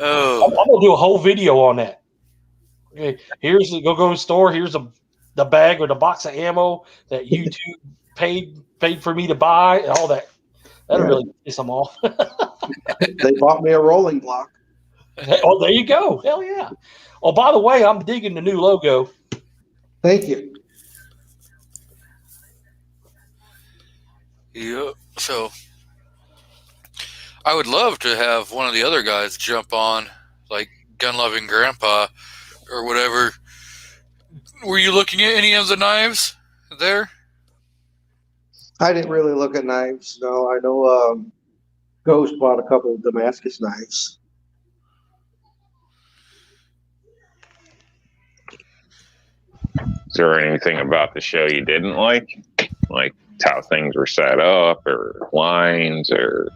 Oh, I'm going to do a whole video on that. Okay, here's the go to the store. Here's the bag or the box of ammo that YouTube paid for me to buy and all that. That'll really piss them off. They bought me a rolling block. Oh, there you go. Hell yeah. Oh, by the way, I'm digging the new logo. Thank you. yeah. So I would love to have one of the other guys jump on, like Gun Loving Grandpa or whatever. Were you looking at any of the knives there? I didn't really look at knives. No, I know Ghost bought a couple of Damascus knives. Is there anything about the show you didn't like? Like how things were set up or lines or...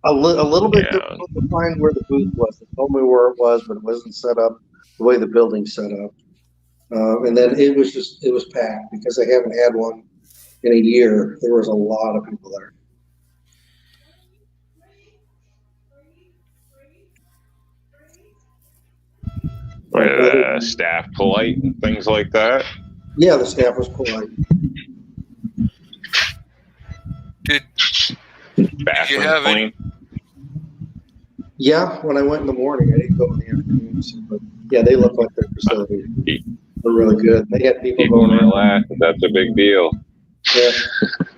A little bit difficult to find where the booth was. They told me where it was, but it wasn't set up the way the building's set up. And then it was packed because they haven't had one in a year. There was a lot of people there. Were staff polite and things like that? Yeah, the staff was polite. Did Bathroom you have clean? Yeah, when I went in the morning, I didn't go in the afternoon. But yeah, they look like their facility. They're really good. They had people going may around. laugh, but that's a big deal. Yeah,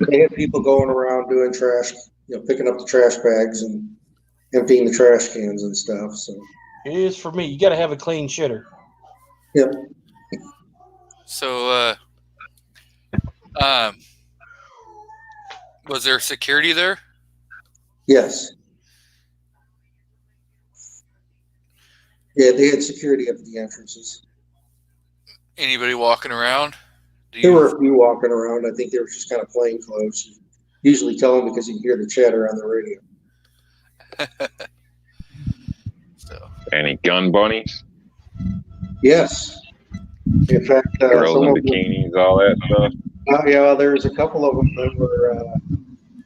they had people going around doing trash, picking up the trash bags and emptying the trash cans and stuff. So It is for me. You got to have a clean shitter. Yep. So, was there security there? Yes. Yeah, they had security up at the entrances. Anybody walking around? There were a few walking around. I think they were just kind of plain clothes. You usually tell them because you can hear the chatter on the radio. So, Any gun bunnies? Yes. In fact, Girls some in of them, bikinis, all that stuff. yeah, there's a couple of them that were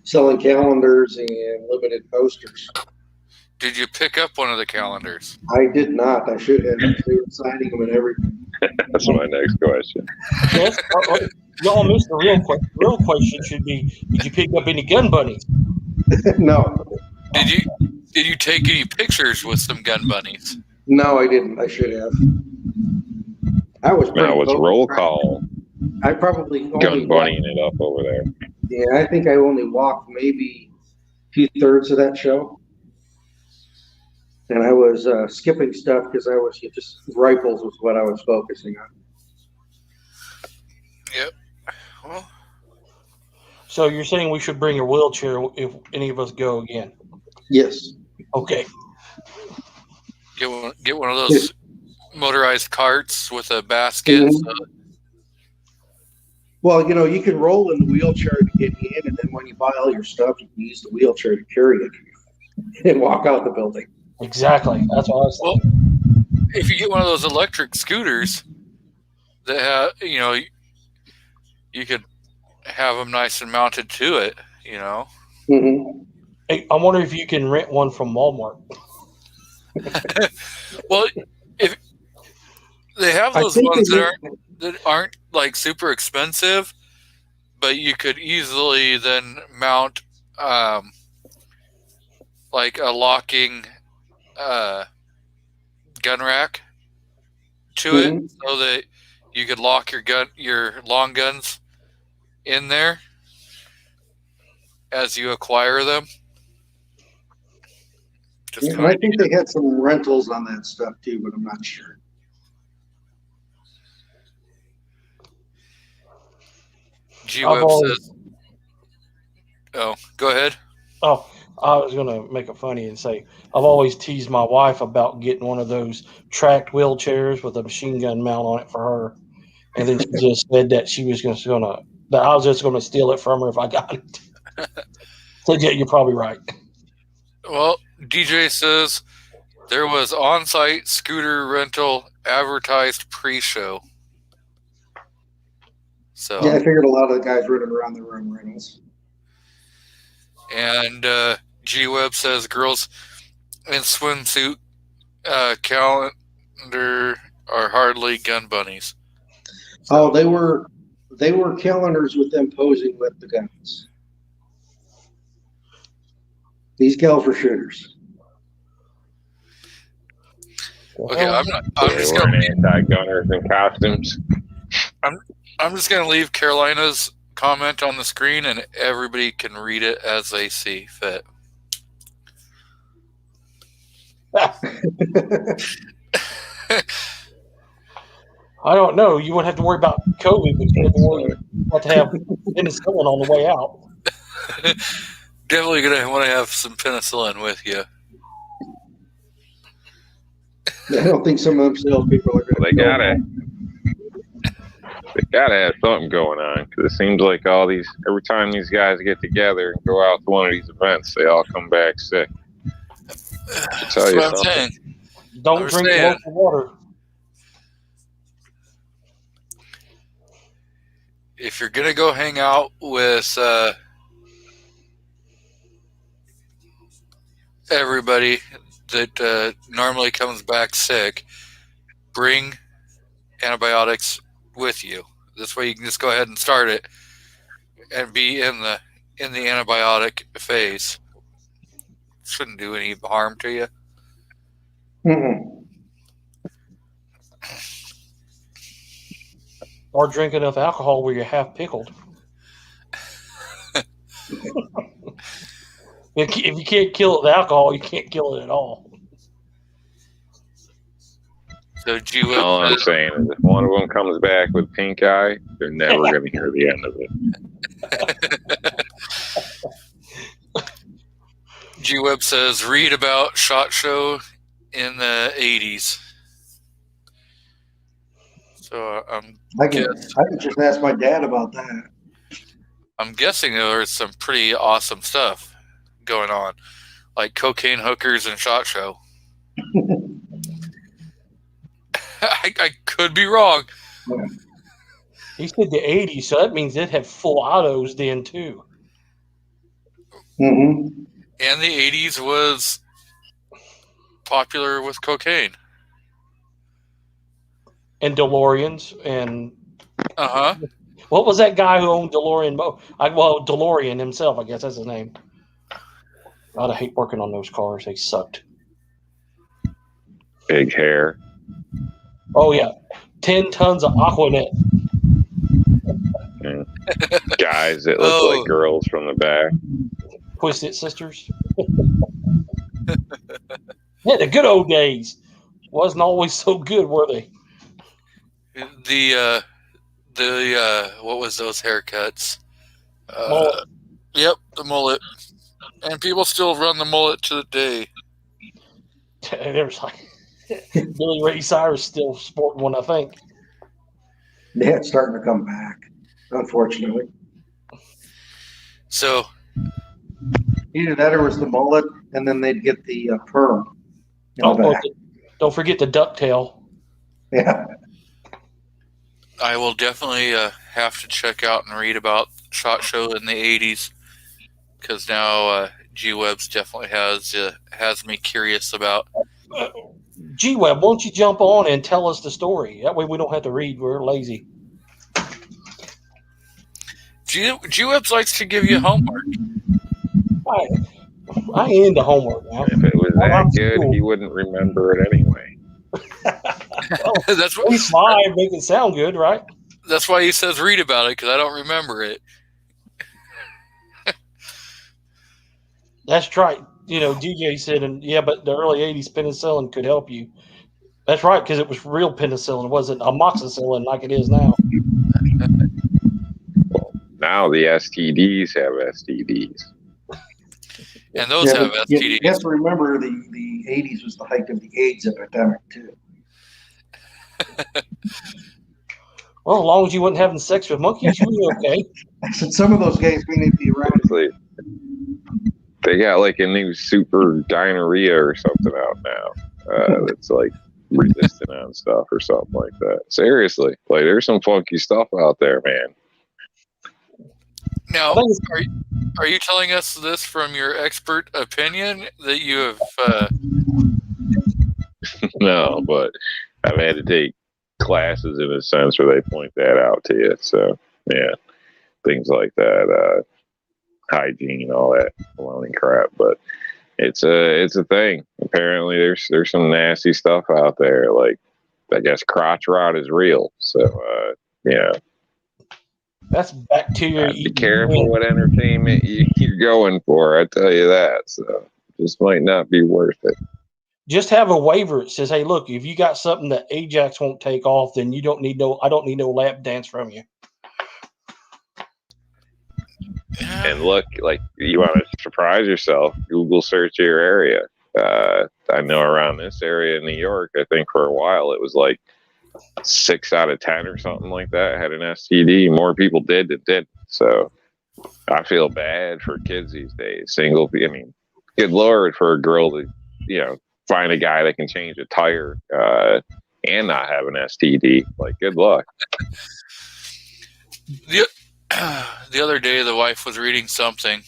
selling calendars and limited posters. did you pick up one of the calendars? I did not. I should have. They were signing them and everything. That's my next question. Yes. Y'all missed the real question should be, did you pick up any gun bunnies? No. Did you take any pictures with some gun bunnies? No, I didn't. I should have. I was pretty Now it's focused. roll call. I probably only Gun bunnying it up over there. Yeah, I think I only walked maybe 2/3 of that show. And I was skipping stuff because I was just rifles was what I was focusing on. Well, So you're saying we should bring a wheelchair if any of us go again? Yes. Okay. get one of those motorized carts with a basket. Mhm. So, Well, you can roll in the wheelchair to get in, and then when you buy all your stuff, you can use the wheelchair to carry it and walk out the building. Exactly. That's what I was well, thinking. if you get one of those electric scooters that have, you could have them nice and mounted to it. Mm-hmm. Hey, I wonder if you can rent one from Walmart. Well, if they have I those think ones they that aren't like super expensive, but you could easily then mount like a locking gun rack to it, Mhm. so that you could lock your long guns in there as you acquire them. Just And I think they had some rentals on that stuff too, but I'm not sure. G-Web says, "Oh, go ahead." Oh, I was going to make it funny and say I've always teased my wife about getting one of those tracked wheelchairs with a machine gun mount on it for her, and then she just said that she was that I was just going to steal it from her if I got it. So yeah, you're probably right. Well, DJ says there was on-site scooter rental advertised pre-show. So Yeah, I figured a lot of the guys running around their own rentals. And G-Web says girls in swimsuit calendar are hardly gun bunnies. Oh, they were calendars with them posing with the guns. These gals were shooters. Okay, I'm They just weren't gonna anti-gunners in costumes. I'm just gonna leave Carolina's comment on the screen, and everybody can read it as they see fit. I don't know. You wouldn't have to worry about COVID, but you have to have penicillin on the way out. Definitely gonna want to have some penicillin with you. I don't think some of them salespeople are going to. They gotta have something going on, because it seems like every time these guys get together and go out to one of these events, they all come back sick. That's tell you what I'm something. saying. Don't drink local water. If you're gonna go hang out with everybody that normally comes back sick, bring antibiotics with you. This way you can just go ahead and start it and be in the antibiotic phase. Shouldn't do any harm to you. Mm-mm. Or drink enough alcohol where you're half pickled. If you can't kill it with alcohol, you can't kill it at all. So All I'm saying is, if one of them comes back with pink eye, they're never going to hear the end of it. G-Web says, read about SHOT Show in the 80s. So I can just ask my dad about that. I'm guessing there was some pretty awesome stuff going on, like cocaine hookers and SHOT Show. I could be wrong. He said the 80s, so that means they'd have full autos then too. Mm-hmm. And the 80s was popular with cocaine. And DeLoreans and Uh-huh. what was that guy who owned DeLorean? Well, DeLorean himself, I guess that's his name. God, I hate working on those cars. They sucked. Big hair. Oh yeah, 10 tons of Aquanet. Guys that look like girls from the back. Twisted Sisters. Yeah, the good old days wasn't always so good, were they? what was those haircuts? Mullet. Yep, the mullet. And people still run the mullet to the day. There's like Billy Ray Cyrus still sporting one, I think. Yeah, it's starting to come back, unfortunately. So Either that or was the mullet, and then they'd get the perm in the back. Don't forget the ducktail. Yeah. I will definitely have to check out and read about SHOT Show in the 80s, because now G-Webs definitely has me curious about. G-Web, won't you jump on and tell us the story? That way we don't have to read. We're lazy. G-Webs likes to give you homework. I ain't into homework now. If it was that good, he wouldn't remember it anyway. Well, That's what. we smile and make it sound good, right? That's why he says read about it, because I don't remember it. That's right. You know, DJ said, but the early 80s penicillin could help you. That's right, because it was real penicillin. It wasn't amoxicillin like it is now. Well, now the STDs have STDs. And those have STDs. You have to remember the 80s was the height of the AIDS epidemic, too. Well, as long as you wasn't having sex with monkeys, you were okay. I said some of those guys we need to be around. Seriously. They got like a new super diarrhea or something out now. That's like resistant on stuff or something like that. Seriously, like there's some funky stuff out there, man. Now, are you telling us this from your expert opinion that you have? No, but I've had to take classes in a sense where they point that out to you. So yeah, things like that, hygiene, all that baloney crap. But it's a thing. Apparently, there's some nasty stuff out there. Like I guess crotch rot is real. So yeah. That's bacteria. Be careful what entertainment you're going for. I tell you that. So just might not be worth it. Just have a waiver. It says, "Hey, look, if you got something that Ajax won't take off, then I don't need no lap dance from you." And look, like you want to surprise yourself, Google search your area. I know around this area in New York, I think for a while it was like 6 out of 10 or something like that had an STD. More people did that didn't. So I feel bad for kids these days. Good Lord, for a girl to, find a guy that can change a tire and not have an STD. Like, good luck. The other day, the wife was reading something.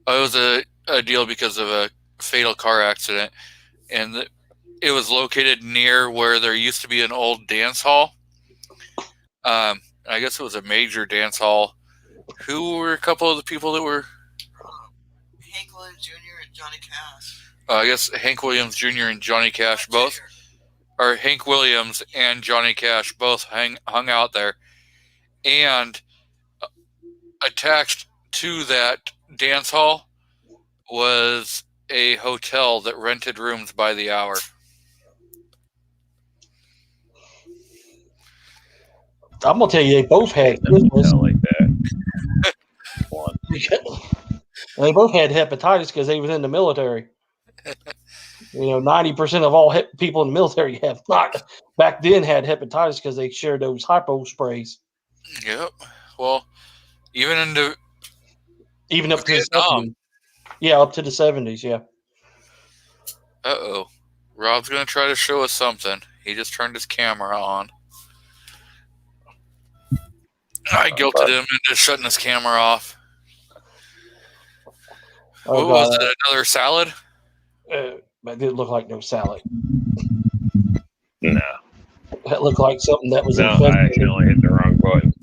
It was a deal because of a fatal car accident, and it was located near where there used to be an old dance hall. I guess it was a major dance hall. Who were a couple of the people that were? Hank Williams Jr. and Johnny Cash. I guess Hank Williams Jr. and Johnny Cash both, or Hank Williams and Johnny Cash both hung out there. And attached to that dance hall was a hotel that rented rooms by the hour. I'm gonna tell you, they both had Like that. They both had hepatitis because they was in the military. 90% of all people in the military have not back then had hepatitis because they shared those hypo sprays. Yep. Well, even up to the 70s. Yeah, up to the 70s. Yeah. Rob's gonna try to show us something. He just turned his camera on. I guilted him into shutting his camera off. What was it? Another salad? That didn't look like no salad. No. That looked like something that was I accidentally hit the wrong button.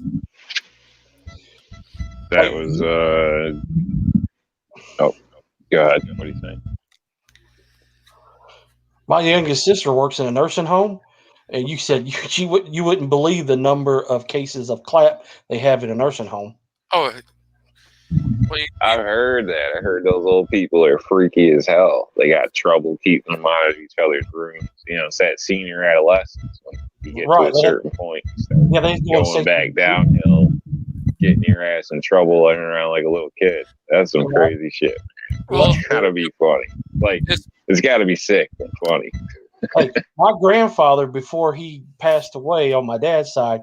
That was oh, go ahead. What do you think? My youngest sister works in a nursing home, and you said you wouldn't believe the number of cases of clap they have in a nursing home. Oh, I've heard that. I heard those old people are freaky as hell. They got trouble keeping them out of each other's rooms. It's that senior adolescence when you get to a certain point. Yeah, they going back downhill, getting your ass in trouble, running around like a little kid. That's some crazy shit. Well, It's gotta be funny. Like it's gotta be sick and funny. Like my grandfather, before he passed away on my dad's side,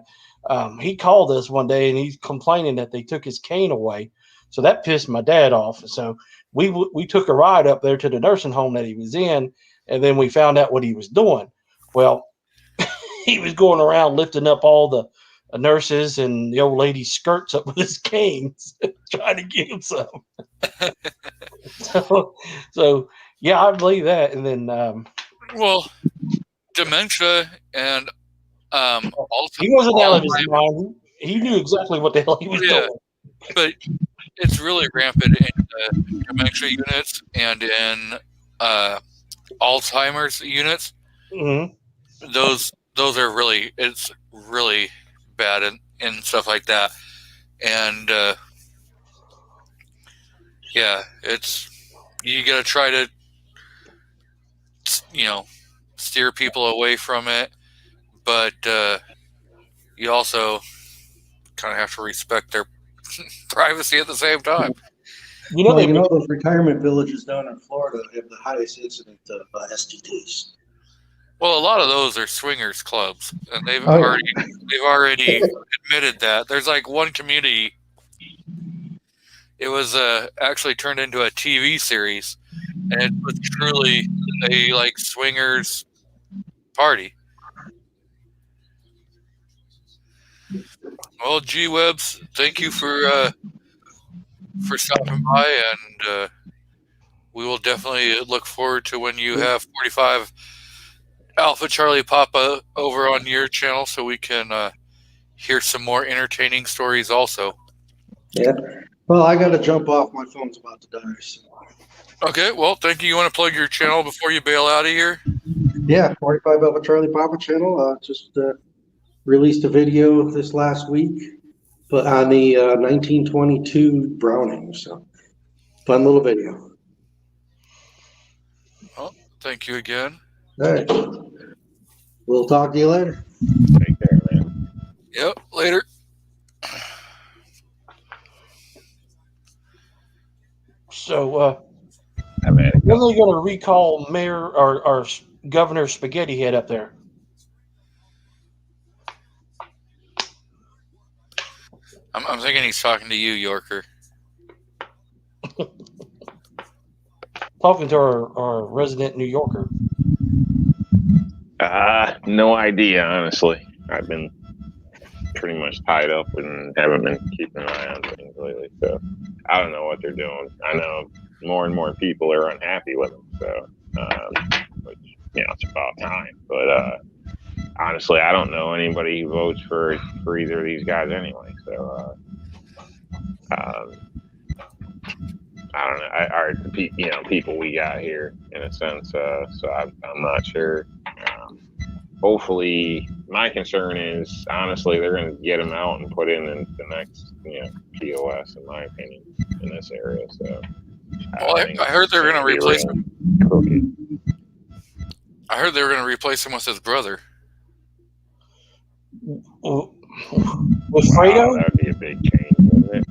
he called us one day and he's complaining that they took his cane away. So that pissed my dad off. So we took a ride up there to the nursing home that he was in, and then we found out what he was doing. Well, he was going around lifting up all the nurses and the old lady's skirts up with his canes, trying to get him some. so yeah, I believe that. And then well, dementia and he wasn't out of his mind. He knew exactly what the hell he was doing. But it's really rampant in dementia units and in Alzheimer's units. Mm-hmm. Those are it's really bad and stuff like that. And it's you got to try to steer people away from it, but you also kind of have to respect their privacy at the same time. Those retirement villages down in Florida have the highest incident of STDs. Well, a lot of those are swingers clubs, and they've already admitted that. There's like one community. It was actually turned into a TV series, and it was truly a like swingers party. Well, G-Webs, thank you for stopping by, and we will definitely look forward to when you have 45 Alpha Charlie Papa over on your channel, so we can hear some more entertaining stories also. Yeah. Well, I got to jump off. My phone's about to die. So. Okay. Well, thank you. You want to plug your channel before you bail out of here? Yeah, 45 Alpha Charlie Papa channel. Just released a video this last week, but on the 1922 Browning. So, fun little video. Well, thank you again. All right. We'll talk to you later. Take care, man. Yep. Later. So, when are they going to recall Mayor or Governor Spaghetti Head up there? I'm thinking he's talking to you, Yorker. Talking to our resident New Yorker. No idea, honestly. I've been pretty much tied up and haven't been keeping an eye on things lately. So I don't know what they're doing. I know more and more people are unhappy with them. So, which, it's about time. But honestly, I don't know anybody who votes for either of these guys anyway. So I don't know. People we got here in a sense. So I'm not sure. Hopefully, my concern is honestly they're going to get him out and put in the next POS, in my opinion, in this area. So, I heard they're going to replace him. I heard they were going to replace him with his brother. With Fredo? Wow, that would be a big change, wouldn't it?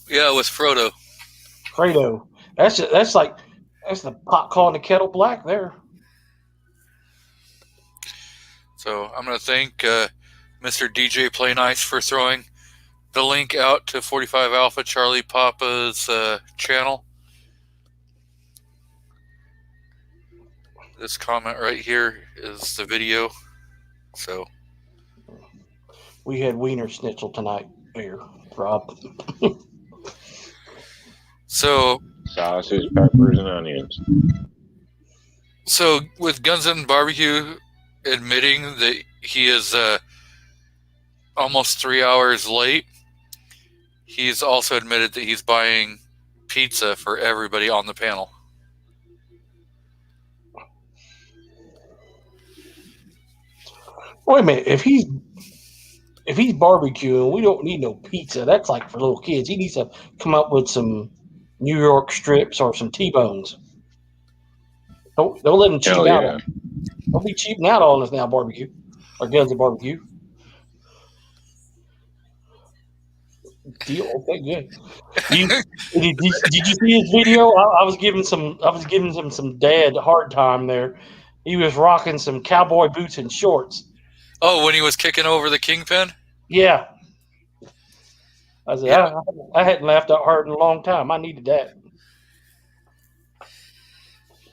Yeah, with Frodo. Fredo. That's the pot calling the kettle black there. So I'm going to thank Mr. DJ Play Nice for throwing the link out to 45 Alpha Charlie Papa's channel. This comment right here is the video. So we had Wiener Schnitzel tonight here, Rob. So sausage, peppers, and onions. So with Guns and Barbecue admitting that he is almost 3 hours late, he's also admitted that he's buying pizza for everybody on the panel. Wait a minute. If if he's barbecuing, we don't need no pizza. That's like for little kids. He needs to come up with some New York strips or some T-bones. Don't let him cheap Hell out. yeah. Don't be cheaping out on us now, barbecue or Guns and Barbecue. Deal. Okay, good. Did you see his video? I was giving him some dad hard time there. He was rocking some cowboy boots and shorts. Oh, when he was kicking over the kingpin? Yeah. I said, Yeah. I hadn't laughed that hard in a long time. I needed that.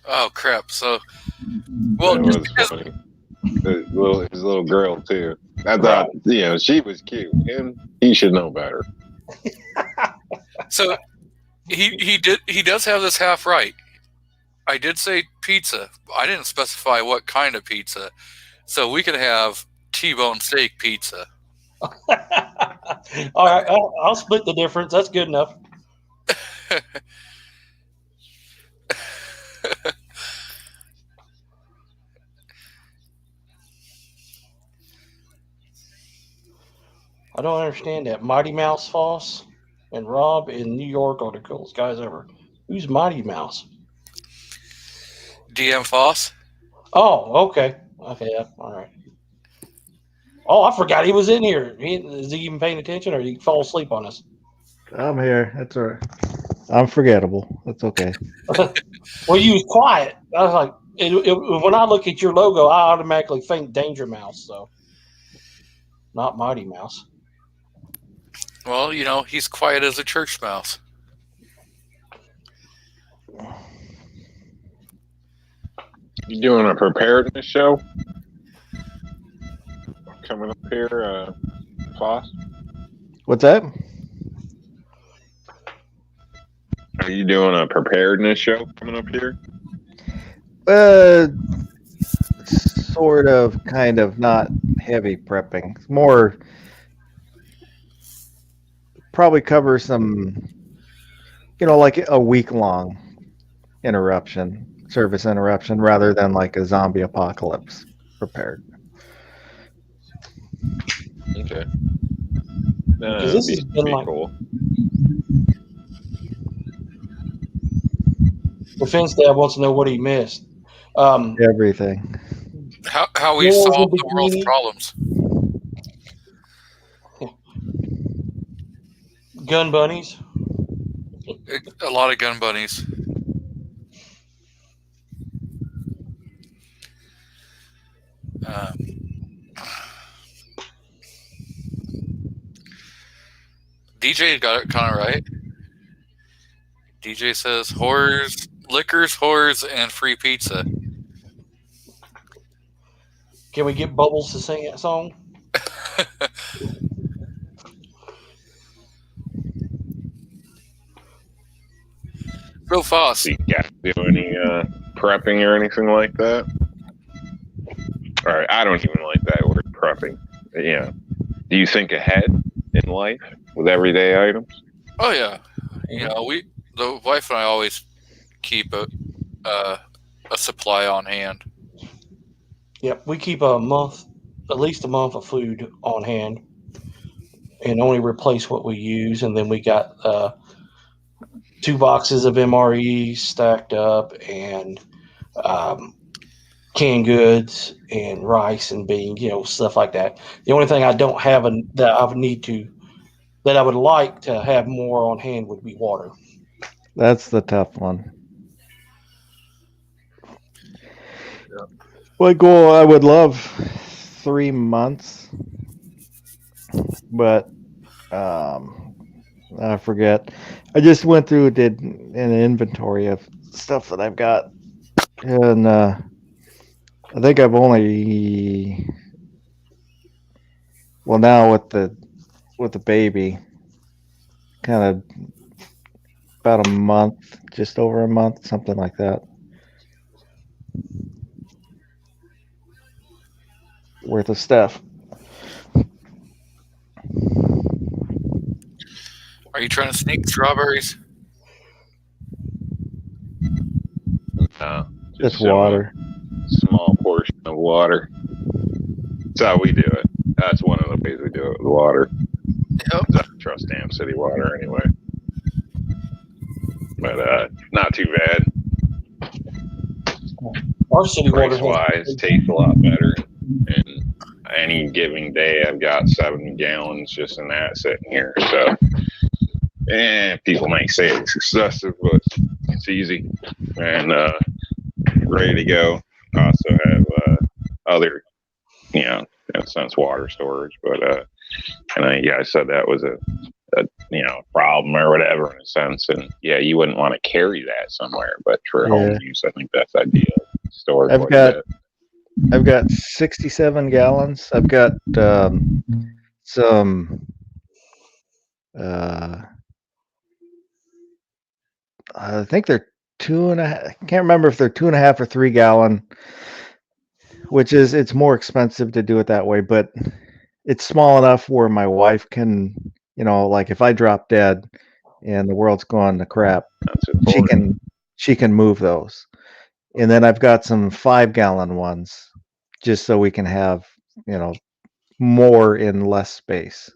Oh crap! So, well, That was funny. His little girl too. I thought, she was cute. He should know better. so he does have this half right. I did say pizza. I didn't specify what kind of pizza. So we could have T-bone steak pizza. All right, I'll split the difference. That's good enough. I don't understand that. Mighty Mouse Foss and Rob in New York are the coolest guys ever. Who's Mighty Mouse? DM Foss? Oh, okay. Okay, yeah, all right. Oh, I forgot he was in here. Is he even paying attention, or did he fall asleep on us? I'm here. That's all right. I'm forgettable. That's okay. Well, you was quiet. I was like, when I look at your logo, I automatically think Danger Mouse, so not Mighty Mouse. Well, he's quiet as a church mouse. You doing a preparedness show coming up here, Foss? What's that? Are you doing a preparedness show coming up here? Sort of, kind of, not heavy prepping. It's more, probably cover some, like a week-long service interruption, rather than like a zombie apocalypse prepared. Okay. Because this has been like cool. Defense Dad wants to know what he missed. Everything. How we solve the world's problems. Gun bunnies. A lot of gun bunnies. DJ got it kind of right. DJ says whores, liquors, whores, and free pizza. Can we get Bubbles to sing that song? Real fast. So you guys do any prepping or anything like that? All right, I don't even like that word, prepping. Yeah. Do you think ahead in life with everyday items? Oh yeah. The wife and I always keep a supply on hand. Yep, we keep at least a month of food on hand, and only replace what we use. And then we got 2 boxes of MREs stacked up, and canned goods and rice and beans, stuff like that. The only thing I don't have that I would like to have more on hand would be water. That's the tough one. Well, I would love 3 months, but I forget. I just went through, did an inventory of stuff that I've got, and I think I've only, now with the baby, kind of about a month, just over a month, something like that, worth of stuff. Are you trying to sneak strawberries? No. Just water. Small portion of water. That's how we do it. That's one of the ways we do it with water. Yep. I don't trust damn city water anyway. But not too bad. Our city water Price-wise, tastes a lot better. And any given day, I've got 7 gallons just in that sitting here. So, people might say it's excessive, but it's easy and ready to go. I also have other, in a sense, water storage. But and I said that was a problem or whatever in a sense. And yeah, you wouldn't want to carry that somewhere, but for home use, I think that's ideal. Storage. I've got 67 gallons. I've got some I think they're 2.5. I can't remember if they're 2.5 or 3 gallon, which is, it's more expensive to do it that way, but it's small enough where my wife can, like if I drop dead and the world's gone to crap, she can move those. And then I've got some 5 gallon ones just so we can have, more in less space.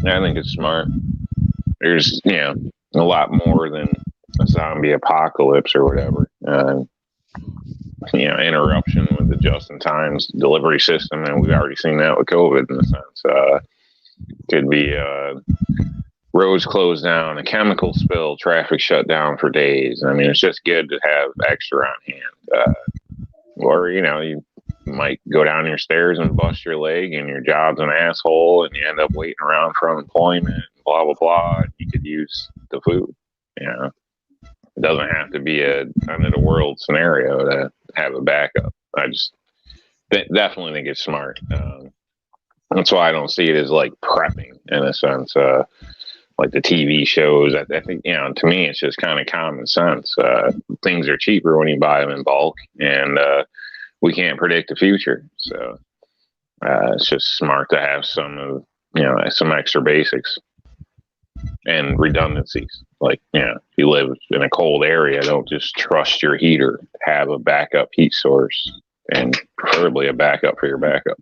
I think it's smart. There's, a lot more than a zombie apocalypse or whatever. Interruption with the just-in-time delivery system, and we've already seen that with COVID in a sense. Could be roads closed down, a chemical spill, traffic shut down for days. I mean, it's just good to have extra on hand. Or, you might go down your stairs and bust your leg and your job's an asshole and you end up waiting around for unemployment, blah, blah, blah. You could use the food, It doesn't have to be a end of the world scenario to have a backup. I just definitely think it's smart. That's why I don't see it as like prepping in a sense, like the TV shows. I think, to me, it's just kind of common sense. Things are cheaper when you buy them in bulk, and we can't predict the future. So it's just smart to have some extra basics and redundancies. Like, if you live in a cold area, don't just trust your heater. Have a backup heat source, and preferably a backup for your backup.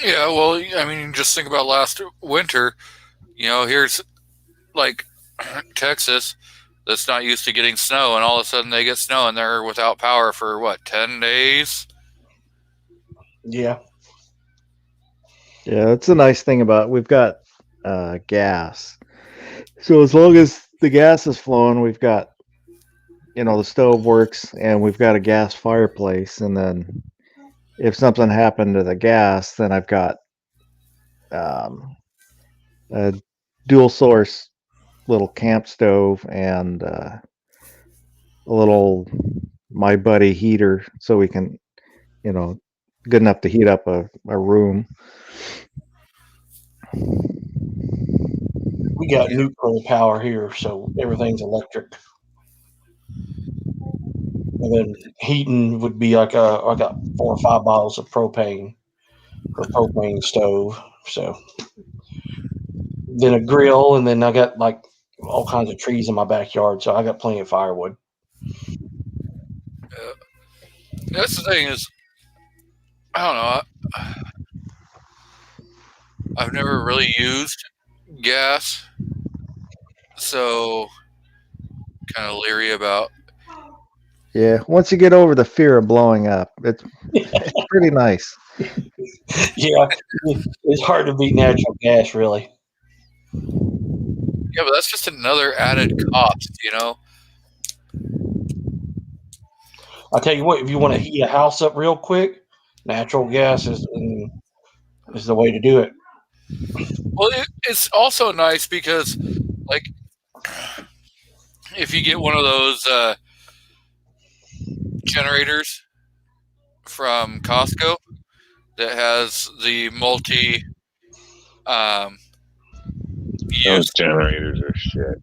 Yeah, well, I mean, just think about last winter. Here's like Texas that's not used to getting snow, and all of a sudden they get snow and they're without power for 10 days? Yeah. Yeah, that's the nice thing about it. We've got gas. So as long as the gas is flowing, we've got, the stove works and we've got a gas fireplace. And then if something happened to the gas, then I've got a dual source little camp stove and a little My Buddy heater so we can, good enough to heat up a room. We got nuclear power here, so everything's electric. And then heating would be like I got 4 or 5 bottles of propane for propane stove. So then a grill, and then I got like all kinds of trees in my backyard, so I got plenty of firewood. That's the thing is, I don't know. I've never really used gas, so kind of leery about. Yeah, once you get over the fear of blowing up, it's pretty nice. Yeah, it's hard to beat natural gas, really. Yeah, but that's just another added cost, I'll tell you what, if you want to heat a house up real quick, natural gas is the way to do it. Well, it's also nice because, like, if you get one of those generators from Costco that has the multi Those generators are shit.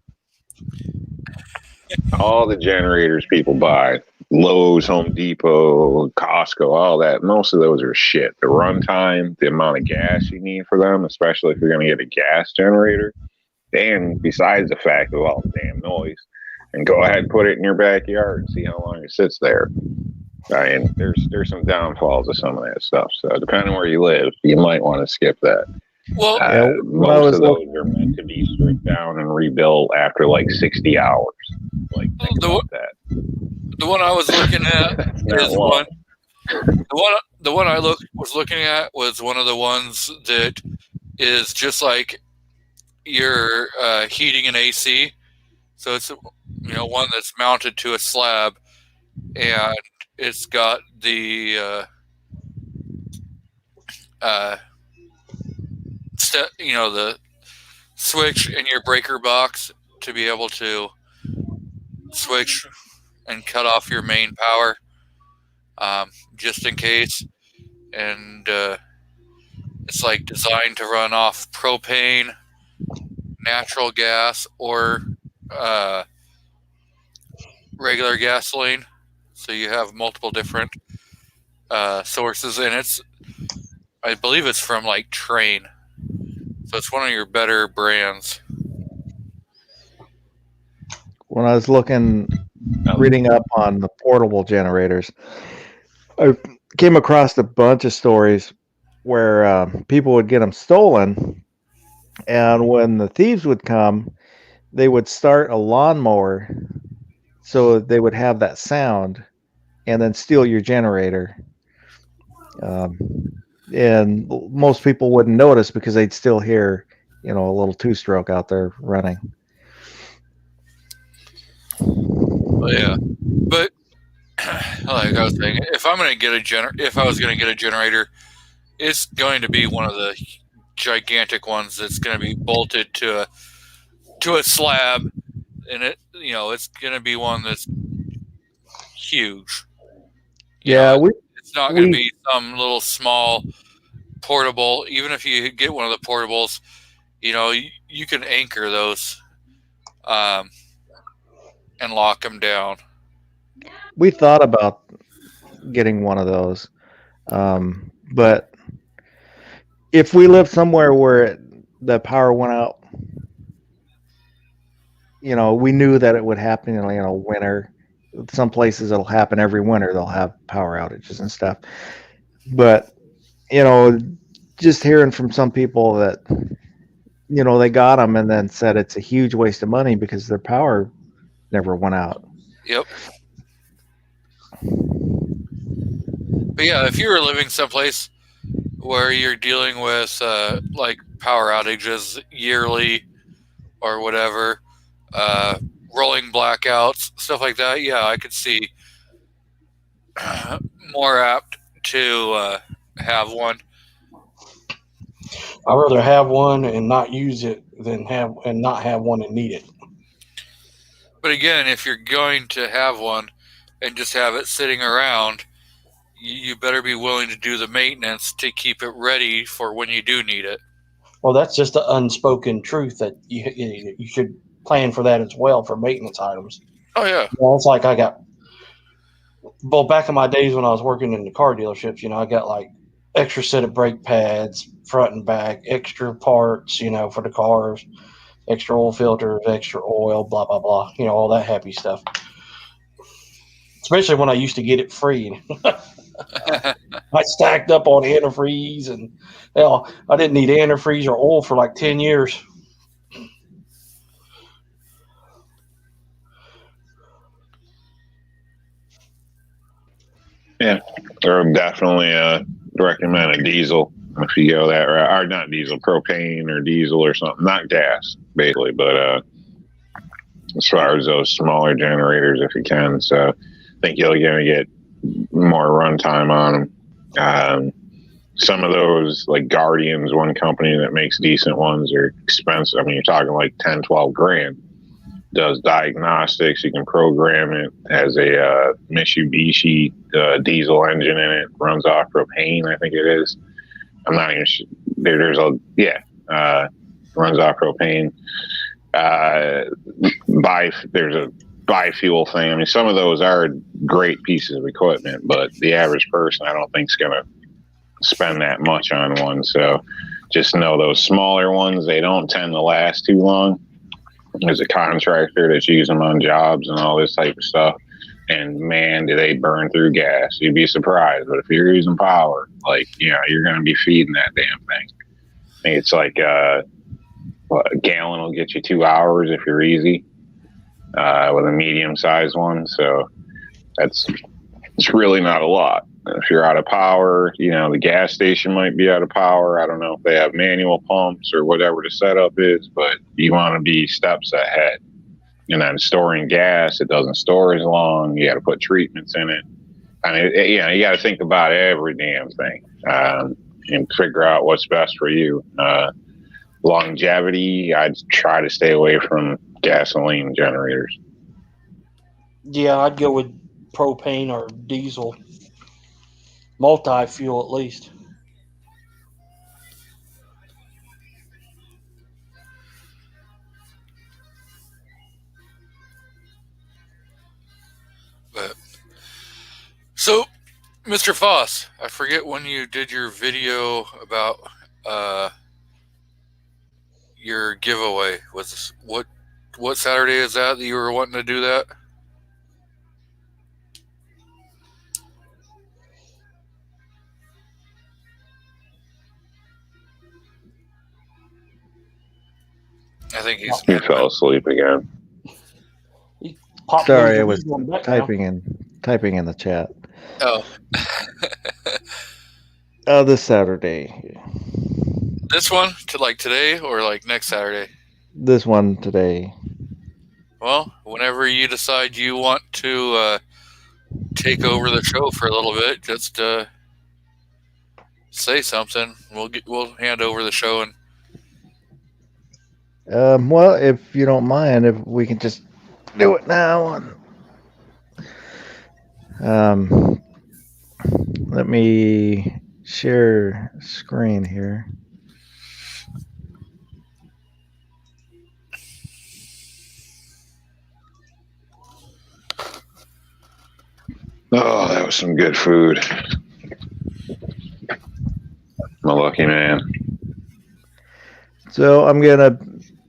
All the generators people buy, Lowe's, Home Depot, Costco, all that. Most of those are shit. The runtime, the amount of gas you need for them, especially if you're going to get a gas generator, and besides the fact of all the damn noise, and go ahead and put it in your backyard and see how long it sits there. I mean, there's some downfalls of some of that stuff. So depending on where you live, you might want to skip that. Well, most of those are meant to be stripped down and rebuilt after like 60 hours. Like, think about that. The one I was looking at is one. The one I was looking at was one of the ones that is just like your heating and AC. So it's one that's mounted to a slab, and it's got the the switch in your breaker box to be able to switch and cut off your main power, just in case. And it's like designed to run off propane, natural gas, or regular gasoline. So you have multiple different sources, and I believe it's from like Train. So it's one of your better brands. When I was reading up on the portable generators, I came across a bunch of stories where people would get them stolen, and when the thieves would come, they would start a lawnmower so they would have that sound and then steal your generator. And most people wouldn't notice because they'd still hear, a little two-stroke out there running. Yeah, but like I was saying, if I was going to get a generator, it's going to be one of the gigantic ones that's going to be bolted to a slab, and it's going to be one that's huge. It's not going to be some little small portable. Even if you get one of the portables, you can anchor those and lock them down. We thought about getting one of those, but if we live somewhere where the power went out, we knew that it would happen in winter. Some places it'll happen every winter. They'll have power outages and stuff. But, just hearing from some people that, they got them and then said it's a huge waste of money because their power never went out. Yep. But yeah, if you're living someplace where you're dealing with like power outages yearly or whatever, rolling blackouts, stuff like that, yeah, I could see more apt to have one. I'd rather have one and not use it than not have one and need it. But again, if you're going to have one and just have it sitting around, you better be willing to do the maintenance to keep it ready for when you do need it. Well, that's just the unspoken truth that you should plan for that as well for maintenance items. Oh, yeah. It's like back in my days when I was working in the car dealerships, I got like extra set of brake pads, front and back, extra parts, for the cars, extra oil filters, extra oil, blah, blah, blah, all that happy stuff. Especially when I used to get it free. I stacked up on antifreeze, and I didn't need antifreeze or oil for like 10 years. Yeah, I would definitely recommend a diesel if you go that route. Or not diesel, propane or diesel or something. Not gas, basically, but as far as those smaller generators, if you can. So I think you're going to get more runtime on them. Some of those, like Guardian's one company that makes decent ones, are expensive. I mean, you're talking like 10, 12 grand. Does diagnostics. You can program it. Has a Mitsubishi diesel engine in it. Runs off propane, I think it is. I'm not even sure. Runs off propane. There's a biofuel thing. I mean, some of those are great pieces of equipment, but the average person, I don't think, is going to spend that much on one. So just know those smaller ones, they don't tend to last too long. There's a contractor that's using them on jobs and all this type of stuff. And man, do they burn through gas. You'd be surprised. But if you're using power, like, you're going to be feeding that damn thing. I think it's like a gallon will get you 2 hours if you're easy with a medium-sized one. So it's really not a lot. If you're out of power, the gas station might be out of power. I don't know if they have manual pumps or whatever the setup is, but you want to be steps ahead. And then storing gas, it doesn't store as long. You got to put treatments in it. I mean, you got to think about every damn thing and figure out what's best for you. Longevity, I'd try to stay away from gasoline generators. Yeah, I'd go with propane or diesel. Multi-fuel at least. But so, Mr. Foss, I forget when you did your video about your giveaway. What Saturday is that you were wanting to do that? I think he fell asleep again. Sorry, I was typing in the chat. Oh. This Saturday. This one to like today or like next Saturday? This one today. Well, whenever you decide you want to take over the show for a little bit, just say something. We'll hand over the show and. Well, if you don't mind, if we can just do it now. Let me share screen here. Oh, that was some good food. I'm a lucky man. So I'm gonna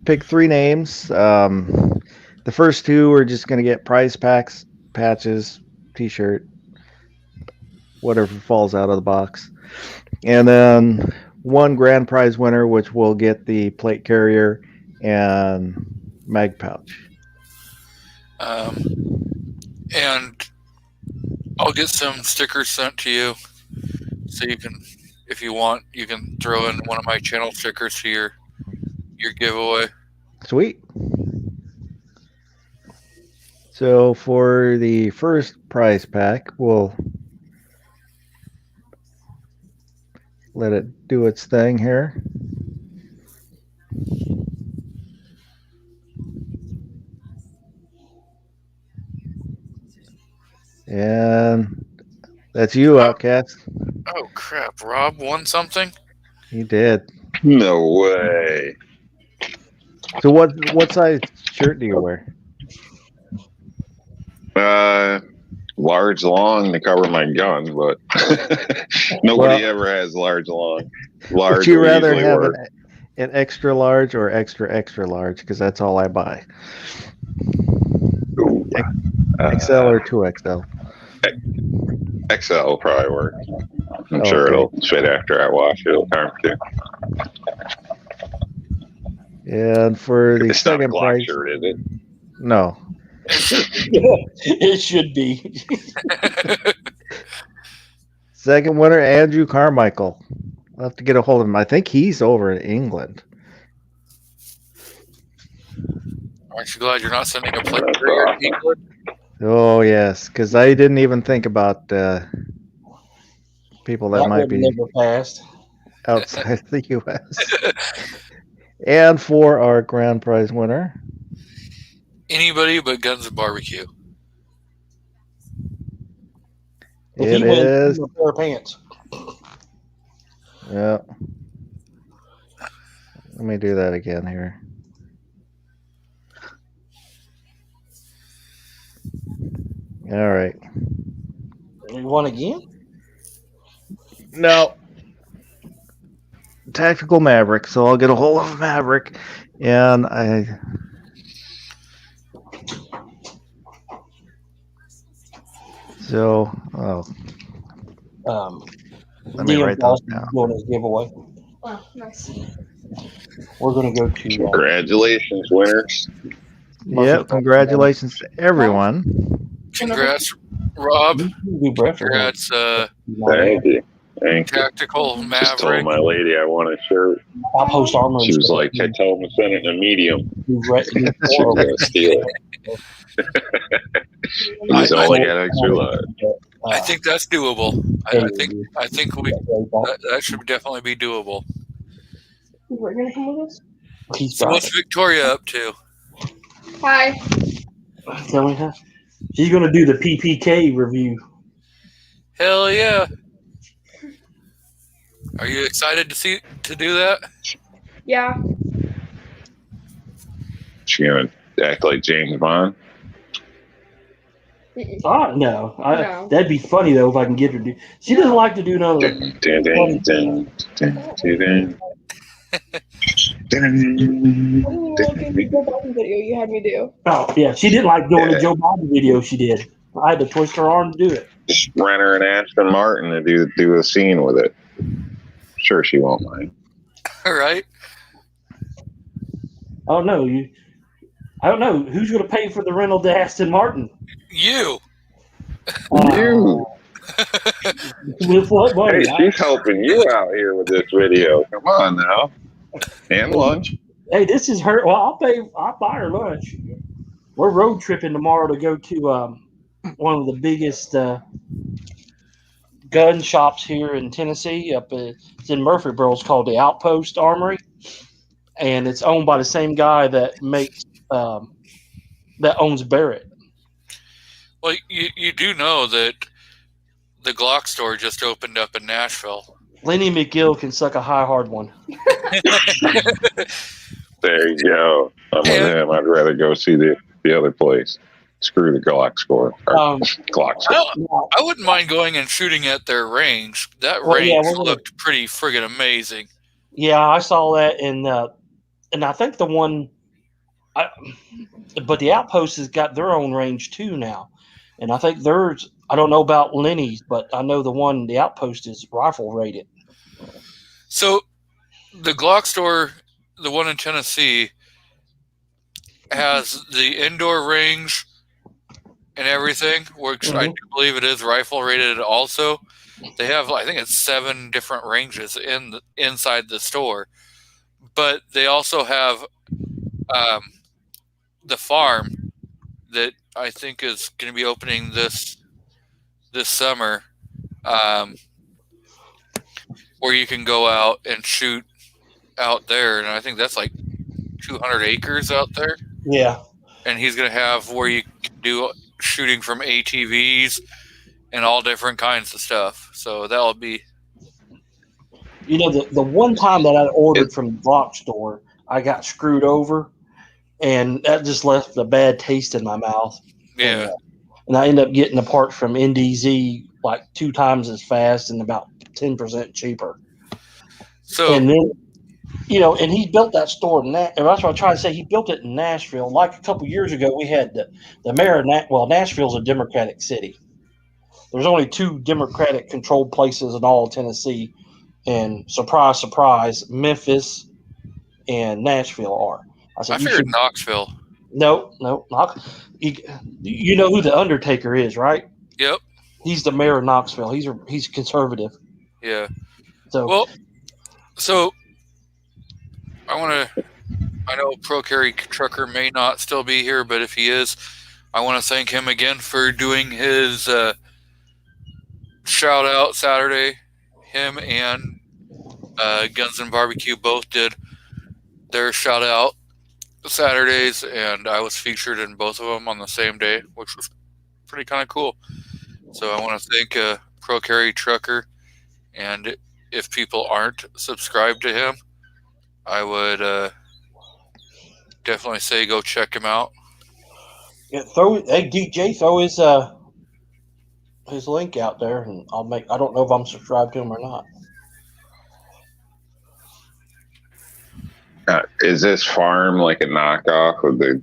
pick 3 names. The first 2 are just gonna get prize packs, patches, T-shirt, whatever falls out of the box, and then 1 grand prize winner, which will get the plate carrier and mag pouch. And I'll get some stickers sent to you, so you can, if you want, you can throw in one of my channel stickers to your giveaway. Sweet. So for the first prize pack, we'll let it do its thing here. And that's you, Outcast. Oh crap! Rob won something. He did. No way. So what size shirt do you wear? Large long to cover my gun, but nobody ever has large long. Large. Would you rather have an extra large or extra large? Because that's all I buy. Ooh. XL or 2XL? XL will probably work. I'm sure it'll fit after I wash it. It'll time for 2. And for the second prize, shirt, is it? No. It should be. Second winner, Andrew Carmichael. I'll have to get a hold of him. I think he's over in England. Aren't you glad you're not sending a plate carrier to England? Oh, yes, because I didn't even think about people that might be never passed. outside the U.S. And for our grand prize winner, anybody but Guns and Barbecue. It is a pair of pants. Yeah. Let me do that again here. All right. You won again? No. Tactical Maverick. So I'll get a hold of Maverick, and I. So, let me write those down. Doing his giveaway. Wow, nice. We're going to go to. Congratulations, winners. Yep. Congratulations to everyone. Congrats, Rob. Congrats. Congrats, Thank you. Thank you. Tactical Just told Maverick. my lady I want a shirt. Outpost Armor. She was like, I told him to send it in a medium. She was going to steal it. He's only got extra large. I think that's doable. I think that should definitely be doable. We're gonna come with us. So what's Victoria up to? Hi. Tell me how. She's going to do the PPK review. Hell yeah! Are you excited to do that? Yeah. She going to act like James Bond? No. No. That'd be funny though if I can get her to do. She doesn't like to do none of the. What are you looking at the Joe Biden video you had me do? Oh yeah, she didn't like doing the Joe Biden video. She did. I had to twist her arm to do it. Just rent her an Aston Martin to do a scene with it. Sure, she won't mind. All right. Oh no, I don't know who's going to pay for the rental to Aston Martin. You. You. With what money? Hey, she's helping you out here with this video. Come on now. And lunch. Hey, this is her. Well, I'll buy her lunch. We're road tripping tomorrow to go to one of the biggest gun shops here in Tennessee. It's in Murfreesboro. It's called the Outpost Armory, and it's owned by the same guy that makes that owns Barrett. Well, you do know that the Glock store just opened up in Nashville. Lenny McGill can suck a high hard one. There you go. I'm with him. I'd rather go see the other place. Screw the Glock score. Glock score. I wouldn't mind going and shooting at their range. That range looked pretty friggin' amazing. Yeah, I saw that, and I think the one, but the Outpost has got their own range too now, and I think theirs. I don't know about Lenny's, but I know the Outpost is rifle rated. So, the Glock store, the one in Tennessee, has the indoor range and everything, which I do believe it is rifle rated also. They have, I think it's 7 different ranges inside the store. But they also have the farm that I think is going to be opening this summer, where you can go out and shoot out there. And I think that's like 200 acres out there. Yeah. And he's going to have where you can do shooting from ATVs and all different kinds of stuff. So that'll be. You know, the one time that I ordered from the Glock store, I got screwed over, and that just left a bad taste in my mouth. Yeah. And I ended up getting the part from NDZ like 2 times as fast and about 10% cheaper. So, and then, you know, and he built that store and that's what I try to say. He built it in Nashville. Like a couple years ago, we had the mayor of Nashville's a Democratic city. There's only 2 Democratic controlled places in all of Tennessee. And surprise, surprise, Memphis and Nashville are. I figured Knoxville. No. You know who the Undertaker is, right? Yep. He's the mayor of Knoxville. He's conservative. Yeah. So I know Pro Carry Trucker may not still be here, but if he is, I want to thank him again for doing his shout out Saturday. Him and Guns and Barbecue both did their shout out Saturdays, and I was featured in both of them on the same day, which was pretty kind of cool. So I want to thank Pro Carry Trucker, and if people aren't subscribed to him, I would definitely say go check him out. Yeah, DJ, throw his his link out there, and I don't know if I'm subscribed to him or not. Is this farm like a knockoff of the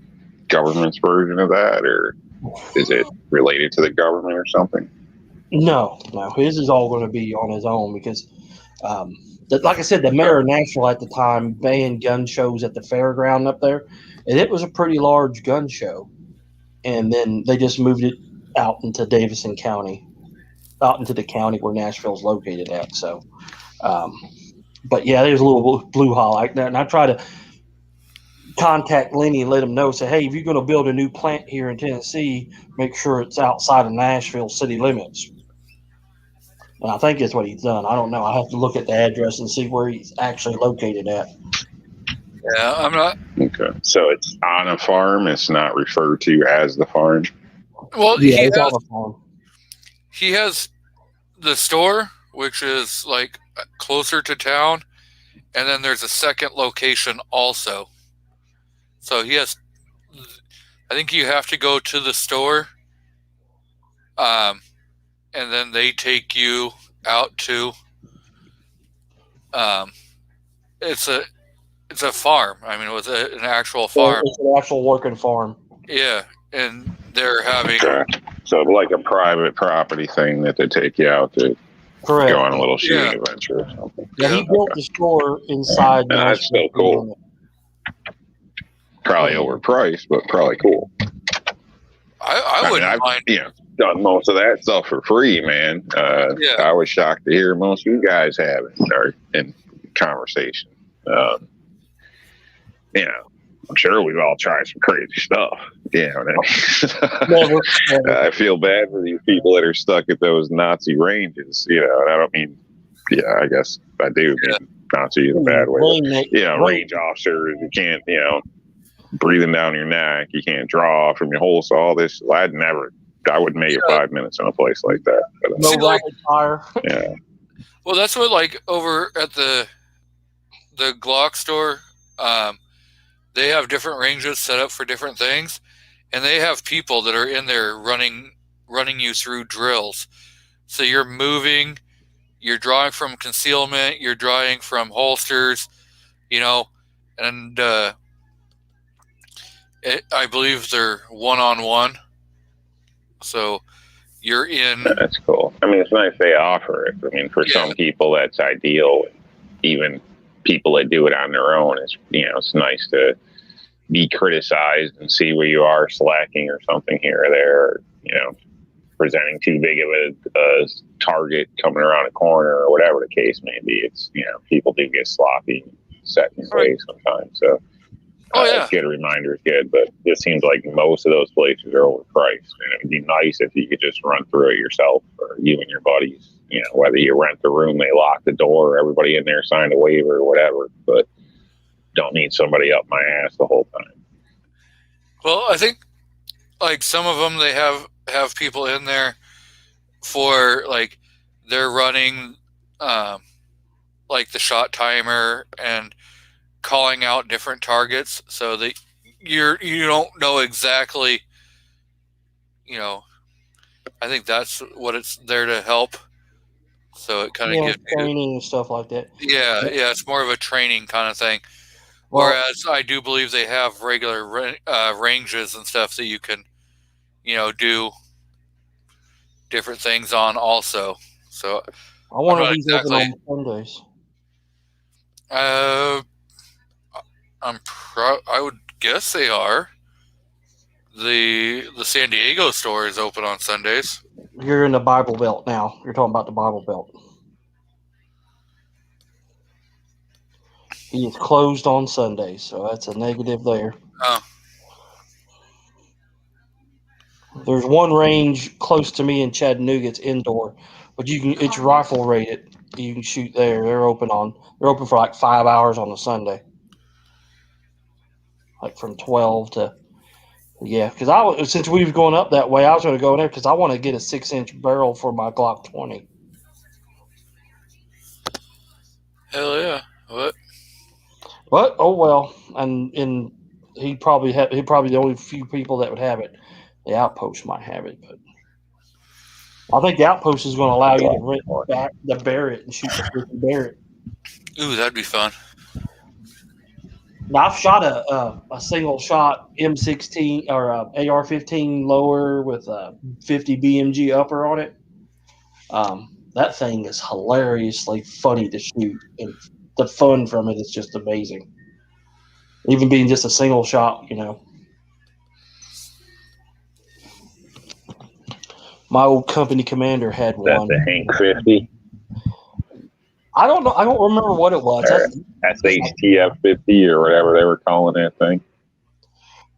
government's version of that, or is it related to the government or something? No. His is all going to be on his own because, like I said, the mayor of Nashville at the time banned gun shows at the fairground up there, and it was a pretty large gun show. And then they just moved it out into Davison County, out into the county where Nashville's located at. So, but yeah, there's a little blue hole like that, and I try to contact Lenny and let him know. Say, hey, if you're going to build a new plant here in Tennessee, make sure it's outside of Nashville city limits. And I think that's what he's done. I don't know. I have to look at the address and see where he's actually located at. Yeah, I'm not. Okay, so it's on a farm. It's not referred to as the farm. Well, Yeah, it's on the farm. he has the store, which is like closer to town, and then there's a second location also. So he has. I think you have to go to the store, and then they take you out to. It's a farm. I mean, it was an actual farm. It's an actual working farm. Yeah, and they're having. Okay. So like a private property thing that they take you out to Correct. go on a little shooting adventure or something. Yeah, he built the store inside. And that's still cool. Probably overpriced, but probably cool. I wouldn't mind. Done most of that stuff for free, man. I was shocked to hear most of you guys have it in conversation. I'm sure we've all tried some crazy stuff. I feel bad for these people that are stuck at those Nazi ranges. And I don't mean, I guess I do mean Nazi in a bad way. Range officers, you can't, breathing down your neck, you can't draw from your holster, all this. I wouldn't make it 5 minutes in a place like that. But, no rapid fire. Yeah. Well, that's what, like, over at the Glock store, they have different ranges set up for different things, and they have people that are in there running you through drills. So you're moving, you're drawing from concealment, you're drawing from holsters, and I believe they're one-on-one. So you're in. That's cool. I mean, it's nice they offer it. I mean, for some people, that's ideal. Even people that do it on their own, it's nice to be criticized and see where you are slacking or something here or there. Presenting too big of a target coming around a corner or whatever the case may be. It's people do get sloppy, set in ways sometimes. So. It's good. A reminder is good, but it seems like most of those places are overpriced. And it would be nice if you could just run through it yourself, or you and your buddies. Whether you rent the room, they lock the door, everybody in there signed a waiver or whatever. But don't need somebody up my ass the whole time. Well, I think like some of them, they have people in there for like they're running like the shot timer and calling out different targets, so that you don't know exactly. I think that's what it's there to help. So it kind of gives training and stuff like that. Yeah, it's more of a training kind of thing. Whereas I do believe they have regular ranges and stuff that you can, do different things on also. So I wonder if he's open on Sundays. I would guess they are. The San Diego store is open on Sundays. You're in the Bible Belt now. You're talking about the Bible Belt. He is closed on Sundays, so that's a negative there. Oh. There's one range close to me in Chattanooga. It's indoor, but it's rifle rated. You can shoot there. They're open for like 5 hours on a Sunday. Like from 12 to, because since we were going up that way, I was going to go in there because I want to get a 6-inch barrel for my Glock 20. Hell yeah! What? But oh well, and he probably the only few people that would have it. The outpost might have it, but I think the Outpost is going to allow you to rent back the Barrett and shoot the 50 Barrett. Ooh, that'd be fun. Now I've shot a single shot M16 or AR-15 lower with a 50 BMG upper on it. That thing is hilariously funny to shoot, and the fun from it is just amazing. Even being just a single shot, you know. My old company commander had That's one. the Hank 50 I don't know. I don't remember what it was. or SHTF 50 or whatever they were calling that thing.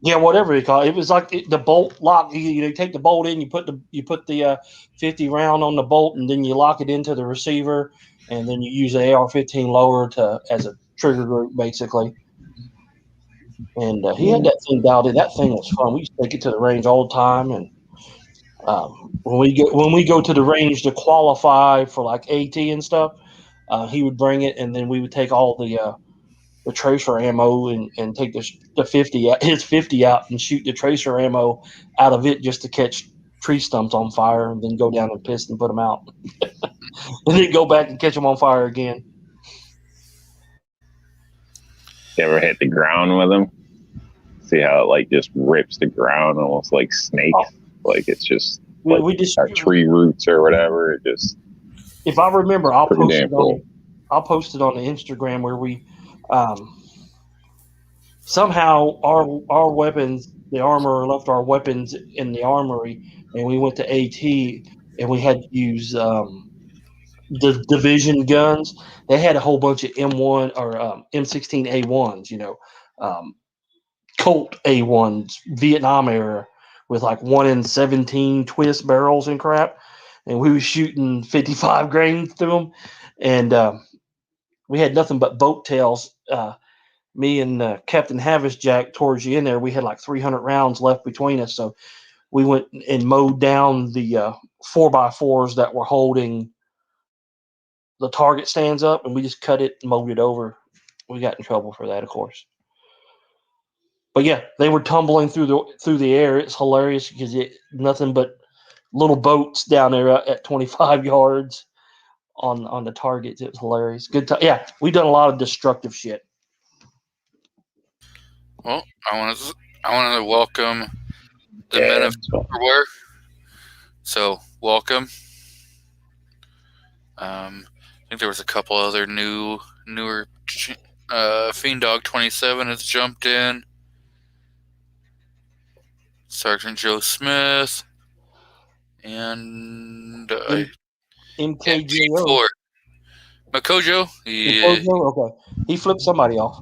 Yeah, whatever you call it. It was like the bolt lock. You take the bolt in, you put the 50 round on the bolt, and then you lock it into the receiver, and then you use the AR-15 lower as a trigger group, basically. And he had that thing dialed in. That thing was fun. We used to take it to the range all the time, and when we go to the range to qualify for like AT and stuff, he would bring it, and then we would take all the tracer ammo and take the 50 his 50 out and shoot the tracer ammo out of it just to catch tree stumps on fire, and then go down and piss and put them out, and then go back and catch them on fire again. You ever hit the ground with them? See how it like just rips the ground almost like snakes? Oh. Like it's just We just tree roots or whatever. It just, if I remember, I'll pretty post damn it cool. on the Instagram where we somehow our weapons, the armorer left our weapons in the armory, and we went to AT, and we had to use the division guns. They had a whole bunch of M1 or M16 A1s, Colt A1s, Vietnam era, with like 1 in 17 twist barrels and crap, and we were shooting 55 grains through them, and we had nothing but boat tails. Me and Captain Havishjack, towards the end there, we had like 300 rounds left between us, so we went and mowed down the 4x4s that were holding the target stands up, and we just cut it and mowed it over. We got in trouble for that, of course. But yeah, they were tumbling through the air. It's hilarious because nothing but little boats down there at 25 yards on the targets. It was hilarious. Good time. Yeah, we've done a lot of destructive shit. Well, I want to welcome the men of Tupperware. So welcome. I think there was a couple other newer. Fiend Dog 27 has jumped in. Sergeant Joe Smith and MKJO. Makojo. Okay, he flipped somebody off.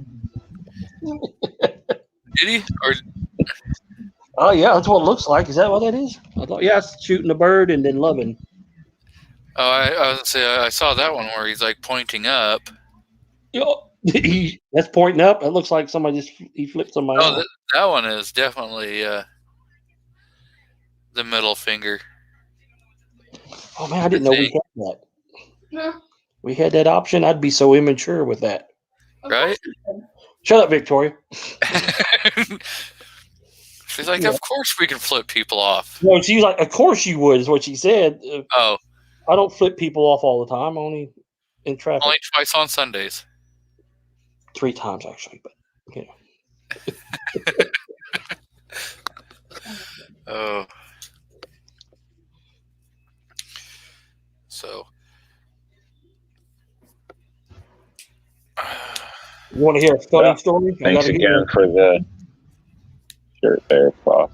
Did he? Or oh yeah, that's what it looks like. Is that what that is? I thought it's shooting a bird and then loving. oh, I was gonna say I saw that one where he's like pointing up. That's pointing up. It looks like somebody he flipped somebody off. That one is definitely the middle finger. Oh man, I didn't know we had that. Yeah. We had that option. I'd be so immature with that. Right? Shut up, Victoria. She's like, of course we can flip people off. No, she's like, of course you would, is what she said. Oh. I don't flip people off all the time, only in traffic. Only twice on Sundays. 3 times, actually, but, Oh. So. You want to hear a funny story? Thanks again for the shirt there, boss.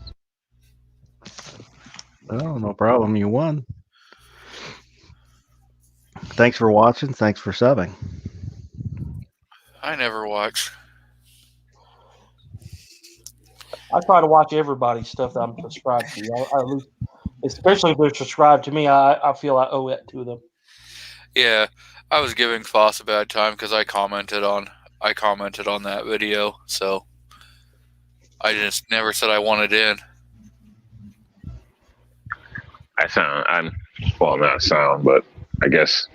Oh, no problem. You won. Thanks for watching. Thanks for subbing. I never watch. I try to watch everybody's stuff that I'm subscribed to. Especially if they're subscribed to me, I feel I owe it to them. Yeah, I was giving Foss a bad time because I commented on that video, so I just never said I wanted in. But I guess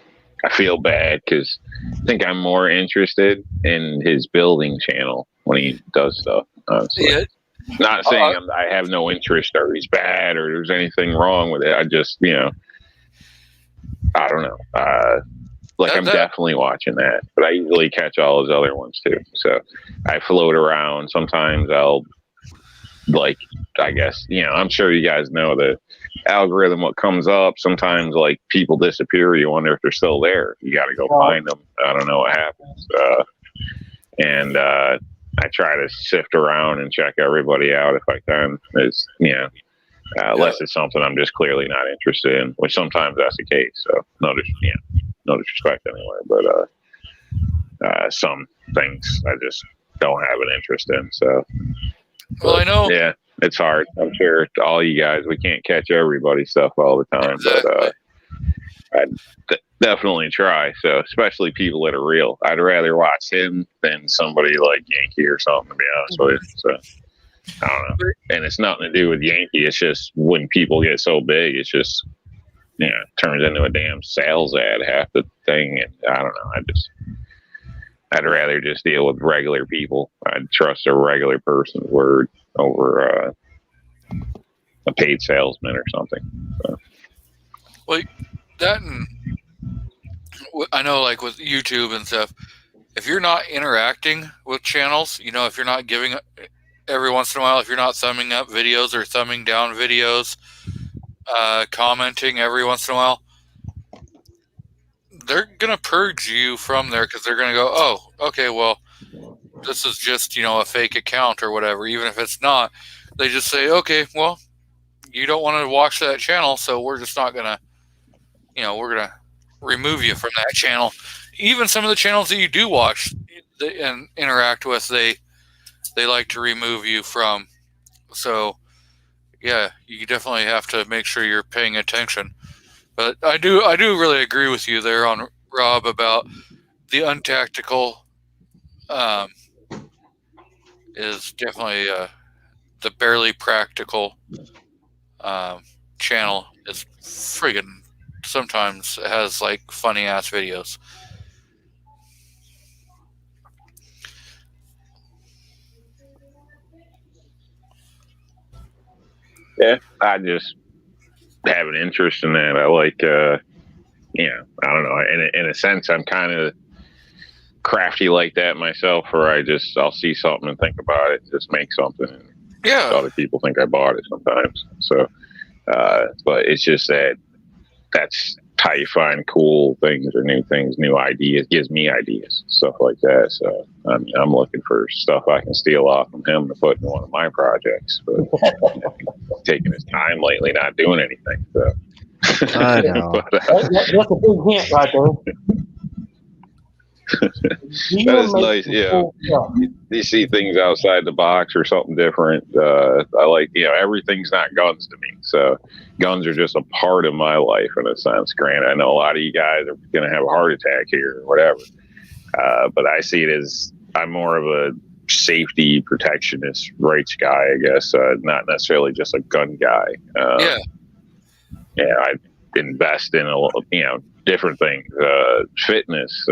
I feel bad because I think I'm more interested in his building channel when he does stuff. Honestly. Yeah. Not saying I have no interest or he's bad or there's anything wrong with it. I just, I don't know. I'm That- definitely watching that, but I usually catch all those other ones too. So I float around. Sometimes I'll I guess, I'm sure you guys know the algorithm, what comes up. Sometimes people disappear. You wonder if they're still there. You got to go find them. I don't know what happens. And I try to sift around and check everybody out if I can. It's, unless it's something I'm just clearly not interested in, which sometimes that's the case. So no disrespect anywhere, but some things I just don't have an interest in. So, well, I know. Yeah, it's hard. I'm sure all you guys, we can't catch everybody's stuff all the time, Exactly. but I'd definitely try. So, especially people that are real. I'd rather watch him than somebody like Yankee or something, to be honest with you. So, I don't know. And it's nothing to do with Yankee. It's just when people get so big, it's just, turns into a damn sales ad, half the thing. And I don't know. I'd rather just deal with regular people. I'd trust a regular person's word over a paid salesman or something. So. Well, that and I know, with YouTube and stuff, if you're not interacting with channels, if you're not giving every once in a while, if you're not thumbing up videos or thumbing down videos, commenting every once in a while, they're going to purge you from there because they're going to go, oh, okay, well, this is just, a fake account or whatever. Even if it's not, they just say, okay, well, you don't want to watch that channel, so we're just not going to, we're going to remove you from that channel. Even some of the channels that you do watch and interact with, they like to remove you from. So, yeah, you definitely have to make sure you're paying attention. But I do really agree with you there on Rob about the untactical is definitely the barely practical channel is friggin' sometimes has funny ass videos. Yeah, I just have an interest in that. I like, I don't know. In a sense, I'm kind of crafty like that myself, where I'll see something and think about it, just make something. And Yeah. other people think I bought it sometimes. So, but it's just that's how you find cool things or new things, new ideas. Gives me ideas, stuff like that. So I'm looking for stuff I can steal off from him to put in one of my projects. But taking his time lately, not doing anything. So. I know. But, That's a big hint right there. that is nice. Yeah, you see things outside the box or something different. I like, everything's not guns to me. So guns are just a part of my life in a sense. Granted, I know a lot of you guys are going to have a heart attack here or whatever. But I see it as I'm more of a safety protectionist rights guy, I guess. Not necessarily just a gun guy. Yeah, I invest in different things, fitness,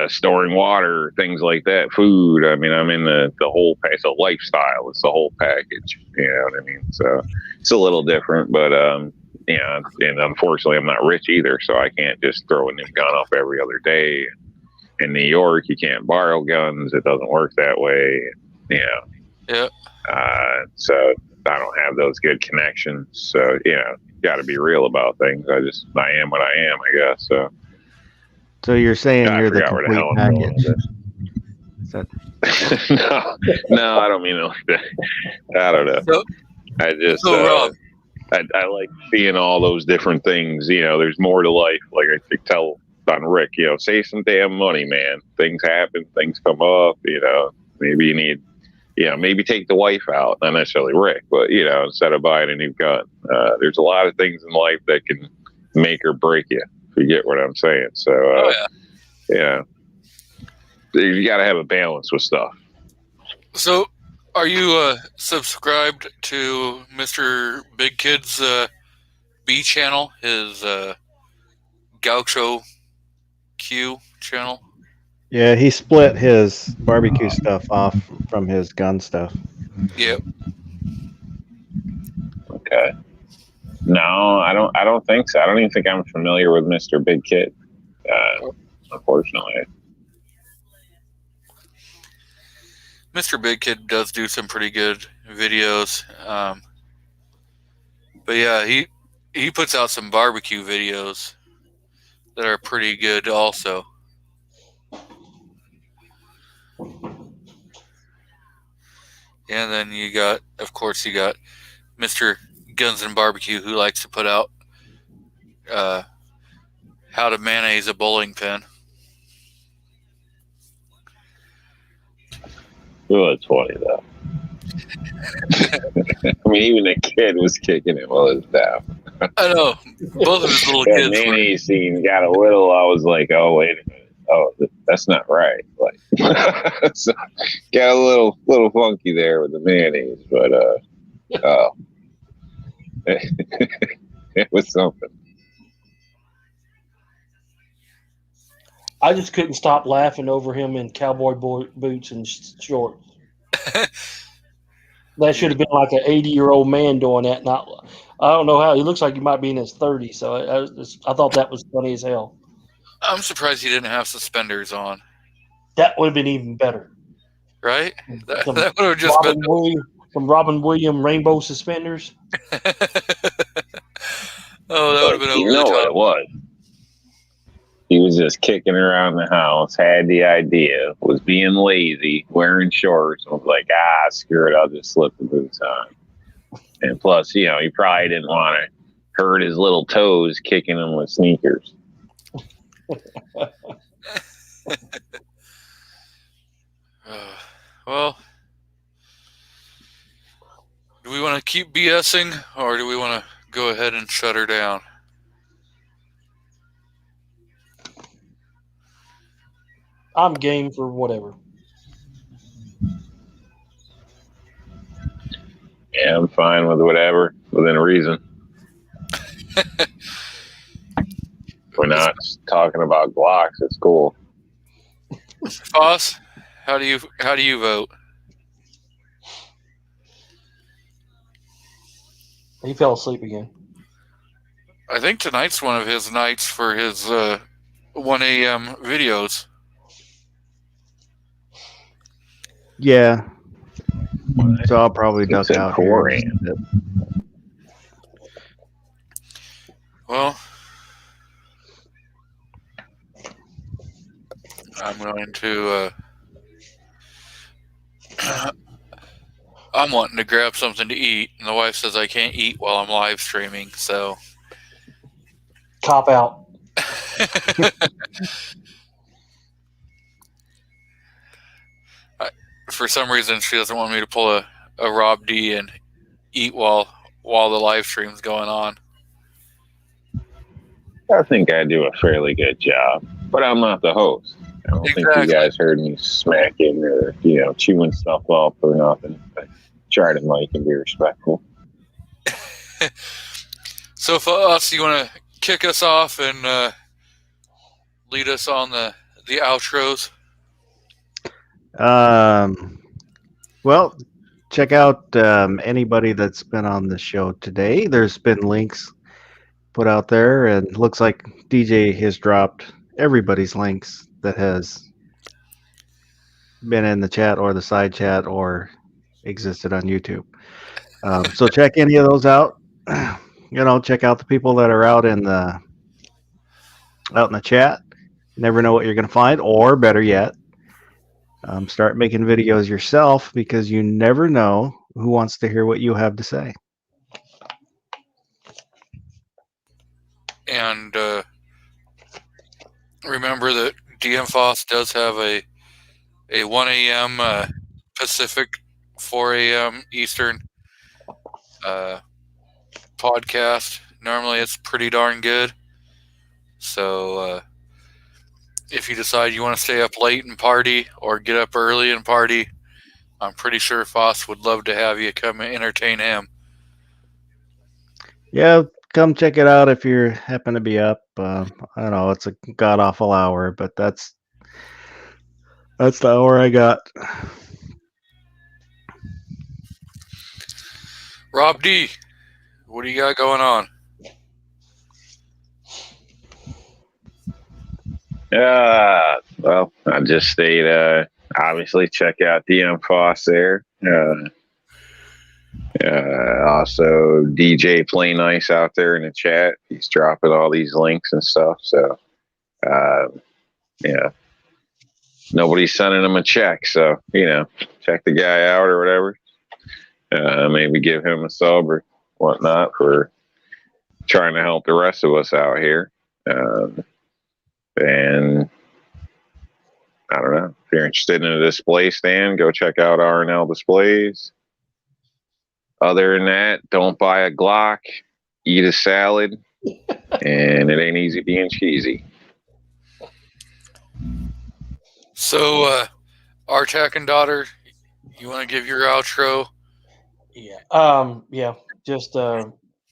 storing water, things like that, food. I mean, I'm in the whole it's a lifestyle. It's the whole package. You know what I mean? So it's a little different, but and unfortunately, I'm not rich either, so I can't just throw a new gun up every other day. In New York, you can't borrow guns. It doesn't work that way. Yeah. So I don't have those good connections. So, got to be real about things. I am what I am, I guess. So you're saying I you're the forgot where the hell complete I'm going package? with this. No, I don't mean it like that. I don't know. I just, Rob, I like seeing all those different things. There's more to life. Like I could tell on Rick, save some damn money, man. Things happen, things come up, maybe you need, maybe take the wife out, not necessarily Rick, but, instead of buying a new gun. There's a lot of things in life that can make or break you, if you get what I'm saying. So, you got to have a balance with stuff. So, are you subscribed to Mr. Big Kid's B channel, his Gaucho Q channel? Yeah, he split his barbecue stuff off from his gun stuff. Yep. Okay. No, I don't think so. I don't even think I'm familiar with Mr. Big Kid. Unfortunately. Mr. Big Kid does do some pretty good videos. But yeah, he puts out some barbecue videos that are pretty good also. And then you got Mr. Guns and Barbecue, who likes to put out how to mayonnaise a bowling pin. Oh, it's funny though. I mean, even the kid was kicking it while it was down. I know. Both of his little That kids mayonnaise scene got a little. I was like, oh wait a minute. Oh, that's not right. Like, so, got a little funky there with the mayonnaise, but it was something. I just couldn't stop laughing over him in cowboy boots and shorts. That should have been like an 80-year-old man doing that. Not, I don't know how. He looks like he might be in his 30s. So I thought that was funny as hell. I'm surprised he didn't have suspenders on. That would have been even better. Right? That Some would have just been. Some Robin Williams rainbow suspenders. Oh, that would have been You over know the what top. it was. He was just kicking around the house, had the idea, was being lazy, wearing shorts, and was like, screw it, I'll just slip the boots on. And plus, he probably didn't want to hurt his little toes kicking them with sneakers. Well, do we want to keep BSing, or do we want to go ahead and shut her down? I'm game for whatever. Yeah, I'm fine with whatever, within reason. We're not talking about Glocks. It's cool. Boss, how do you vote? He fell asleep again. I think tonight's one of his nights for his 1 a.m. videos. Yeah. So I'll probably duck out here. 4 a.m. Well, I'm going to. I'm wanting to grab something to eat, and the wife says I can't eat while I'm live streaming. So, Cop out. For some reason, she doesn't want me to pull a Rob D and eat while the live stream's going on. I think I do a fairly good job, but I'm not the host. I don't think you guys heard me smacking or chewing stuff up or nothing. I try to make and be respectful. So, Foss, you want to kick us off and lead us on the outros? Well, check out anybody that's been on the show today. There's been links put out there, and looks like DJ has dropped everybody's links that has been in the chat or the side chat or existed on YouTube. So check any of those out. Check out the people that are out in the chat. Never know what you're going to find, or better yet, start making videos yourself, because you never know who wants to hear what you have to say. And remember that DM Foss does have a 1 a.m. Pacific, 4 a.m. Eastern podcast. Normally it's pretty darn good. So if you decide you want to stay up late and party or get up early and party, I'm pretty sure Foss would love to have you come and entertain him. Yeah, come check it out if you happen to be up. I don't know, it's a god-awful hour, but that's the hour I got. Rob D, what do you got going on? Well, I just stayed, obviously check out DM Foss there. Also DJ Play Nice out there in the chat. He's dropping all these links and stuff. So, yeah, nobody's sending him a check. So, check the guy out or whatever. Maybe give him a sub or whatnot for trying to help the rest of us out here. And I don't know, if you're interested in a display stand, go check out R&L Displays. Other than that, don't buy a Glock, eat a salad, and it ain't easy being cheesy. So, Artak and daughter, you want to give your outro? Yeah. Just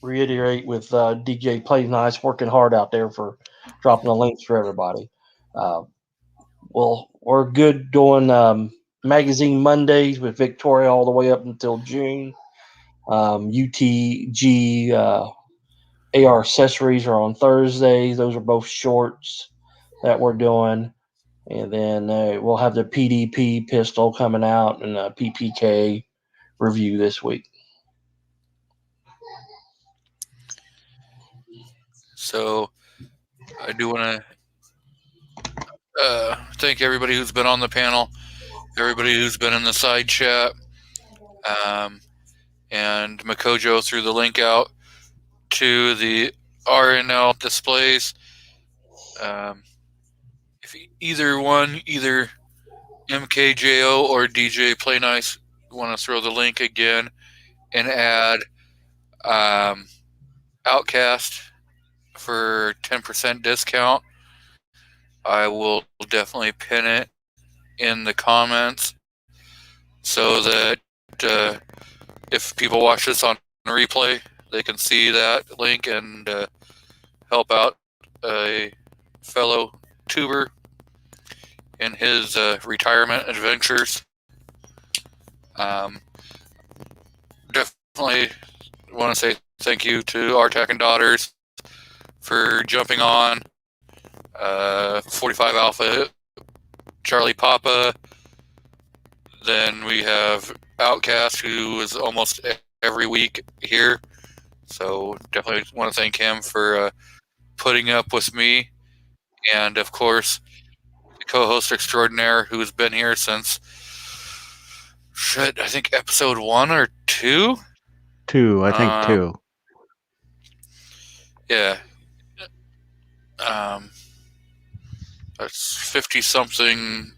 reiterate with DJ Plays Nice working hard out there for dropping the links for everybody. Well, we're good doing magazine Mondays with Victoria all the way up until June. UTG AR accessories are on Thursdays. Those are both shorts that we're doing. And then we'll have the PDP pistol coming out and a PPK review this week. So I do want to thank everybody who's been on the panel, everybody who's been in the side chat, and Makojo threw the link out to the R&L displays. If either MKJO or DJ Play Nice want to throw the link again and add Outcast for 10% discount, I will definitely pin it in the comments so that if people watch this on replay, they can see that link and help out a fellow tuber in his retirement adventures. Definitely want to say thank you to Artak and Daughters for jumping on. 45 Alpha, Charlie Papa. Then we have Outcast, who is almost every week here. So definitely want to thank him for putting up with me. And of course, the co-host extraordinaire who's been here since, I think episode 1 or 2? 2, I think 2. Yeah. That's 50-something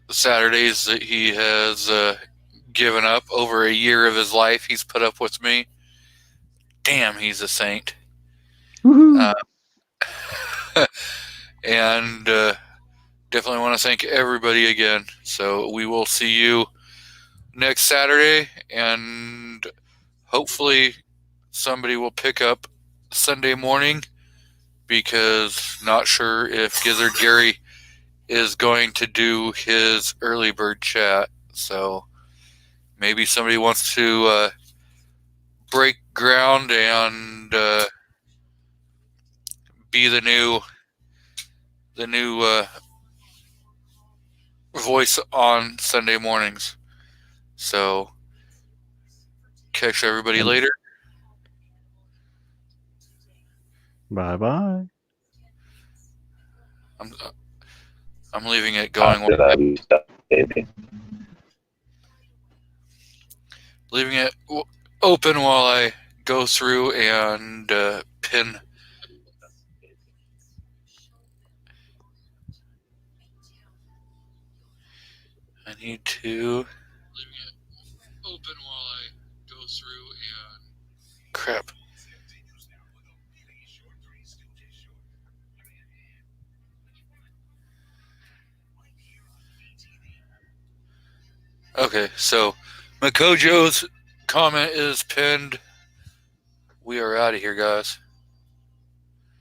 Saturdays that he has given up. Over a year of his life he's put up with me. Damn, he's a saint. And definitely want to thank everybody again. So we will see you next Saturday, and hopefully somebody will pick up Sunday morning, because not sure if Gizzard Gary is going to do his early bird chat. So maybe somebody wants to break ground and be the new voice on Sunday mornings. So catch everybody later. Bye-bye. I'm leaving it going. Leaving it open while I go through and pin. I need to. Leaving it open while I go through and. Crap. Okay, so Makojo's comment is pinned. We are out of here, guys.